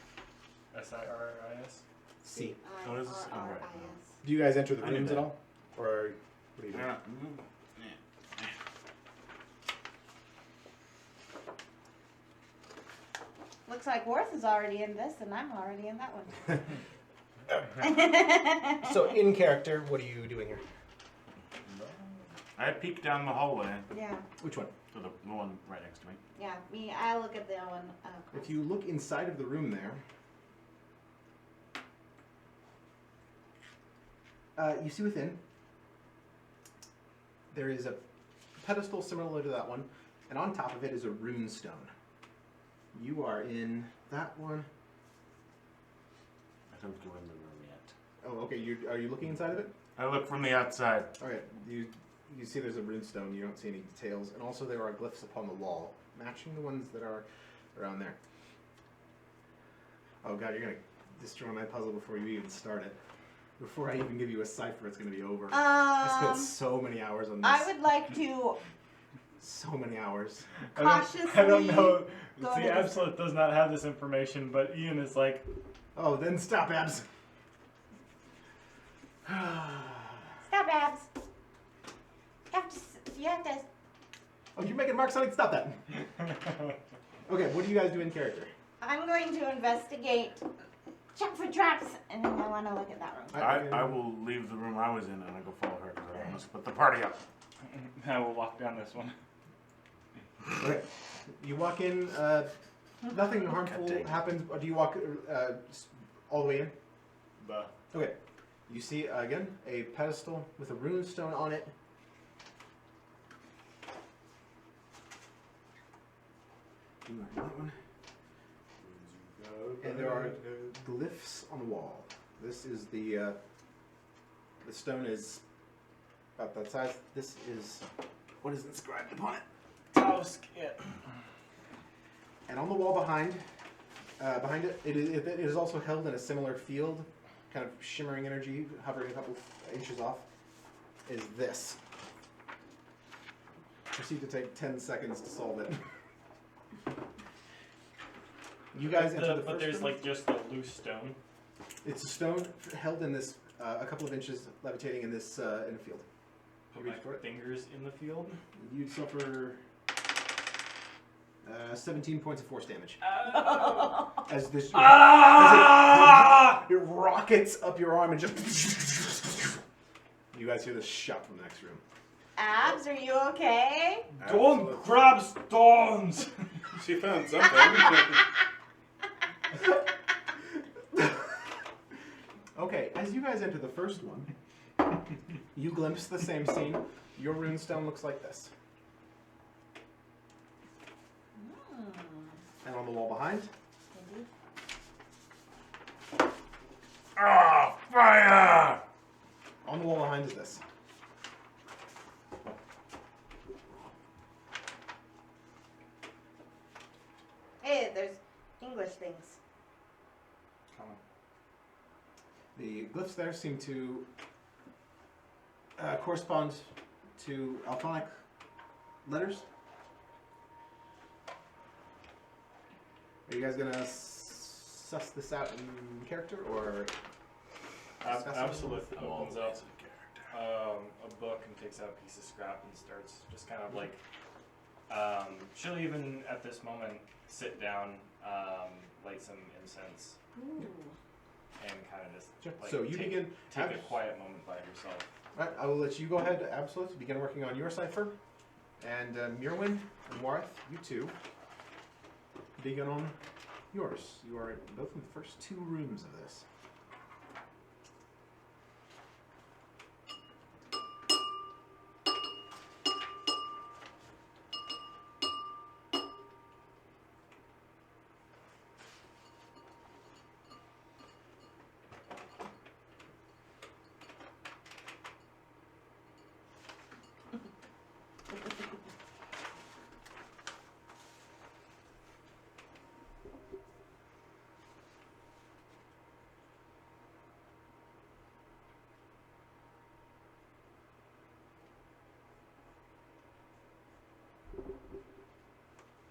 S-I-R-I-S? C. Oh, this is- oh, right. I-R-R-I-S. Do you guys enter the I knew rooms at that. all? Or what do you do? Yeah. Looks like Worth is already in this, and I'm already in that one. So, in character, what are you doing here? I peeked down the hallway Yeah, Which one? to the one right next to me. yeah. Me, I look at the one. If you look inside of the room there, you see within, there is a pedestal similar to that one, and on top of it is a rune stone. You are in that one. I don't go in the room yet. Oh, okay. Are you looking inside of it? I look from the outside. All right. You see there's a rune stone. You don't see any details, and also there are glyphs upon the wall, matching the ones that are around there. Oh god, you're gonna destroy my puzzle before you even start it. Before I even give you a cipher, it's gonna be over. I spent so many hours on this. I would like to So many hours. cautiously. I don't know. go See, to the- Absolute does not have this information, but Ian is like, Oh, then stop, Abs. Stop, Abs. You have to. Oh, you're making marks on it? Stop that. Okay, what do you guys do in character? I'm going to investigate, check for traps, and then I want to look at that room. I will leave the room I was in and I go follow her because I want to split the party up. I will walk down this one. Okay. You walk in, nothing harmful happens. Or do you walk all the way in? Okay. You see, again, a pedestal with a rune stone on it. You are in that one. And there are glyphs on the wall. This is the stone is about that size. This is what is inscribed upon it. Tauskit. And on the wall behind it, it is also held in a similar field, kind of shimmering energy, hovering a couple inches off, is this. Proceed to take 10 seconds to solve it. You guys enter the But first there's room. like just a loose stone. It's a stone held in this, a couple of inches, levitating in this, in a field. Put Reach my for it. fingers in the field. You'd suffer 17 points of force damage. As this, as it rockets up your arm and just... You guys hear this shout from the next room. Abs, are you okay? Don't grab stones! She found something. Okay, as you guys enter the first one, you glimpse the same scene. Your runestone looks like this. And on the wall behind, Ah, fire! on the wall behind is this. Hey, there's English things. The glyphs there seem to correspond to alphonic letters. Are you guys gonna suss this out in character or? discuss it? Absolute I'm opens always up in character. a book and takes out a piece of scrap and starts just kind of like. She'll even at this moment sit down, light some incense, Ooh. and kind of just Sure. like So you take, begin. take a quiet moment by herself. Right, I will let you go ahead, Absolute, begin working on your cipher. And Mirwin and Warth, you two, begin on yours. You are both in the first 2 rooms of this.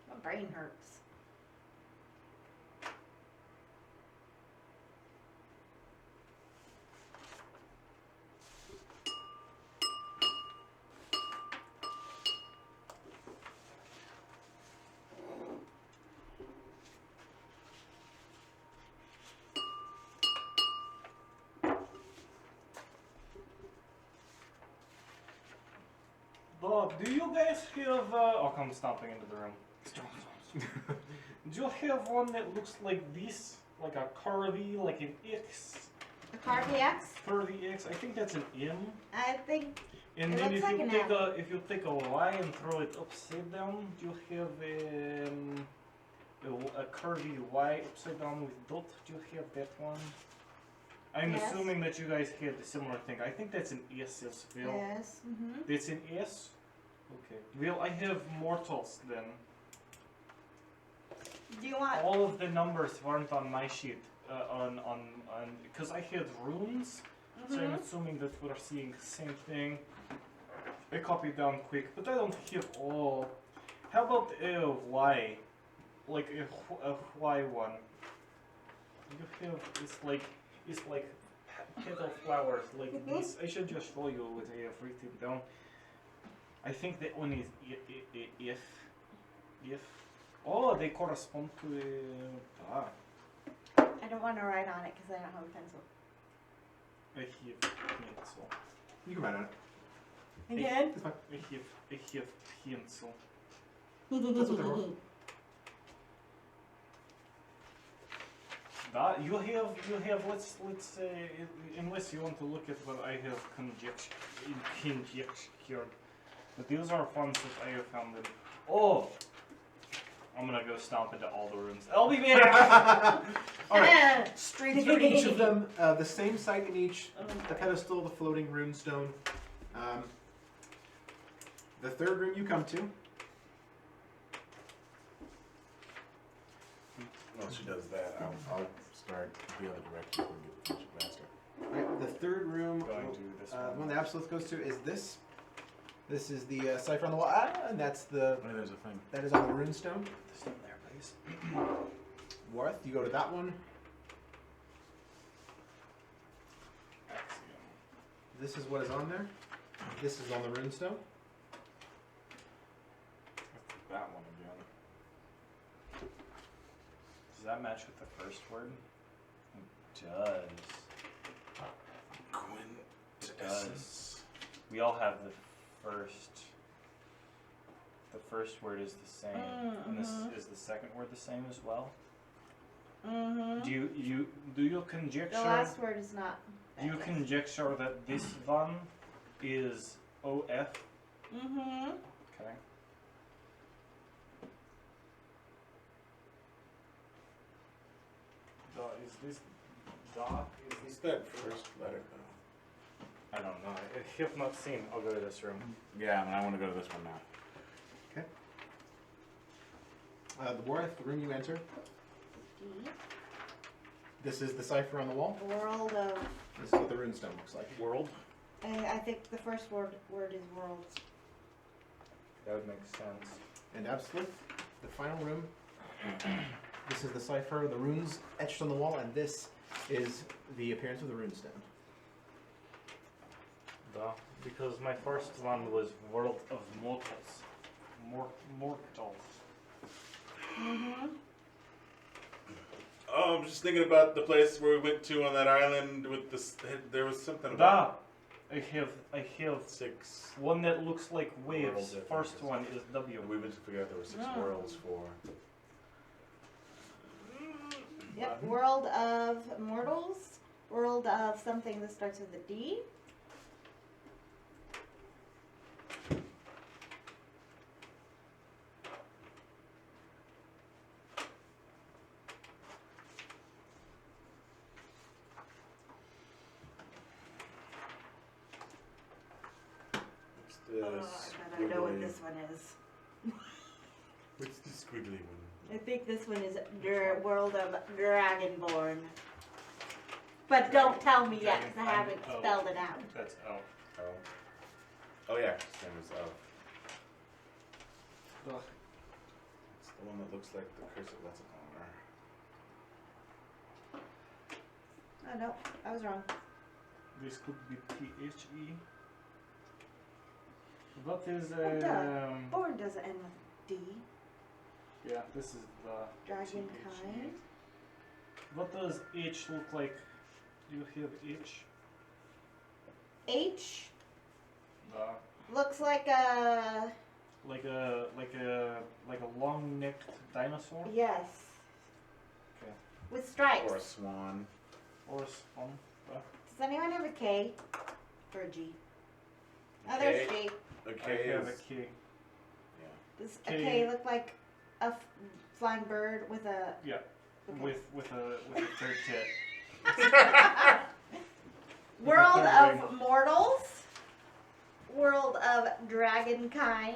My brain hurts. Bob, do you guys have? I'll come stomping into the room. Do you have one that looks like this, like a curvy, like an X, The Carvey X? curvy X? I think that's an M. I think And It then looks if like you an take M. if you take a Y and throw it upside down, do you have a curvy Y upside down with dot? Do you have that one? I'm Yes. assuming that you guys had a similar thing. I think that's an S as well. yes. Mm-hmm. It's an S? Okay. Well, I have mortals then. Do you want? All of the numbers weren't on my sheet. Because I had runes, so I'm assuming that we're seeing the same thing. I copied down quick, but I don't have all. How about a Y? Like a Y one? You have, it's like petal flowers like this. I should just show you what I have written down. I think that one is if. Oh, they correspond to I don't want to write on it because I don't have a pencil. I have pencil. You can write on it. Again? It's fine. I have pencil. That's what they're for. You have let's unless you want to look at what I have conjectured. But these are funds that I have found in. Oh, I'm gonna go stomp into all the rooms. I'll be back. All right. Straight through each of them, the same site in each. The pedestal, the floating rune stone. The third room you come to. Once she does that, I'll start the other direction and get much faster. Right, the third room, Going to this the one. one that Absolute goes to is this. This is the cipher on the wall, and that's the Oh, there's a thing. that is on the rune stone. Stone there, please. Warth, you go to that one. Axiom. This is what is on there. This is on the rune stone. That one again. Does that match with the first word? It does. Quintessence. We all have the first. The first word is the same, and this is the second word the same as well. Mm-hmm. Do you conjecture? The last word is not. Do you conjecture that this one is OF? Mm-hmm. Okay. Is this dot? What's that first letter though? I don't know. I have not seen. I'll go to this room. Yeah, and I want to go to this one now. The Warth, the room you enter. This is the cipher on the wall. World of. This is what the rune stone looks like. World. I think the first word is world. That would make sense. And Absolute, the final room. This is the cipher, the runes etched on the wall, and this is the appearance of the runestone. Duh. Because my first one was World of Mortals. Mortals. Mm-hmm. Oh, I'm just thinking about the place where we went to on that island with this. There was something about I have 6. one that looks like waves. Worlds, I think First is- one is W. We went to figure out there were 6 Ah. worlds for. Yep. World of Mortals. World of something that starts with a D. What's this? I bet I know what squiggly- this one is. What's the squiggly one? I think this one is World of Dragonborn. But don't tell me yet, because I haven't Oh. spelled it out. That's L. Oh. Oh yeah, same as L. Ugh. It's the one that looks like the curse of that's an honor. Oh no, I was wrong. This could be THE. What is Oh, duh. Born doesn't end with D. yeah, this is the Dragonkind. THE. What does H look like? Do you have H? H The looks like a like a long-necked dinosaur yes. Okay. With stripes. Or a swan. or a swan. Does anyone have a K or a G? Oh, K. there's G. A I K have a is. K. Yeah. Does a K. K look like a flying bird with a Yeah, okay. with a third tit. World third of Mortals? World of Dragonkind?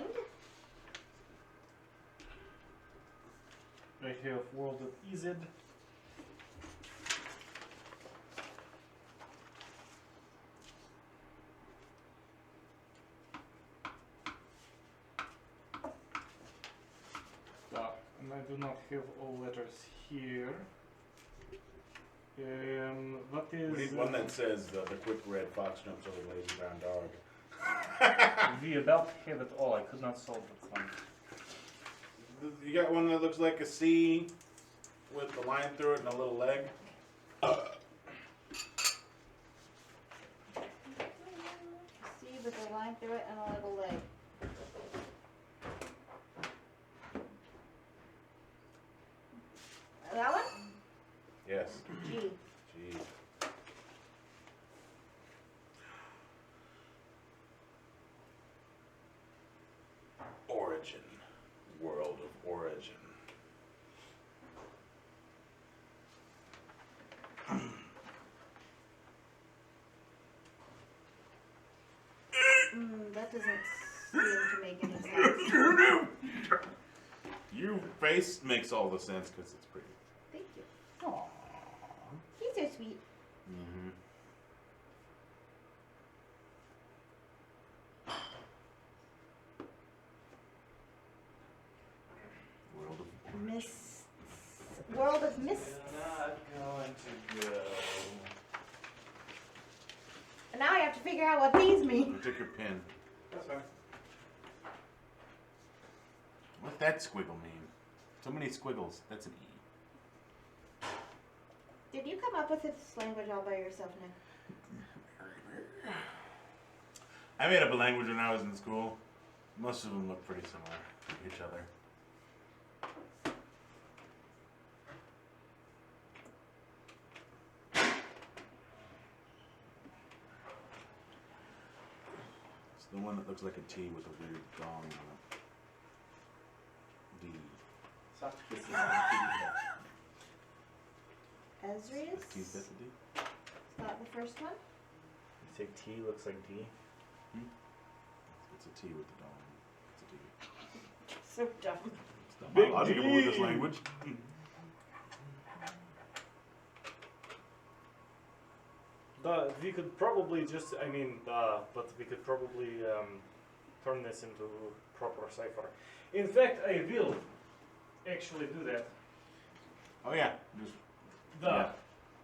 I have World of EZ. And I do not have all letters here. What is... We need one that says the quick red fox jumps over the lazy brown dog. We about have it all. I could not solve that one. You got one that looks like a C with a line through it and a little leg. C with a line through it and a little leg. That one? Yes. G. G. Origin. World of origin. That doesn't seem to make any sense. Your face makes all the sense because it's pretty. Thank you. Aww. He's so sweet. Mm-hmm. World of Mists. World of Mists. Not going to go. And now I have to figure out what these mean. Took your pen. That's fine. What's that squiggle mean? So many squiggles. That's an E. Did you come up with this language all by yourself, Nick? I made up a language when I was in school. Most of them look pretty similar to each other. It's the one that looks like a T with a weird gong on it. D. Soft kisses and Ezreus? T's got the D? Is that the first one? You say T looks like D. It's a T with the dong. It's a D. So dumb. It's not Big logical with this D. language. We could probably just, but we could probably turn this into proper cipher. In fact, I will actually do that. Oh yeah, just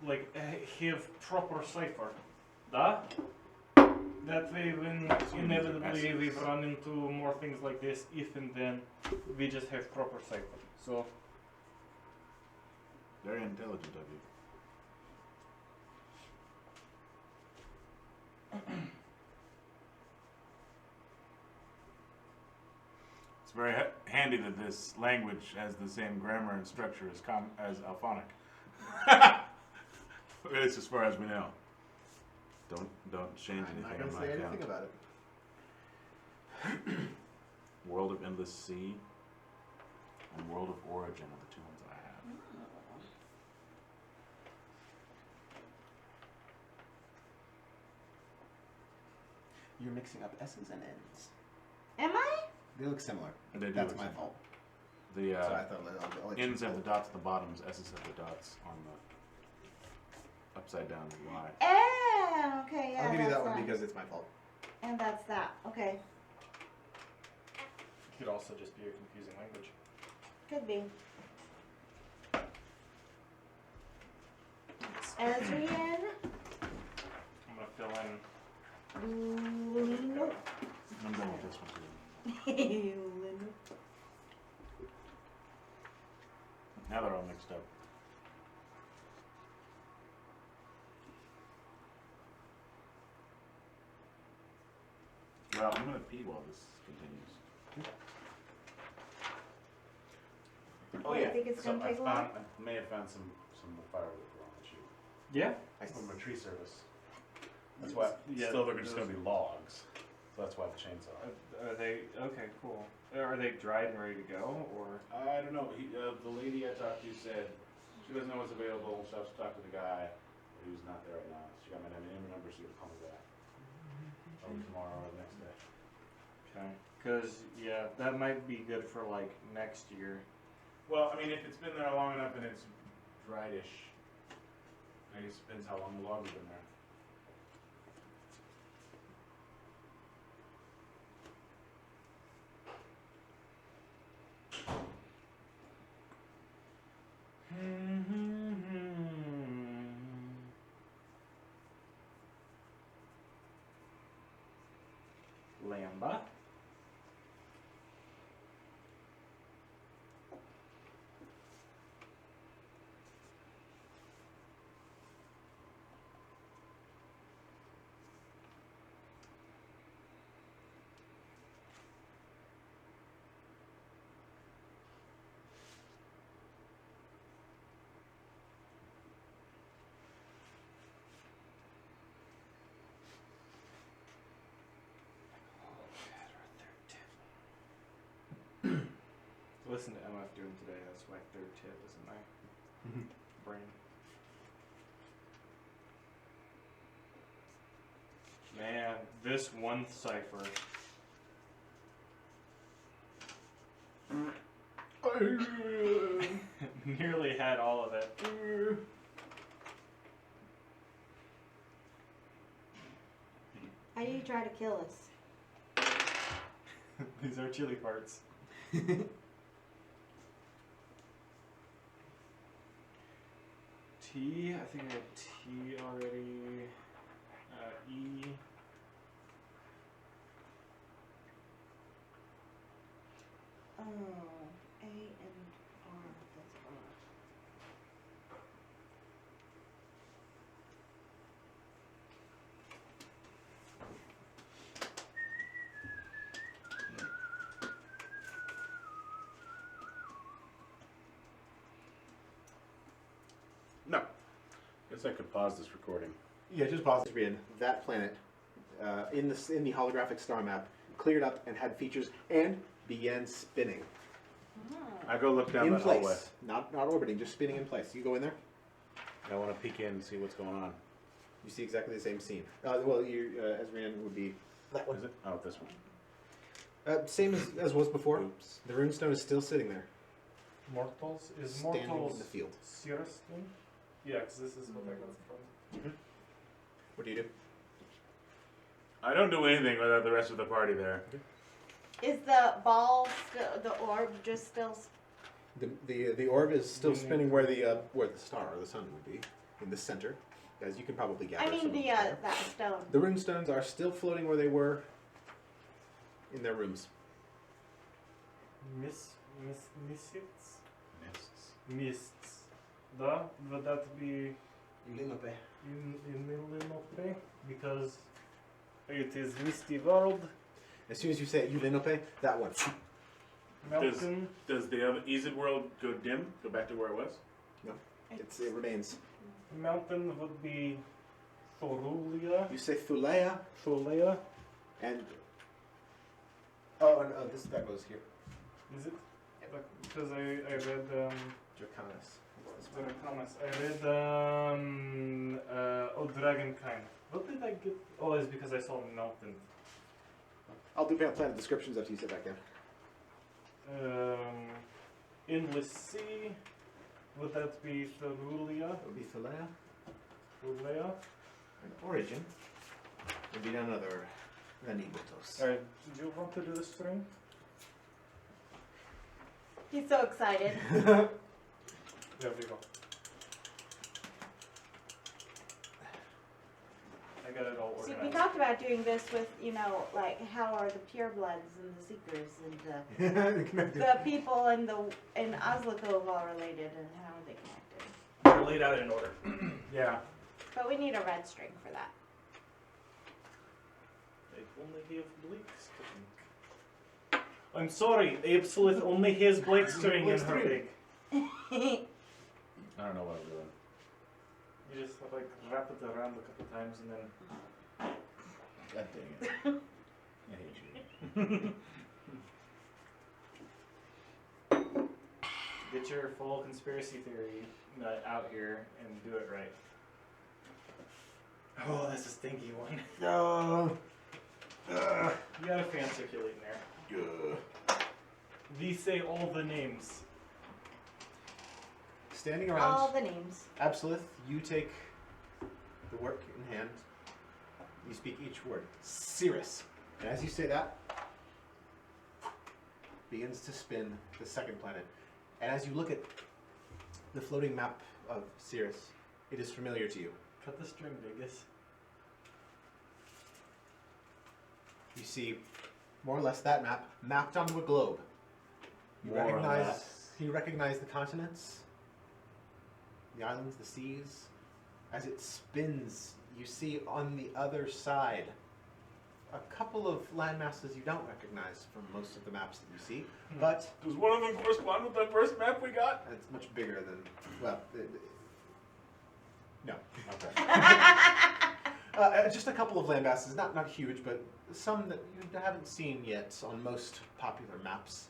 like have proper cipher. That way, when inevitably we've run into more things like this, if and then, we just have proper cipher. So very intelligent of you. It's very handy that this language has the same grammar and structure as Alphonic. At least as far as we know. Don't change I'm not anything going on to my say account. anything about it. World of Endless Sea and World of Origin are the two ones I have. You're mixing up S's and N's. Am I? They look similar. They do That's look my similar. fault. The So I thought I'll let you N's have the dots at the bottoms, S's have the dots on the upside down Y. Oh, okay, yeah. I'll give you that that's one because it's my fault. And that's that. Okay, it could also just be a confusing language. could be. Astruim. I'm gonna fill in. Lino. I'm done with this one too. Lino. Now they're all mixed up. Well, I'm gonna pee while this continues. Oh, you think it's gonna take long? I may have found some firewood for on the shoot Yeah. from a tree service. That's why. Yeah, Still, they're just those- gonna be logs. So that's why the chainsaw. Are they okay? Cool. Are they dried and ready to go, or? I don't know. The lady I talked to said she doesn't know what's available. She'll have to talk to the guy who's not there right now. She got my name and number, so she'll call me back. Probably tomorrow or the next day. Okay. Because yeah, that might be good for like next year. Well, I mean, if it's been there long enough and it's dried-ish, I guess it depends how long the logs have been there. Lamba. Listen to MF doing today. That's my third tip, isn't my brain. Man, this one cipher. Nearly had all of it. How do you try to kill us? These are chili parts. T, I think I had T already. E. Oh, A and R. That's R. No. Guess I could pause this recording. Yeah, just pause the screen. That planet, in the holographic star map, cleared up and had features and began spinning I go look down in that place. hallway. Not orbiting, just spinning in place. You go in there. I want to peek in and see what's going on. You see exactly the same scene. Well, Ezrian would be that one. Is it? Oh, this one. Same as was before. Oops. The runestone is still sitting there, Mortals? Is standing in Mortals the field. Cirruston? Yeah, because this is what I got from. What do you do? I don't do anything without the rest of the party there. Is the ball, the orb, just still The orb is still spinning where the star or the sun would be, in the center, as you can probably gather. I mean from the there. that stone. The rune stones are still floating where they were in their rooms. Mists? Mists. Mists. Da? Would that be in Illinois? Because it is misty world. As soon as you say Ulinope, that one. Mountain. Does the other Easy World go dim? Go back to where it was? It remains. Mountain would be Thorulia. You say Thulea, Thulea. and that goes here. Is it? Because I read Dracanis. I read Dragonkind. What did I get? Oh, it's because I saw Mountain. I'll do planet descriptions after you sit back down. Endless Sea. Would that be Thorulia? That would be Thulea. Thulea? And Origin would be none other than Ibutos. Alright, do you want to do the string? He's so excited. There we go. I got it all See, organized. we talked about doing this with, like how are the purebloods and the seekers and the people in Oslikov all related and how are they connected? They're laid out in order. Yeah. But we need a red string for that. I only have Blake string. I'm sorry, Absolute only has Blake string in her bag. I don't know what I'm doing. You just like wrap it around a couple times and then. God dang it. I hate you. Get your full conspiracy theory nut out here and do it right. Oh, that's a stinky one. You got a fan circulating there. These say all the names. Standing around. All the names. Absolith, you take the work in hand. You speak each word. Cirrus. And as you say that, begins to spin the second planet. And as you look at the floating map of Cirrus, it is familiar to you. Cut the string, Vegas. You see more or less that map mapped onto a globe. You More or less. recognize the continents, the islands, the seas. As it spins, you see on the other side a couple of landmasses you don't recognize from most of the maps that you see, but Does one of them correspond with that first map we got? it's much bigger than, well, no. Okay. Just a couple of landmasses, not huge, but some that you haven't seen yet on most popular maps.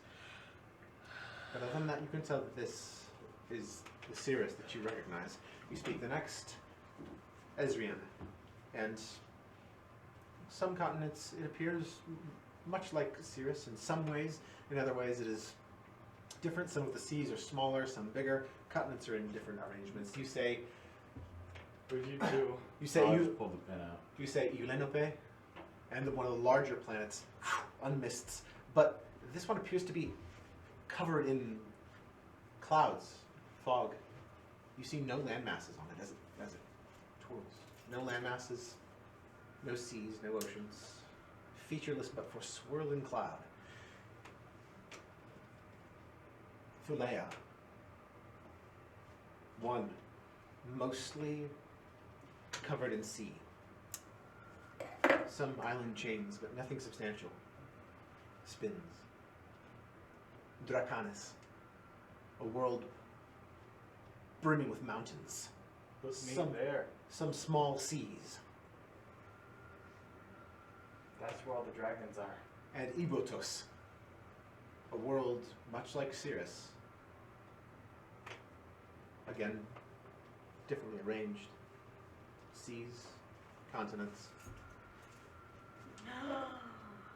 But other than that, you can tell that this is the Cirrus that you recognize. You speak the next, Ezrian, and some continents, it appears much like Cirrus in some ways. In other ways, it is different. Some of the seas are smaller, some bigger. Continents are in different arrangements. You say, What did you do? you say I'll you. just pull the pin out. You say Ulenope, and one of the larger planets, unmists, but this one appears to be covered in clouds, fog. You see no land masses on it as it twirls. No land masses, no seas, no oceans. Featureless but for swirling cloud. Thulea. One, mostly covered in sea. Some island chains, but nothing substantial. Spins. Dracanis. A world brimming with mountains. Put me Some- there. Some small seas. That's where all the dragons are. And Ibotos. A world much like Cirrus. Again, differently arranged. Seas, continents.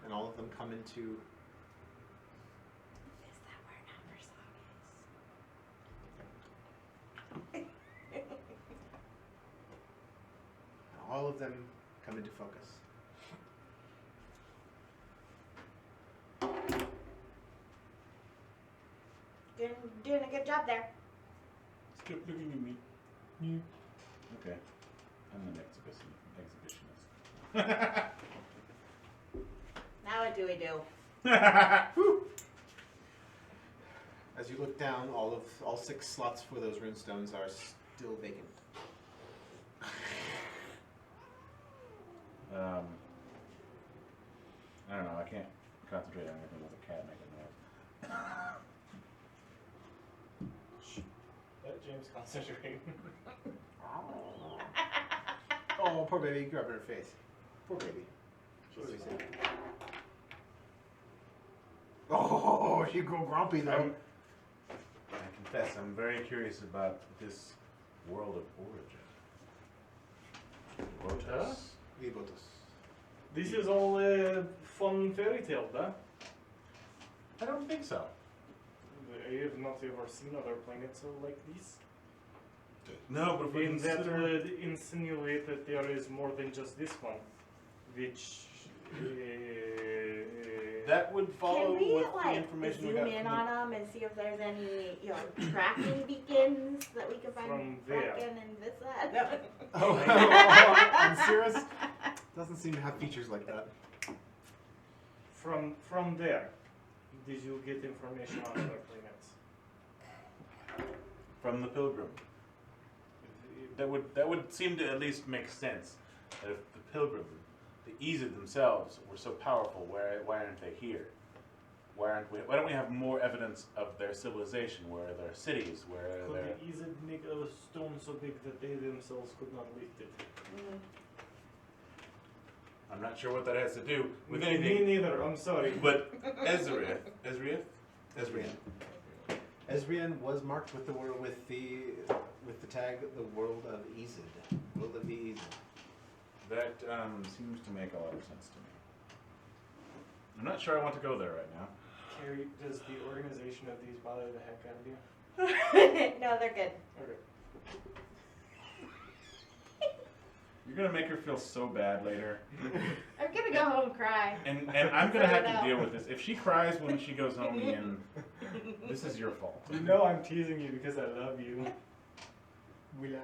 And all of them come into Is that where all of them come into focus. doing a good job there. Stop looking at me. Okay. I'm an exhibitionist. Now what do we do? As you look down, all 6 slots for those runestones are still vacant. I don't know. I can't concentrate on anything with a cat making noise. Let James concentrate. Oh, poor baby, you rubbed her face. Poor baby. She's so sad. Oh, she grew grumpy though. I confess, I'm very curious about this world of origin. Huh? Ibotos. This is all fun fairy tale, huh? I don't think so. I have not ever seen other planets like this. No, but if we In that consider... insinuate that there is more than just this one, which that would follow Can we with the like information we zoom got in from on them and see if there's any, tracking beacons that we can find From there. Kraken and this that? Oh, and Cirrus doesn't seem to have features like that. from there, did you get information on other planets? From the pilgrim. That would seem to at least make sense. That if the pilgrim, the Aesir themselves, were so powerful, why aren't they here? Why don't we have more evidence of their civilization, where are their cities, where are Could their... they easily make a stone so big that they themselves could not lift it? I'm not sure what that has to do with Me anything. neither, I'm sorry. But Ezriel, Ezrian was marked with the tag the world of Ezid. World of the Ezid. that seems to make a lot of sense to me. I'm not sure I want to go there right now. Carrie, does the organization of these bother the heck out of you? No, they're good. Okay. You're gonna make her feel so bad later, I'm gonna go home and cry. and I'm gonna have Figure it to out. deal with this. If she cries when she goes home, Ian, this is your fault. You know I'm teasing you because I love you. William.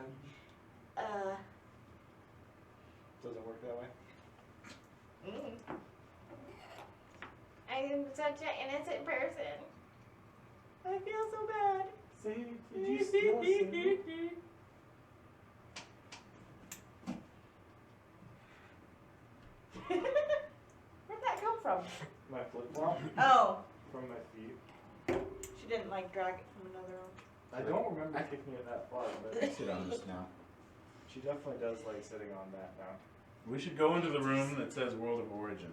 Doesn't work that way. I am such an innocent person. I feel so bad. See, you still see? Where'd that come from? My flip flop Oh, from my feet. she didn't like drag it from another room. I don't remember kicking it that far, but Sit on this now. she definitely does like sitting on that now. We should go into the room that says World of Origin.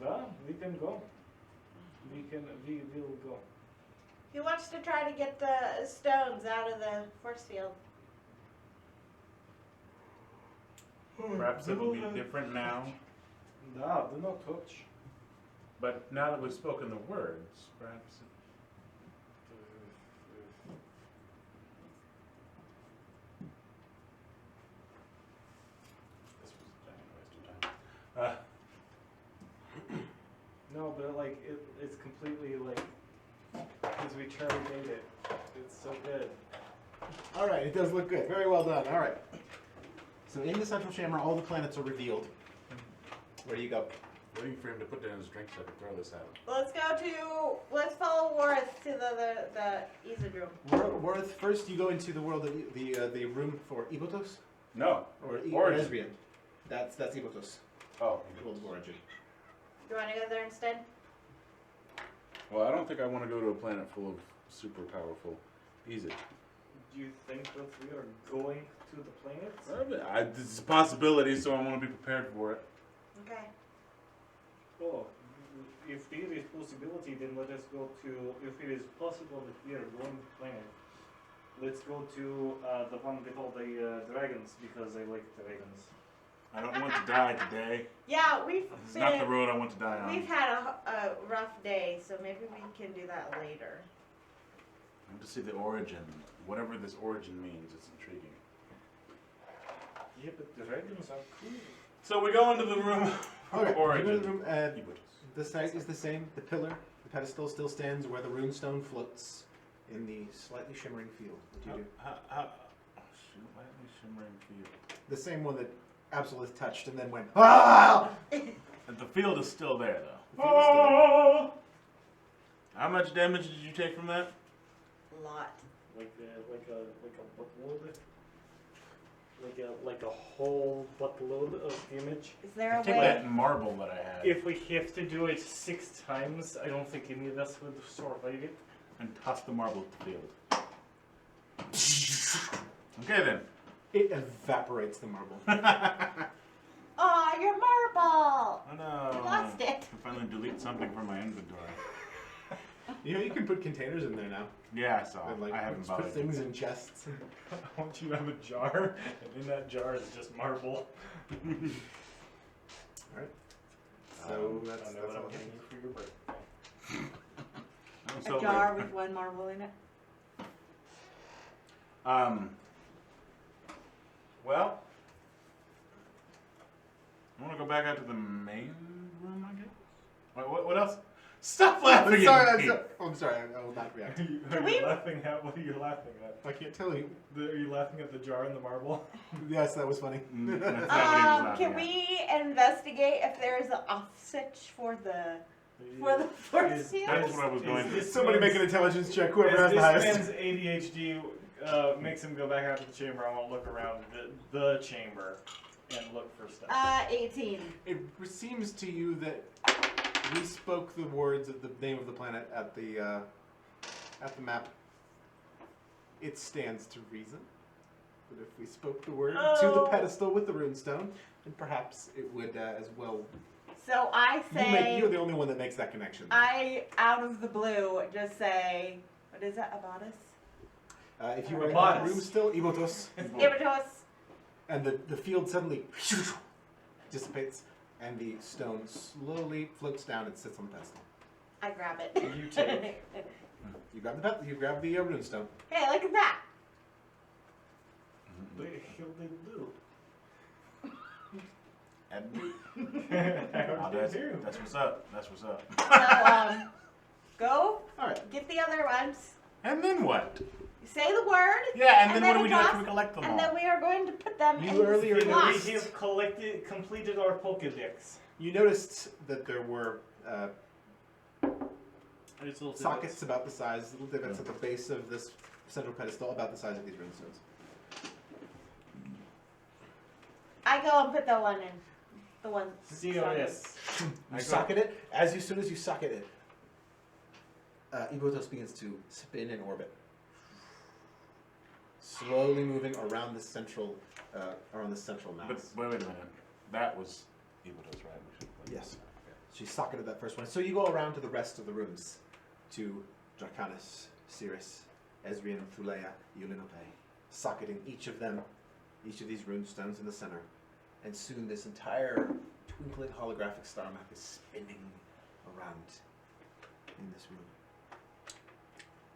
Yeah, we can go. We will go. He wants to try to get the stones out of the force field. Perhaps it will be different now. No, do not touch. But now that we've spoken the words, perhaps it... This was a giant waste of time. No, but like it's completely like because we Charlie made it. It's so good. All right, it does look good. Very well done. All right. So in the central chamber, all the planets are revealed. Where do you go? Waiting for him to put down his drink so I can throw this at him. Let's follow Worth to the Isid room. Worth, first you go into the world of the room for Ibotos No. or Origin. Ezrian. That's Ibotos. Oh. World of Origin. Do you want to go there instead? Well, I don't think I want to go to a planet full of super powerful Aesir. Do you think that we are going to the planets? It's a possibility, so I want to be prepared for it. Okay. Oh, if there is possibility, then let us go to. If it is possible that we are going to planet, let's go to the one with all the dragons because I like dragons. I don't want to die today. Yeah, we've This is not the road I want to die on. we've had a rough day, so maybe we can do that later. I want to see the origin. Whatever this origin means, it's intriguing. Yeah, but dragons are cool. So we go into the room Okay. of origin. You go to the room, Ibotos. the site is the same. The pillar, the pedestal still stands where the runestone floats in the slightly shimmering field. What do you do? Slightly shimmering field. The same one that Absolute touched and then went, ah! And the field is still there, though. The field is still there. How much damage did you take from that? Lot. Like a buttload. Like a whole buttload of damage. Is there a Take way? that marble that I had If we have to do it 6 times, I don't think any of us would survive it. and toss the marble at the field. Okay then. It evaporates the marble. Aw, your marble! Oh no. You lost it. I can finally delete something from my inventory. You know, you can put containers in there now. Yeah, I saw. And, like, I haven't just bothered. put things in chests. I want you to have a jar, and in that jar is just marble. Alright. So I that's don't know what all I'm I getting you for your birthday. I'm A so jar late. with 1 marble in it. Well, I want to go back out to the main room, I guess. Wait, what else? Stop laughing I'm sorry, at I'm me. sorry. I'm sorry, I will not react. Are you we- laughing at? What are you laughing at? I can't tell you. Are you laughing at the jar and the marble? Yes, that was funny. Mm, that's not what he was laughing Can at. we investigate if there's an off switch for the force Is- field? That's what I was going is to. this Somebody man's- make an intelligence check, whoever has As the this highest. man's ADHD makes him go back out to the chamber. I want to look around the chamber and look for stuff. 18. It seems to you that we spoke the words of the name of the planet at the map. It stands to reason that if we spoke the word to the Oh. pedestal with the runestone, then perhaps it would as well. So I say, You're the only one that makes that connection. I, out of the blue, just say, what is that, Abatus? If you were in Abatis. that room still, Ibotos, Ibatos. and the field suddenly dissipates, and the stone slowly floats down and sits on the pedestal. I grab it. You take. You grab the runestone. Hey, look at that. The hell they do? And How they do? that's what's up. That's what's up. So, go, All right. get the other ones, And then what? say the word, Yeah, and And then then what do we do toss- after we collect them and all? then we are going to put them You in earlier the slot. noticed- We have completed our Pokedex. You noticed that there were It's little sockets about the size, little divots at the base of this central pedestal, about the size of these runestones. I go and put the one in. The one. CRS. You socket it. Soon as you socket it, Ibotos begins to spin in orbit, slowly moving around the central mass. But wait a minute. That was Ibotos, right? We should- Yes. She socketed that first one. So you go around to the rest of the rooms, to Dracanis, Cirrus, Ezrean, Thulea, Yulinope, socketing each of these rune stones in the center. And soon this entire twinkling holographic star map is spinning around in this room.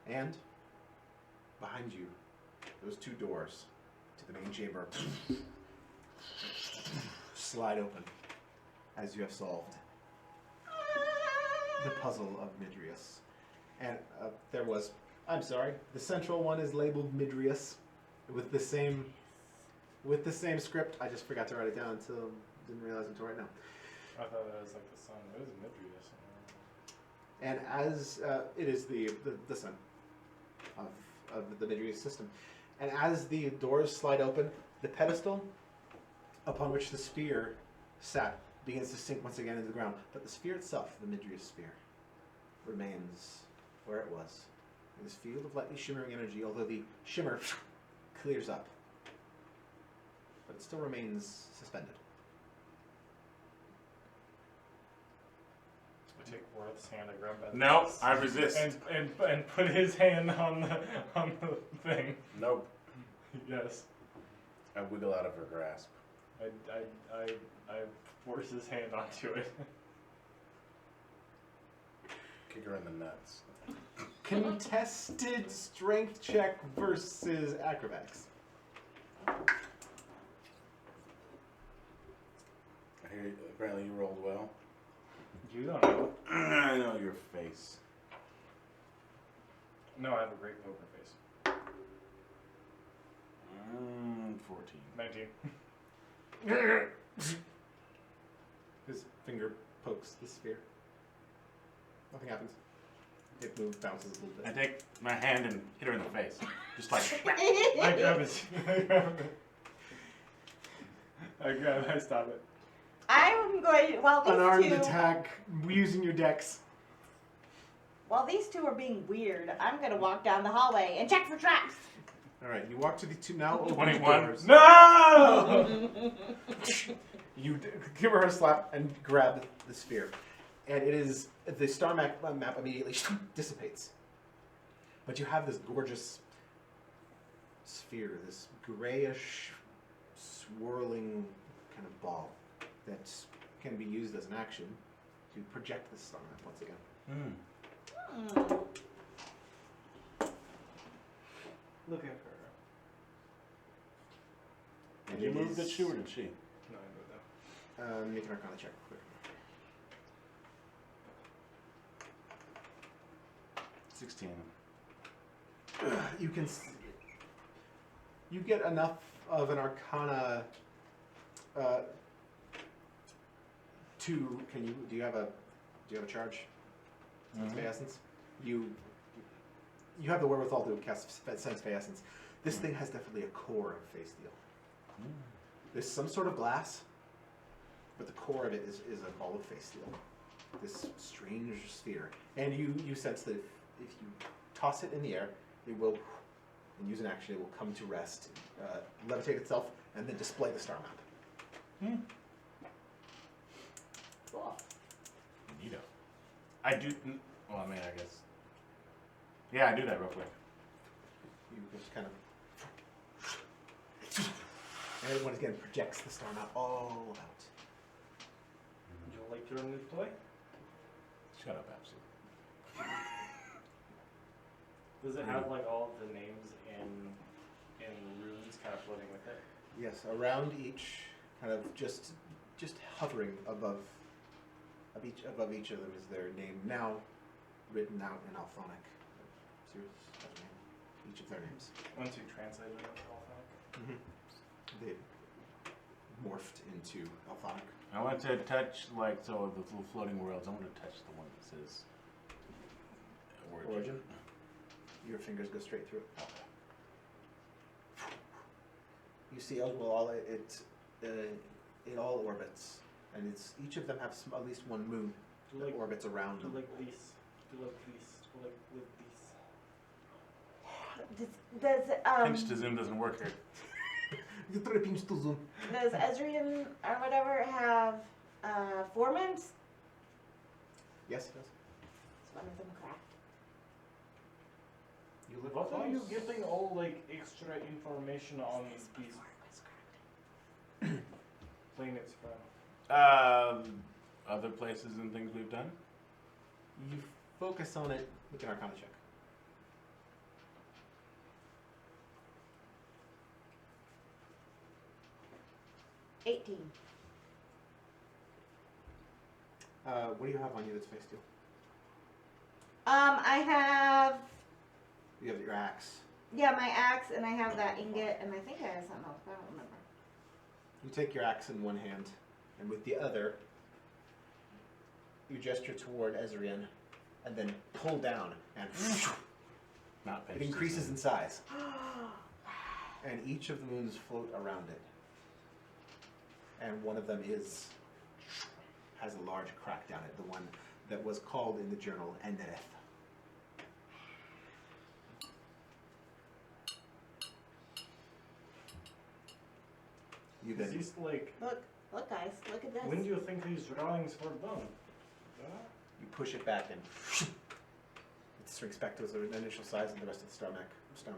And behind you, those 2 doors to the main chamber slide open as you have solved the puzzle of Midrius. And the central one is labeled Midrius with the same script. I just forgot to write it down didn't realize until right now. I thought it was like the sun. It was Midrius. And as it is the sun of the Midrius system. And as the doors slide open, the pedestal upon which the sphere sat begins to sink once again into the ground. But the sphere itself, the Midrius sphere, remains where it was. In this field of lightly shimmering energy, although the shimmer clears up. But it still remains suspended. I take Worth's hand, I grab that. No, I resist. And put his hand on the thing. Nope. Yes. I wiggle out of her grasp. I force his hand onto it. Kick her in the nuts. Contested strength check versus acrobatics. Apparently you rolled well. You don't know. I know your face. No, I have a great poker face. 14. 19. His finger pokes the sphere. Nothing happens. It moves, bounces a little I bit. take my hand and hit her in the face. Just like, I grab it. I stop it. I'm going, while Unarmed these two, attack using your dex. while these two are being weird, I'm gonna walk down the hallway and check for traps. All right, you walk to the two now open 21. doors. No! You give her a slap and grab the sphere, and it is the star map immediately dissipates. But you have this gorgeous sphere, this grayish, swirling kind of ball that can be used as an action to project the star map once again. Look at her. And did you it move is- did she or did she? No, I moved that. Make an Arcana check quick. 16. You can. You get enough of an Arcana. To can you? Do you have a charge? Sense Fey Essence. You have the wherewithal to cast Sense Fey Essence. This thing has definitely a core of Fey Steel. There's some sort of glass, but the core of it is a ball of Fey Steel. This strange sphere, and you sense that if you toss it in the air, it will, and use an action, it will come to rest, levitate itself, and then display the star map. Cool. Neato. I do. Well, I mean, I guess. Yeah, I do that real quick. You just kind of, and it once again projects the star map all about. Would you like your new toy? Shut up, absolutely. Does it have like all the names in runes kind of floating with it? Yes, around each, kind of just hovering above each of them is their name, now written out in Alphonic. Each of their names. Once you translate it into Alphonic. They morphed into Alphonic. I want to touch, like, so the little floating worlds, I want to touch the one that says Origin. Your fingers go straight through it. You see, as well, it all orbits, and each of them have at least one moon that orbits around Do them. like this. Do like this. Do like with this. Does Pinch to zoom doesn't work here. You try to pinch to zoom. does Astruim or whatever have 4 moons? Yes, it does. Is one of them cracked? You live What are you close. getting all like extra information on these planets from? Other places and things we've done? You focus on it with an Arcana check. $18. What do you have on you that's face steel? I have, You have your axe. yeah, my axe, and I have that ingot, and I think I have something else, but I don't remember. You take your axe in one hand, and with the other, you gesture toward Ezrian, and then pull down, and Not it pinch to increases zoom. in size. And each of the moons float around it. And one of them has a large crack down it, the one that was called in the journal Enereth. You Is then this like, Look guys, look at this. when do you think these drawings were done? you push it back and it shrinks back to its initial size, and the rest of the star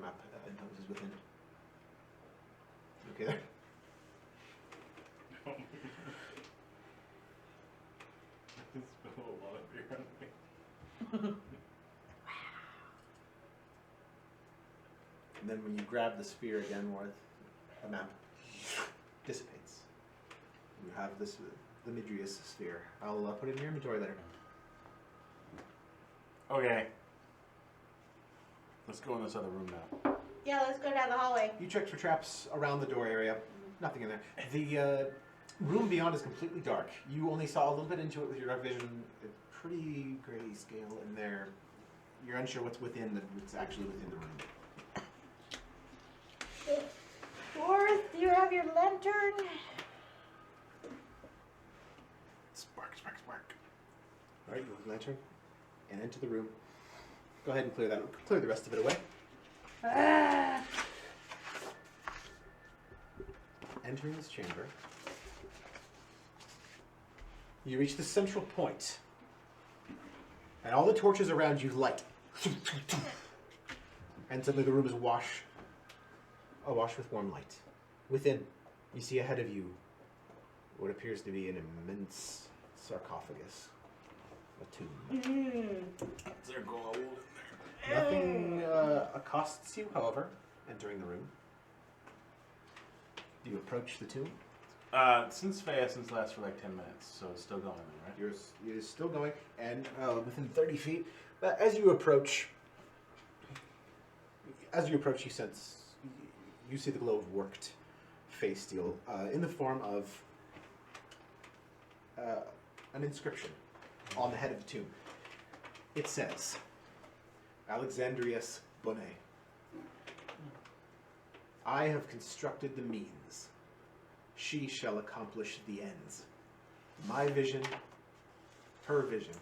map imposes within. Okay there? It's a lot of beer on me. And then when you grab the sphere again, Worth, the map dissipates. You have the Midrius sphere. I'll put it in your inventory later. Okay. Let's go in this other room now. Yeah, let's go down the hallway. You checked for traps around the door area. Nothing in there. The room beyond is completely dark. You only saw a little bit into it with your dark vision. Pretty grayscale in there. You're unsure what's actually within the room. Fourth, do you have your lantern? Spark, spark, spark. All right, you with the lantern and into the room. Go ahead and clear the rest of it away. Ah. Entering this chamber, you reach the central point, and all the torches around you light. And suddenly the room is awash with warm light. Within, you see ahead of you what appears to be an immense sarcophagus, a tomb. They're gold in there. Nothing accosts you, however, entering the room. Do you approach the tomb? Since Phaeacen's lasts for like 10 minutes, so it's still going, right? It is still going, and within 30 feet. But as you approach, you see the glow of worked face steel in the form of an inscription on the head of the tomb. It says, Alexandrius Bone. I have constructed the means. She shall accomplish the ends. My vision, her vision,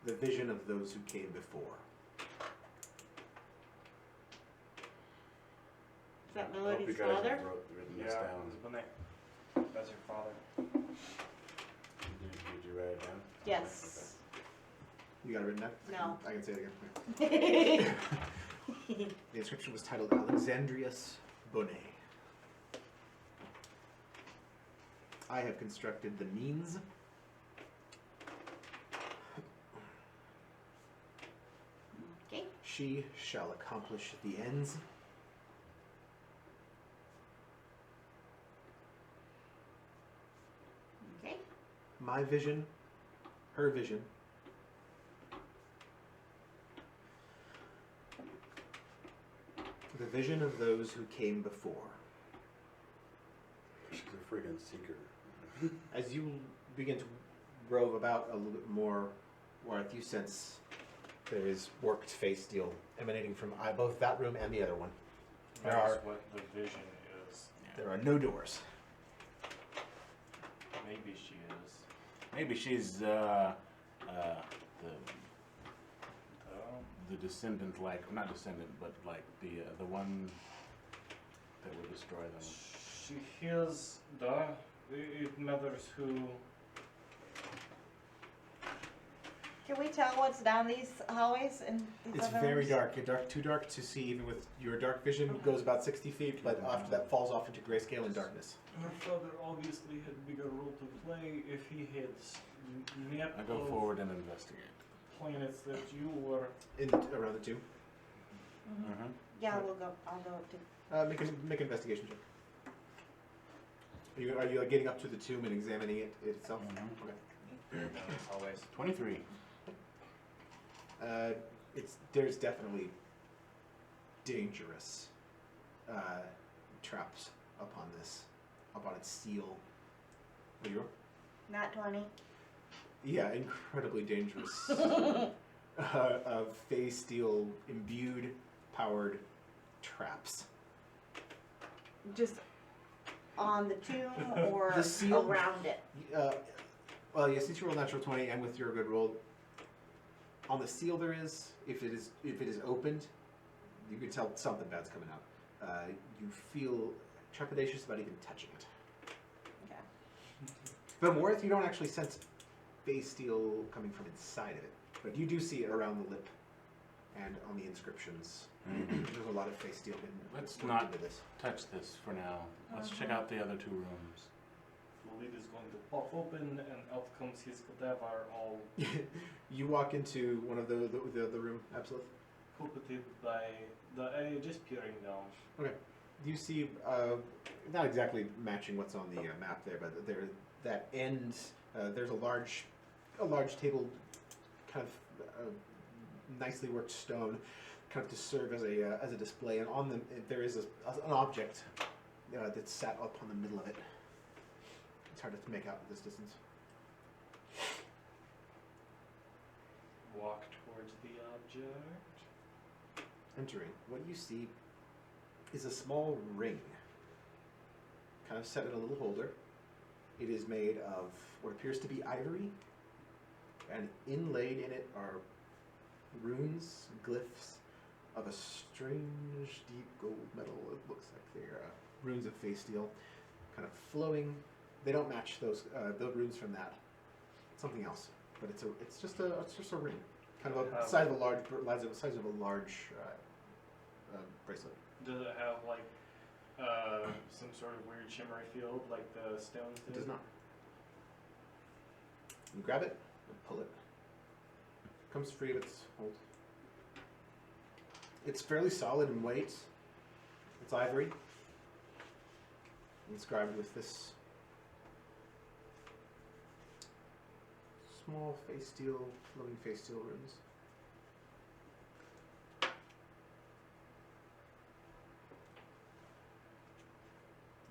the vision of those who came before. Is that I hope you Melody's guys have father? written this down. That's your father. Did you write it down? Yes. You got it written down? No. I can say it again. The inscription was titled Alexandrius Bone. I have constructed the means. Okay. She shall accomplish the ends. Okay. My vision, her vision. The vision of those who came before. She's a friggin' seeker. As you begin to rove about a little bit more, Warth, you sense there is worked face steel emanating from both that room and the other one. That's what the vision is. There are no doors. Maybe she is. Maybe she's the descendant, like not descendant, but like the one that would destroy them. She hears it matters who. Can we tell what's down these hallways and these It's other very rooms? dark. Too dark to see even with your dark vision. Goes about 60 feet, but after that falls off into grayscale and darkness. Her father obviously had a bigger role to play if he had map I go of forward and investigate. planets that you were. Around the tomb. Mhm. Mm-hmm. Yeah, I'll go too. Make an investigation check. Are you getting up to the tomb and examining it itself? Mhm. Okay. Always. 23. There's definitely dangerous traps upon its seal. What do you roll? Not 20. Yeah, incredibly dangerous. Phase steel imbued, powered traps. Just on the tomb or The seal- around it? Well, yeah, since you rolled natural 20 and with your good roll, on the seal there is, if it is opened, you can tell something bad's coming out. You feel trepidatious about even touching it. Okay. But Warth, you don't actually sense phase steel coming from inside of it, but you do see it around the lip and on the inscriptions. There's a lot of phase steel hidden. Let's worked not into this. touch this for now. Let's check out the other two rooms. The lid is going to pop open and out comes his cadaver all You walk into one of the room, Absolute. puppeted by just peering down. Okay. You see, not exactly matching what's on the map there, but there that end. There's a large table, kind of nicely worked stone, kind of to serve as a display, and on them there is an object that's sat up on the middle of it. It's hard to make out at this distance. Walk towards the object. Entering, what you see is a small ring, kind of set in a little holder. It is made of what appears to be ivory, and inlaid in it are runes, glyphs of a strange deep gold metal. It looks like they're runes of face steel, kind of flowing. They don't match those the runes from that. Something else, but it's just a ring, kind of a size of a large bracelet. Does it have like some sort of weird shimmery field like the stones It do? does not. You grab it and pull it. Comes free of its hold. It's fairly solid in weight. It's ivory. Inscribed with this small face steel, flowing face steel runes.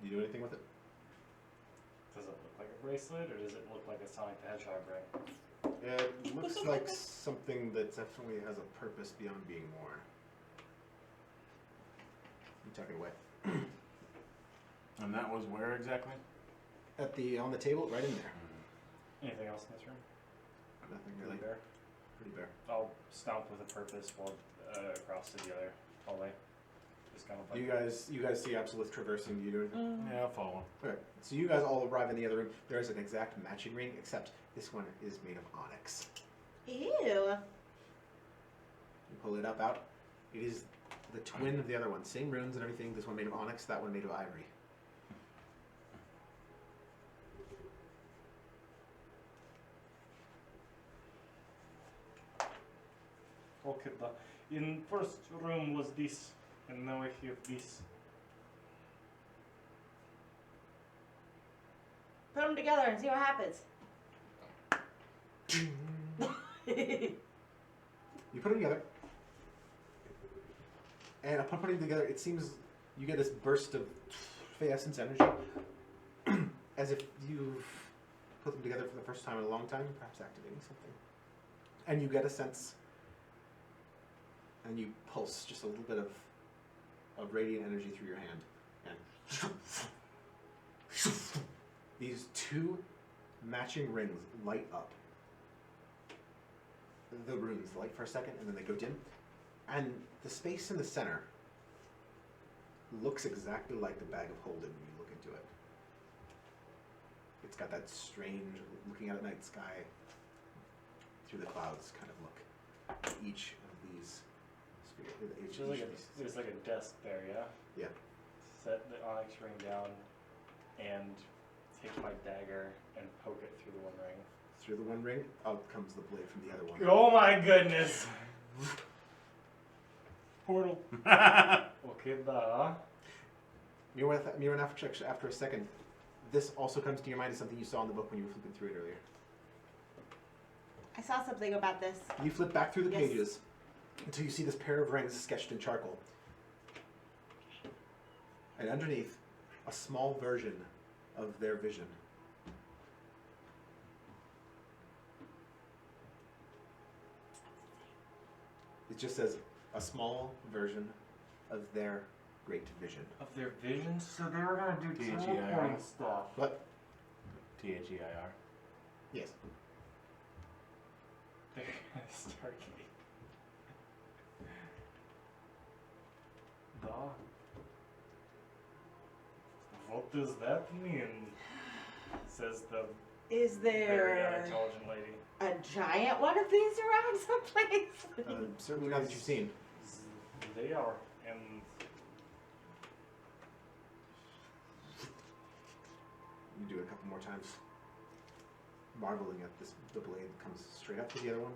Do you do anything with it? Does it look like a bracelet, or does it look like a Sonic the Hedgehog ring? It looks like something that definitely has a purpose beyond being more. You tuck it away. And that was where exactly? On the table, right in there. Anything else in this room? Nothing really. Bare? Pretty bare. I'll stomp with a purpose while across to the other hallway. Just kind of like You guys see Absolute traversing. Do you do anything? Yeah, I'll follow. Okay. So you guys all arrive in the other room. There is an exact matching ring, except this one is made of onyx. Ew. You pull it up out. It is the twin of the other one. Same runes and everything. This one made of onyx. That one made of ivory. okay. In first room was this, and now I have this. Put them together and see what happens. You put them together, and upon putting them together, it seems you get this burst of essence energy, as if you've put them together for the first time in a long time, perhaps activating something. And you get a sense, and you pulse just a little bit of radiant energy through your hand, and these two matching rings light up. The runes light for a second, and then they go dim, and the space in the center looks exactly like the bag of holding when you look into it. It's got that strange looking out at night sky through the clouds kind of look. Each of these There's like a desk there, yeah? Yeah. Set the onyx ring down and take my dagger and poke it through the one ring. Through the one ring, out comes the blade from the other one. Oh my goodness! Portal. Okay, da. Mira, after a second, this also comes to your mind as something you saw in the book when you were flipping through it earlier. I saw something about this. You flip back through the Yes. pages until you see this pair of rings sketched in charcoal. And underneath, a small version of their vision. It just says, a small version of their great vision. Of their visions? So they were gonna do THEIR. teleporting stuff. What? THEIR. Yes. They're gonna Stargate. Da. What does that mean? Says the Is very there unintelligent lady. a giant one of these around someplace? Certainly not that you've seen. They are, and You do it a couple more times. Marveling at this, the blade that comes straight up to the other one.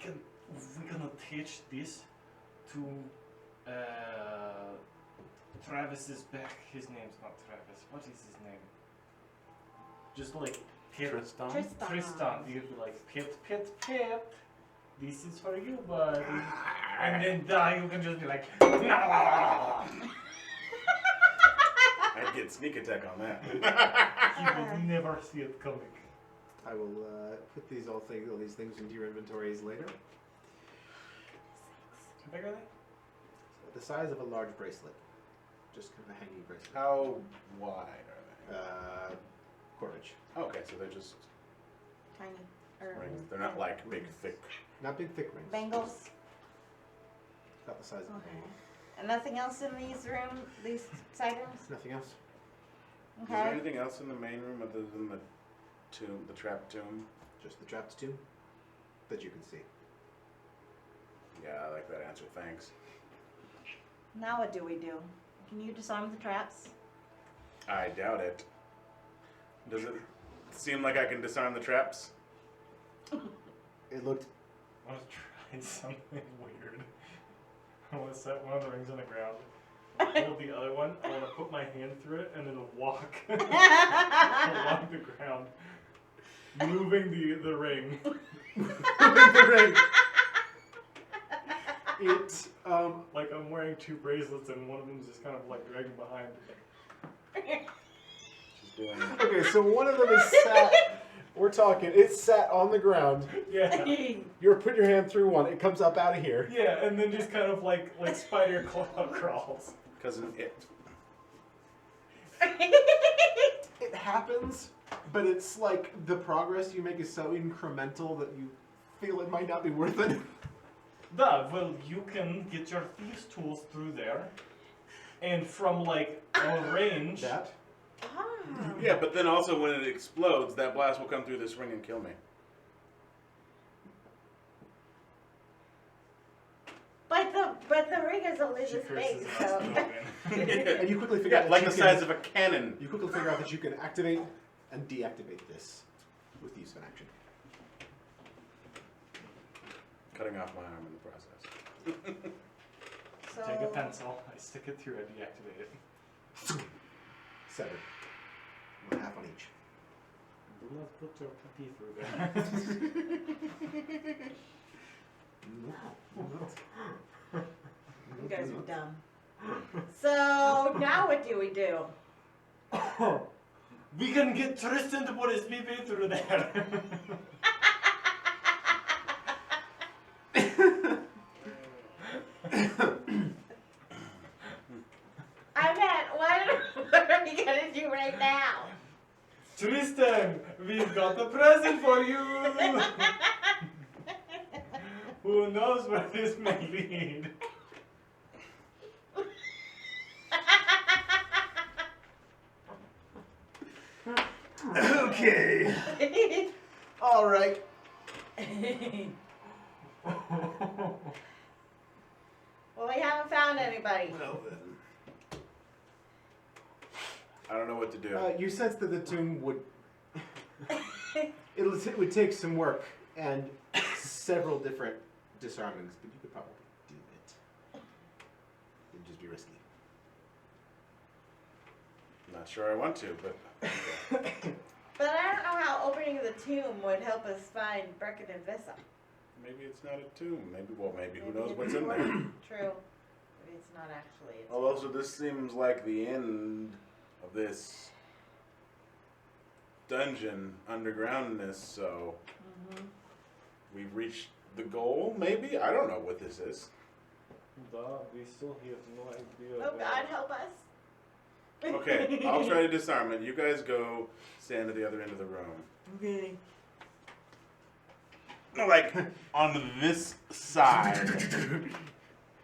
we're gonna teach this to Travis's back. His name's not Travis. What is his name? Just like Pip, Tristan? Tristan, you could be like, Pip, Pip, Pip, this is for you, buddy. And then you can just be like, I'd get sneak attack on that. he would never see it coming. I will put all these things into your inventories later. How big are they? The size of a large bracelet. Just kind of a hanging bracelet. How wide are Quarter inch. they? Okay, so they're just Tiny. Or rings. They're not like big, thick. Not big, thick rings. bangles. About the size of a Okay. bangle. And nothing else in these side rooms? Nothing else? Is there Okay. anything else in the main room other than the tomb, the trap tomb? Just the trapped tomb that you can see. Yeah, I like that answer. Thanks. Now what do we do? Can you disarm the traps? I doubt it. Does it seem like I can disarm the traps? It looked. I want to try something weird. I want to set one of the rings on the ground, hold the other one, I want to put my hand through it, and then walk along the ground, moving the ring. the ring. It Like I'm wearing two bracelets, and one of them's just kind of like dragging behind. She's doing it. okay. So one of them is sat. We're talking. It's sat on the ground. Yeah. You're putting your hand through one. It comes up out of here. Yeah, and then just kind of like spider claw crawls. Cousin it. It happens, but it's like the progress you make is so incremental that you feel it might not be worth it. Well, you can get your thieves' tools through there, and from like a range. That. Ah. Yeah, but then also when it explodes, that blast will come through this ring and kill me. But the ring is only She this curses big, us so. open. And you quickly figure out Yeah, that like you the can- size of a cannon. You quickly figure out that you can activate and deactivate this with the use of an action. Cutting off my arm in the process. So Take a pencil, I stick it through, I deactivate it. 7. Half on each. Do not put your pee through there. You guys are dumb. So now what do we do? We can get Tristan to put his pee through there. I meant, what are we gonna do right now? Tristan, we've got a present for you. Who knows where this may lead? Okay. All right. Well, we haven't found anybody. Well then. I don't know what to do. You sense that the tomb would. It would take some work and several different disarmings, but you could probably do it. It'd just be risky. Not sure I want to, but But I don't know how opening the tomb would help us find Brecken and Vissa. maybe it's not a tomb. Maybe who Maybe knows it what's in was. there. True. Maybe it's not actually. It's Oh, also this seems like the end of this dungeon undergroundness, so Mhm. we've reached the goal, maybe? I don't know what this is. We still have no idea. Oh God, help us. Okay, I'll try to disarm it. You guys go stand at the other end of the room. Okay. No, like on this side,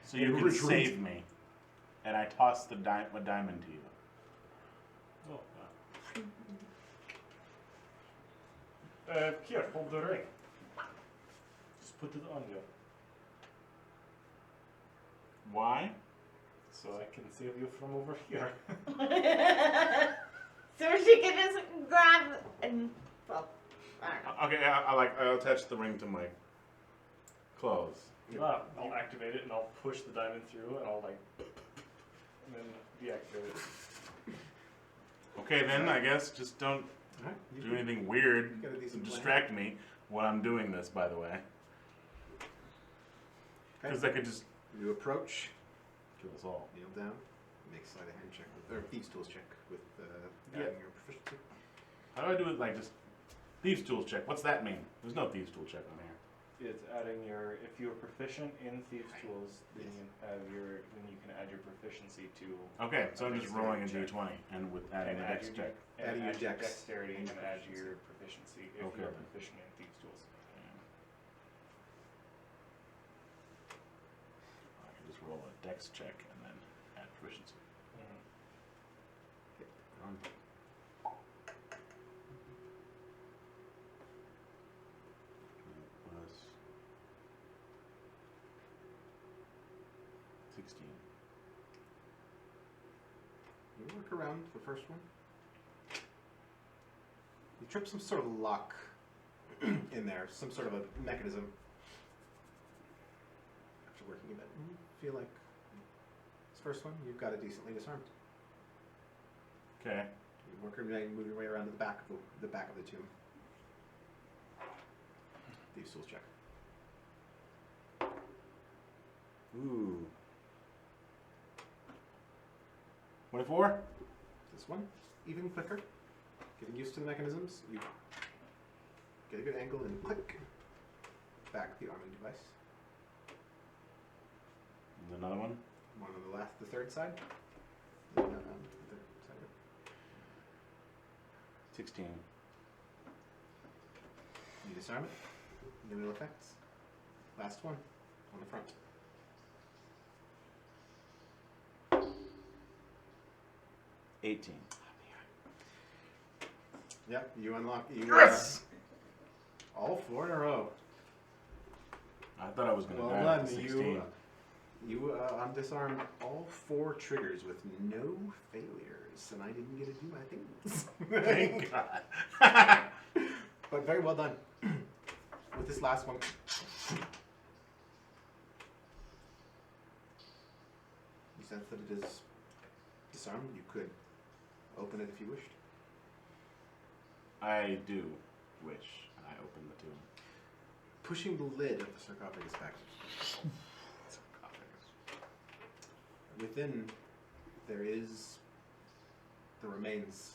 so you can Retreat. save me. And I toss the a diamond to you. Oh, here, hold the ring. Just put it on you, Why? so I can save you from over here. So she can just grab and, well, I don't know. Okay, I'll attach the ring to my clothes. I'll activate it and I'll push the diamond through and I'll like, and then deactivate it. Okay, then I guess just don't Alright, you do anything weird got a to decent plan. distract me when I'm doing this, by the way. Because I could just You approach, kill us all. kneel down, make a sleight of hand check with, or thieves tools check with Yeah. adding your proficiency. How do I do it? Like just thieves tools check. What's that mean? There's no thieves tool check on here. It's adding your, if you're proficient in thieves tools, then you can add your proficiency to. Okay, so I'm just rolling a Check. d20 and with adding and a add dex your check. and Adding your add your dex dexterity and and your add proficiency. your proficiency if Okay. you're proficient in thieves tools. I can just roll a dex check and then add proficiency. Um, plus 16. You work around the first one. You trip some sort of lock in there, some sort of a mechanism. After working a bit, you feel like this first one, you've got it decently disarmed. Okay. You work your way, move your way around to the back of the back of the tomb. Thieves' tools check. Ooh. 24? This one, even quicker. Getting used to the mechanisms, you get a good angle and click back the arming device. And another one? One on the left, the third side. The third side of it. 16. You disarm it. No ill effects. Last one on the front. $18. Yep, you unlock. You, Yes! all 4 in a row. I thought I was going to Well die done. at 16. You disarmed all 4 triggers with no failures, and I didn't get to do my things. Thank God. But very well done. With this last one, you sense that it is disarmed. You could open it if you wished. I do wish I opened the tomb. Pushing the lid of the sarcophagus back. Within, there is the remains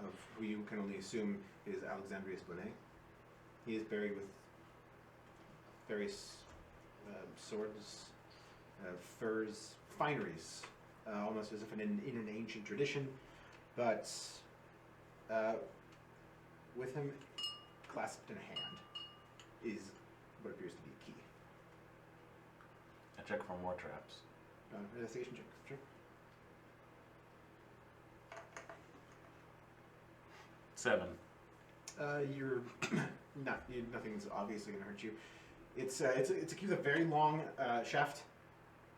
of who you can only assume is Alexandrius Bonnet. He is buried with various swords, furs, fineries, almost as if in an ancient tradition, but with him clasped in a hand is what appears to be a key. I check for more traps. Investigation check, sure. 7. You're nothing's obviously going to hurt you. It's a key with a very long shaft,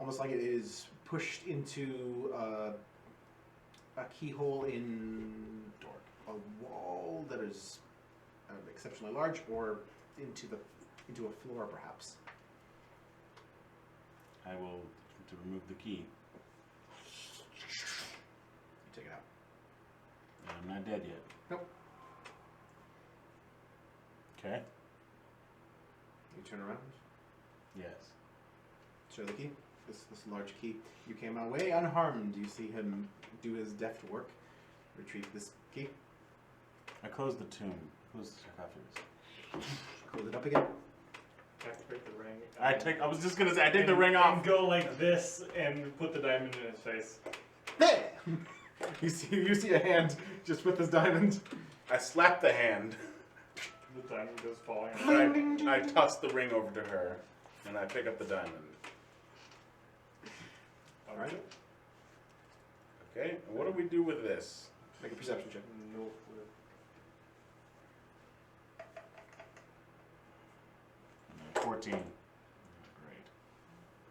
almost like it is pushed into a keyhole in a wall that is exceptionally large, or into a floor perhaps. I will to remove the key. You take it out. I'm not dead yet. Nope. Okay. You turn around. Yes. Show the key. This large key. You came away unharmed. You see him do his deft work. Retrieve this key. I close the tomb. Close the sarcophagus. Close it up again. Activate the ring. I was just gonna say I take the ring off. And go like this and put the diamond in his face. There! You see a hand just with this diamond. I slap the hand. The diamond goes falling. And I toss the ring over to her, and I pick up the diamond. All right. Okay. And what do we do with this? Make a perception check. No. 14.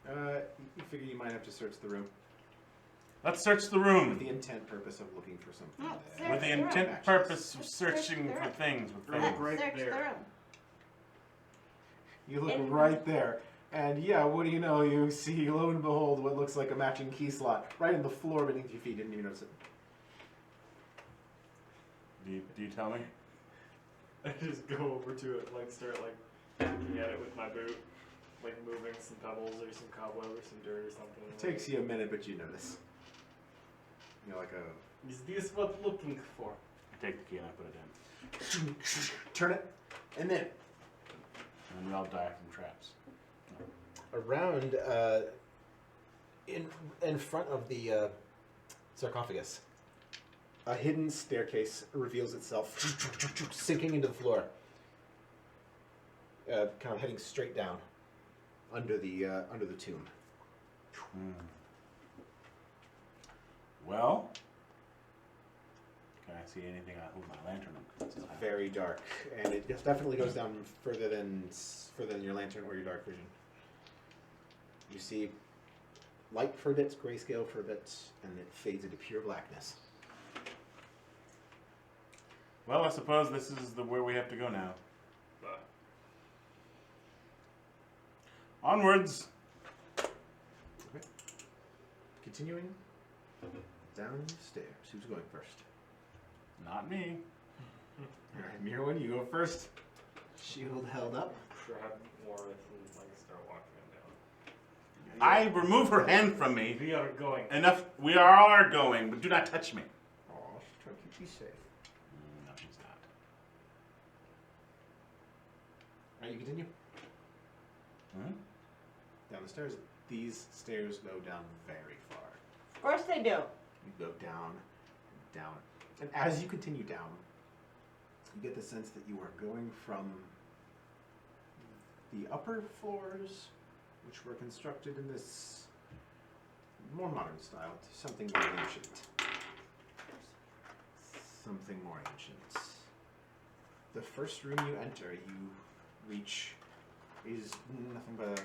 Great. You figure you might have to search the room Let's search the with room. the intent purpose of looking for something. No, there. search With the the room. intent purpose of searching for things. Let's Right search there. the room. You look And- right there, and yeah, what do you know? You see, lo and behold, what looks like a matching key slot right in the floor beneath your feet. Didn't even notice it. Do you tell me? I just go over to it, like start like looking at it with my boot, like moving some pebbles or some cobweb or some dirt or something. It takes you a minute, but you notice. You know, like a... Is this what looking for? I take the key and I put it in. Turn it, and then And we all die from traps. around, in front of the sarcophagus, a hidden staircase reveals itself, sinking into the floor, kind of heading straight down under the tomb. Well, can I see anything with my lantern? It's very dark, and it definitely goes down further than your lantern or your dark vision. You see light for a bit, grayscale for a bit, and it fades into pure blackness. Well, I suppose this is where we have to go now. Onwards. Okay. Continuing downstairs. Who's going first? Not me. All right, Mirwin, you go first. Shield held up. Grab more and like start walking him down. I remove her hand from me. We are going. Enough. We are going, but do not touch me. Oh, she's trying to keep you safe. No, she's not. All right, you continue down the stairs. These stairs go down very far. Of course they do. You go down, down, and as you continue down, you get the sense that you are going from the upper floors, which were constructed in this more modern style, to something more ancient. Something more ancient. The first room you enter, you reach, is nothing but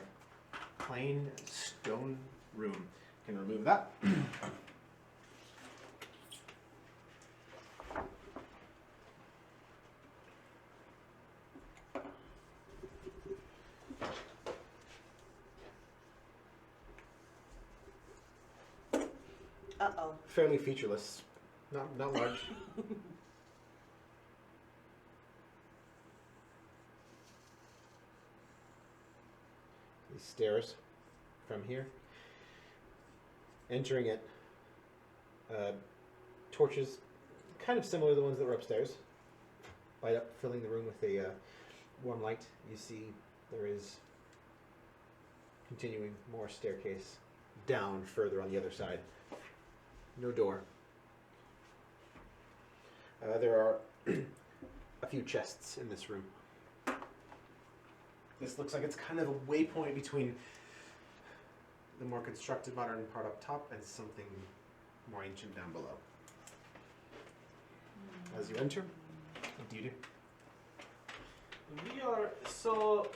a plain stone room. You can remove that. Uh-oh. Fairly featureless, not large. These stairs from here. Entering it, torches, kind of similar to the ones that were upstairs, light up, filling the room with a warm light. You see there is continuing more staircase down further on the other side. No door. There are a few chests in this room. This looks like it's kind of a waypoint between the more constructed modern part up top and something more ancient down below. As you enter, what do you do? We are so.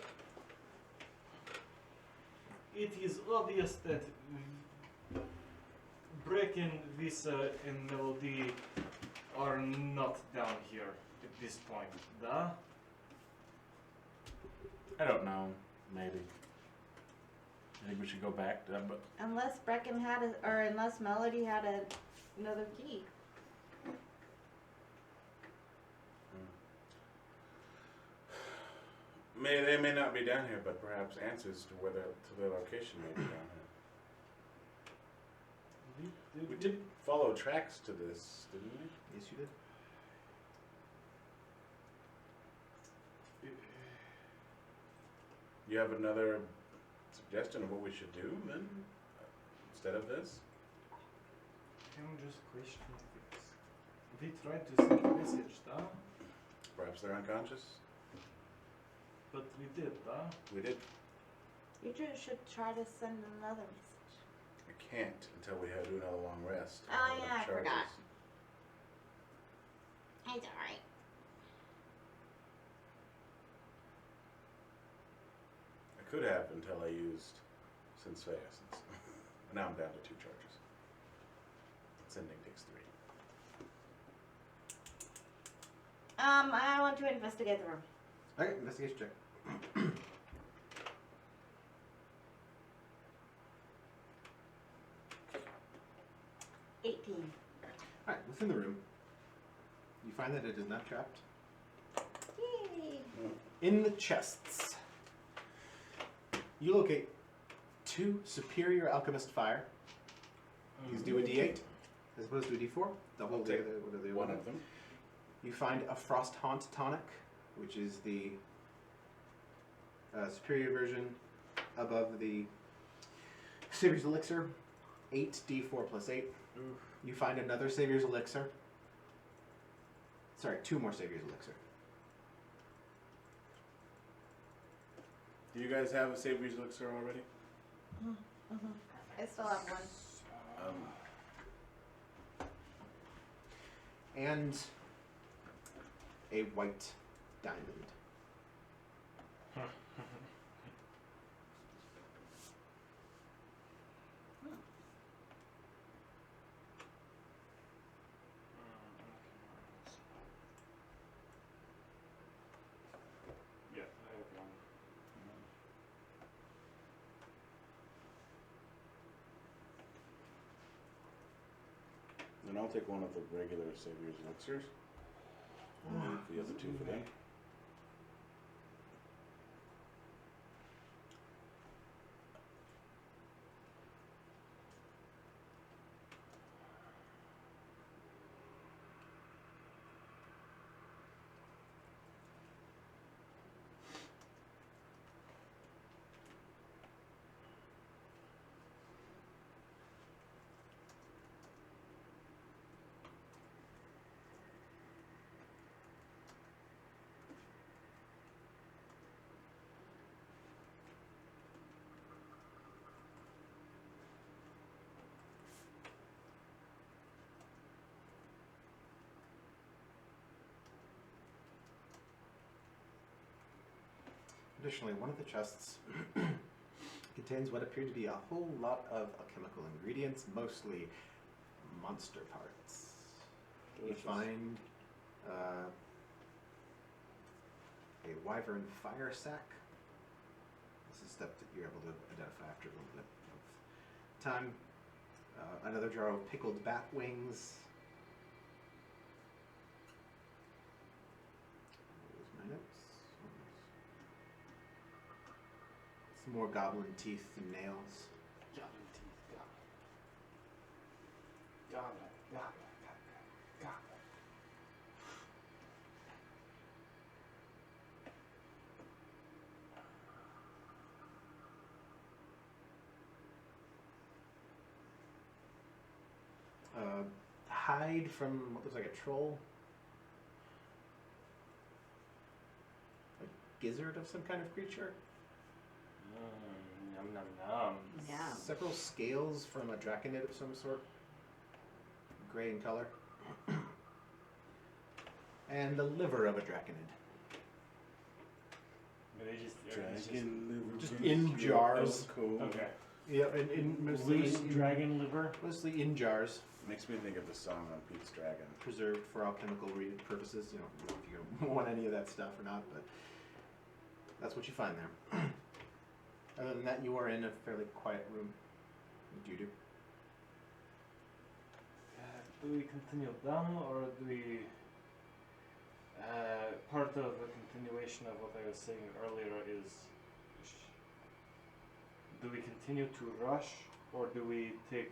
It is obvious that Brecken, Visa, and Melody are not down here at this point, da? I don't know. Maybe. I think we should go back. But Unless Brecken had unless Melody had another key. they may not be down here, but perhaps answers to their location may be down here. We did follow tracks to this, didn't we? Yes, you did. You have another suggestion of what we should do then, instead of this? I'm just questioning this. We tried to send a message, da? Perhaps they're unconscious? But we did, da? We did. You just should try to send another message. I can't until we do another long rest. Oh, I'll yeah, have I charges. forgot. It's alright. I could have until I used Sensei Essence. Now I'm down to 2 charges. Sending takes 3. I want to investigate the room. Okay, investigation check. $18. Alright, within the room, You find that it is not trapped. Yay! In the chests, you locate 2 superior alchemist fire. These do a d8 as opposed to a d4. Double I'll the take what are they? One of them. You find a Frost Haunt tonic, which is the superior version above the Savior's Elixir. 8d4 plus 8. You find another Savior's Elixir. Sorry, 2 more Savior's Elixir. Do you guys have a Savior's Elixir already? I still have one. And a white diamond. Yeah, I have one. Then I'll take one of the regular Savior's Elixirs. And leave the other 2 for them. Additionally, one of the chests contains what appear to be a whole lot of alchemical ingredients, mostly monster parts. Delicious. You find a wyvern fire sack. This is stuff that you're able to identify after a little bit of time. Another jar of pickled bat wings. Where's my notes? Some more goblin teeth and nails. Goblin teeth, goblin. Goblin. Hide from what looks like a troll. A gizzard of some kind of creature. Yum yum yum. Yeah. Several scales from a draconid of some sort. Gray in color. And the liver of a draconid. But they just, Dragon liver. Just boost in your jars. alcove. okay. Yeah, in mostly Loose dragon liver. mostly in jars, Makes me think of the song on Pete's Dragon. preserved for alchemical purposes. You know, if you want any of that stuff or not, but that's what you find there. Other than that, you are in a fairly quiet room. What do you do? Do we continue down or do we? Part of the continuation of what I was saying earlier is, do we continue to rush or do we take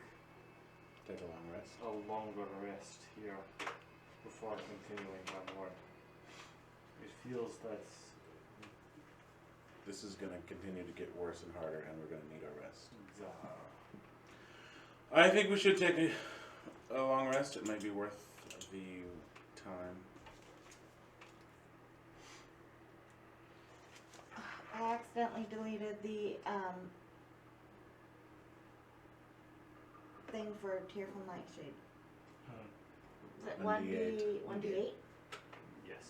Take a long rest. a longer rest here before continuing onward? It feels that This is going to continue to get worse and harder, and we're going to need our rest. I think we should take a long rest. It might be worth the time. I accidentally deleted the thing for Tearful Nightshade. Is it 1d8. 1d8? yes.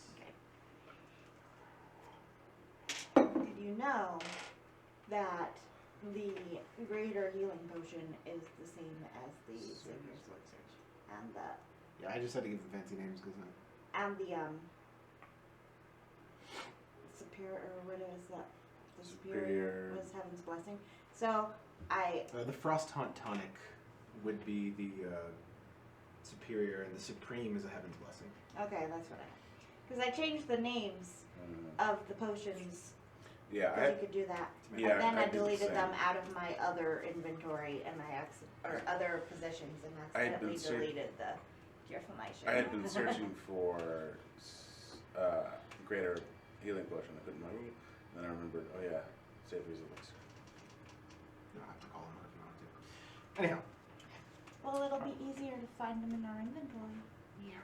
Did you know that the greater healing potion is the same as the Savior's Elixir? And the Yeah, I just had to give them fancy names because superior, or what is that? The Superior. was Heaven's Blessing. So I the Frost Haunt tonic would be the superior, and the supreme is a heaven's blessing. Okay, that's what I. Because I changed the names of the potions. Yeah, Because you could do that. yeah, and then I did the deleted same. them out of my other inventory and or other positions and I had been accidentally deleted the Gearfamation. I had been searching for greater healing potion. I couldn't remember. And then I remembered, oh yeah, Savory's elixir. You don't have to call them out if you want to. Anyhow, Well, it'll be easier to find them in our inventory. Yeah.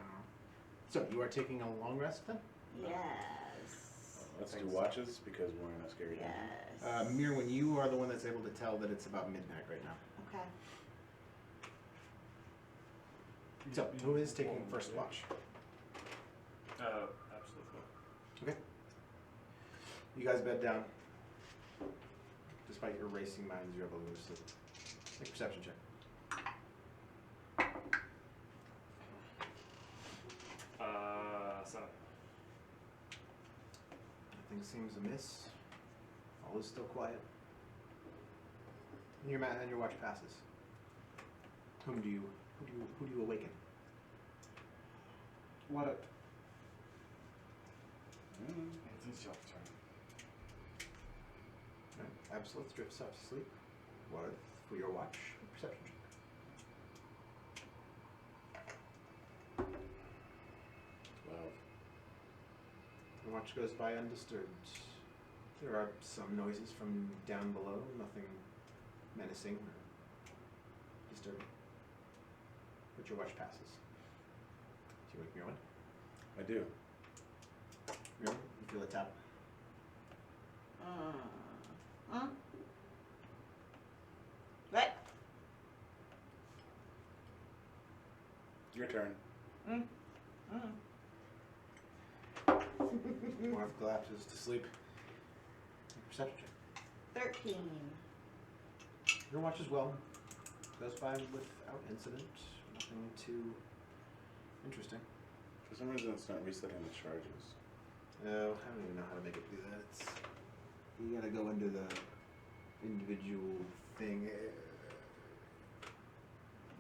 so you are taking a long rest then? Yes. Let's do watches because we're in a scary dungeon. Yes. Mirwin, you are the one that's able to tell that it's about midnight right now. Okay. So, who is taking first watch? Absolutely. Okay. You guys bed down. Despite your racing minds, you're able to go to sleep. Make a perception check. 7. Nothing seems amiss. All is still quiet. And and your watch passes. Who do you awaken? What? Mm. It is your turn. Right. Absolute drifts off to sleep. What for your watch? Perception check. 12. The watch goes by undisturbed. There are some noises from down below, nothing menacing or disturbing. But your watch passes. Do you wake Mirwin? I do. Mirwin, you feel a tap. What? Your turn. Marv collapses to sleep. Perception check. 13. Your watch as well goes by without incident. Nothing too interesting. For some reason, it's not resetting the charges. I don't even know how to make it do that. You gotta go into the individual thing.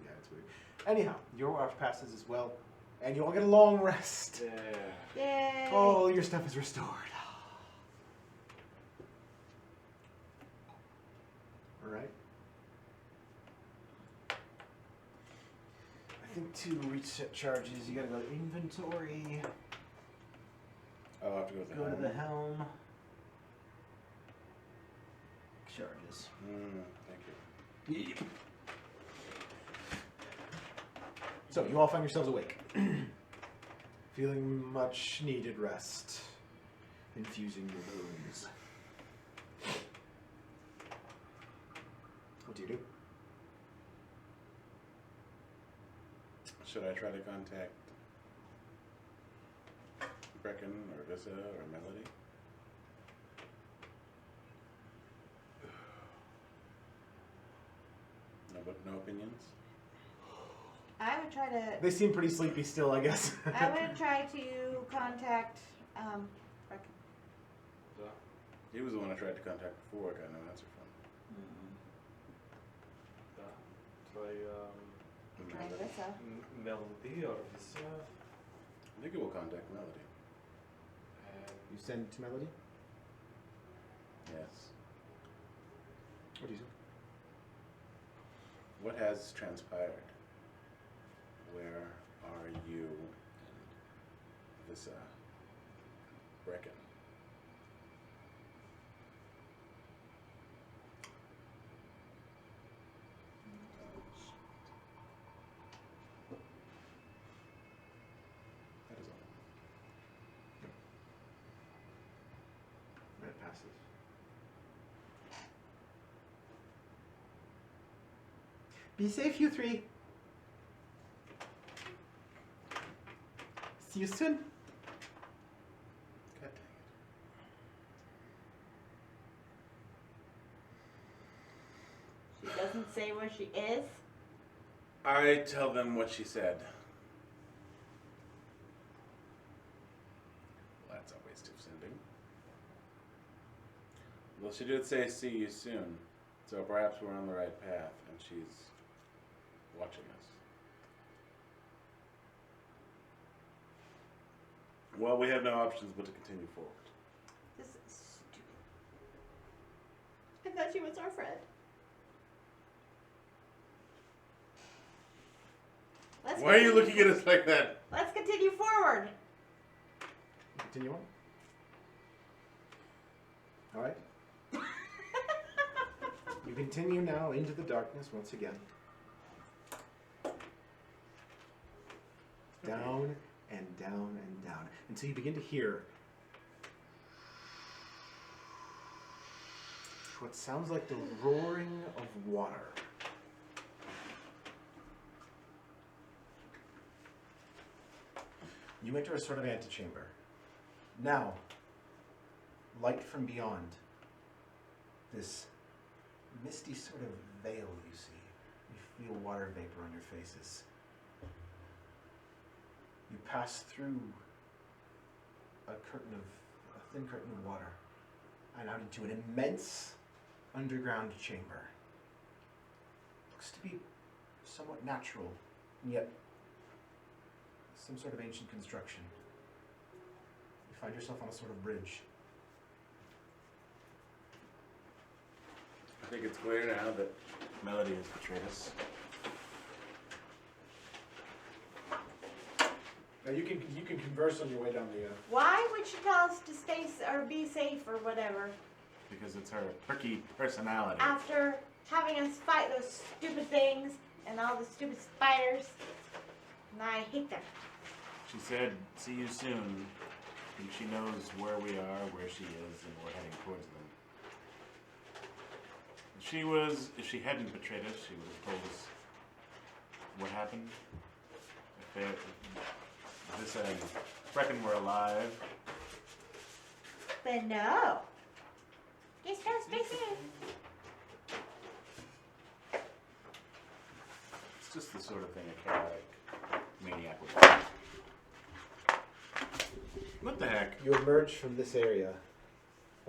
Yeah, it's weird. Anyhow, your watch passes as well, and you all get a long rest. Yeah. Yay! All your stuff is restored. All right. I think to reset charges, you gotta go to inventory, I'll have to go with the go to helm. the helm. Charges. Thank you. So you all find yourselves awake, feeling much needed rest, infusing your bones. What do you do? Should I try to contact Brecken or Vissa or Melody? No opinions? I would try to. They seem pretty sleepy still, I guess. I would try to contact. Brecken. He was the one I tried to contact before. I got no answer from. Try Try Melody. Vissa. Melody or Vissa. I think it will contact Melody. You send to Melody? Yes. What do you say? What has transpired? Where are you and Vissa Brecken? That is all. That passes. Be safe, you three. See you soon. God dang it. She doesn't say where she is. I tell them what she said. Well, that's a waste of sending. Well, she did say see you soon, so perhaps we're on the right path and she's watching us. Well, we have no options but to continue forward. This is stupid. I thought she was our friend. Why are you looking at us like that? Let's continue forward. Continue on. All right. You continue now into the darkness once again. Down and down and down until you begin to hear what sounds like the roaring of water. You enter a sort of antechamber. Now, light from beyond, this misty sort of veil you see. You feel water vapor on your faces. You pass through a thin curtain of water and out into an immense underground chamber. Looks to be somewhat natural, and yet some sort of ancient construction. You find yourself on a sort of bridge. I think it's clear now that Melody has betrayed us. Now you can converse on your way down the. Why would she tell us to stay or be safe or whatever Because it's her perky personality. after having us fight those stupid things and all the stupid spiders? And I hate them. She said, see you soon. And she knows where we are, where she is, and we're heading towards them. If she hadn't betrayed us, she would have told us what happened. If this reckon we're alive. But no. Just go stay safe. It's just the sort of thing a chaotic maniac would do. What the heck? You emerge from this area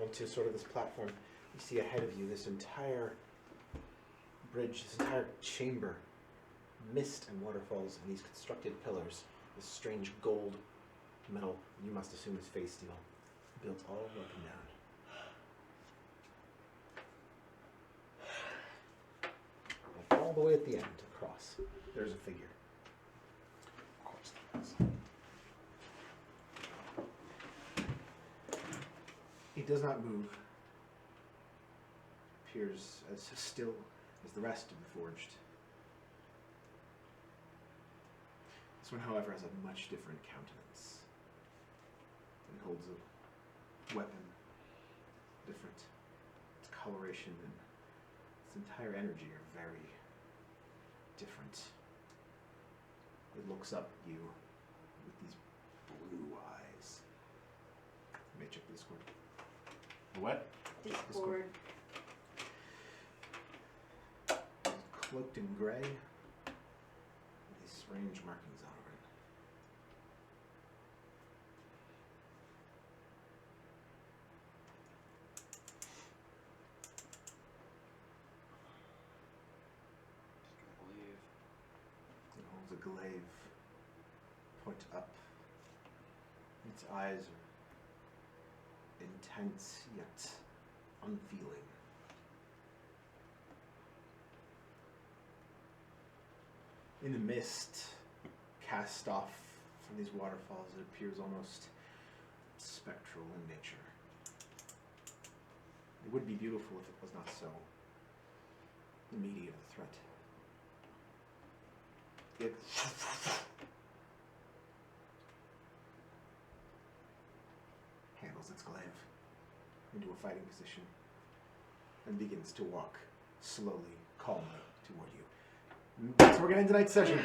onto sort of this platform. You see ahead of you this entire bridge, this entire chamber, mist and waterfalls and these constructed pillars, this strange gold metal, you must assume is face steel, built all up and down. And all the way at the end, across, there's a figure. Of course there is. He does not move. Appears as still as the rest of the forged. This one, however, has a much different countenance. It holds a weapon, different. Its coloration and its entire energy are very different. It looks up at you with these blue eyes. You may check the Discord. What? Discord. Cloaked in gray, with these strange markings on it. It holds a glaive, point up. Its eyes are intense yet unfeeling. In the mist cast off from these waterfalls, it appears almost spectral in nature. It would be beautiful if it was not so. Immediate of the threat. It handles its glaive into a fighting position and begins to walk slowly, calmly toward you. That's where we're going to end tonight's session.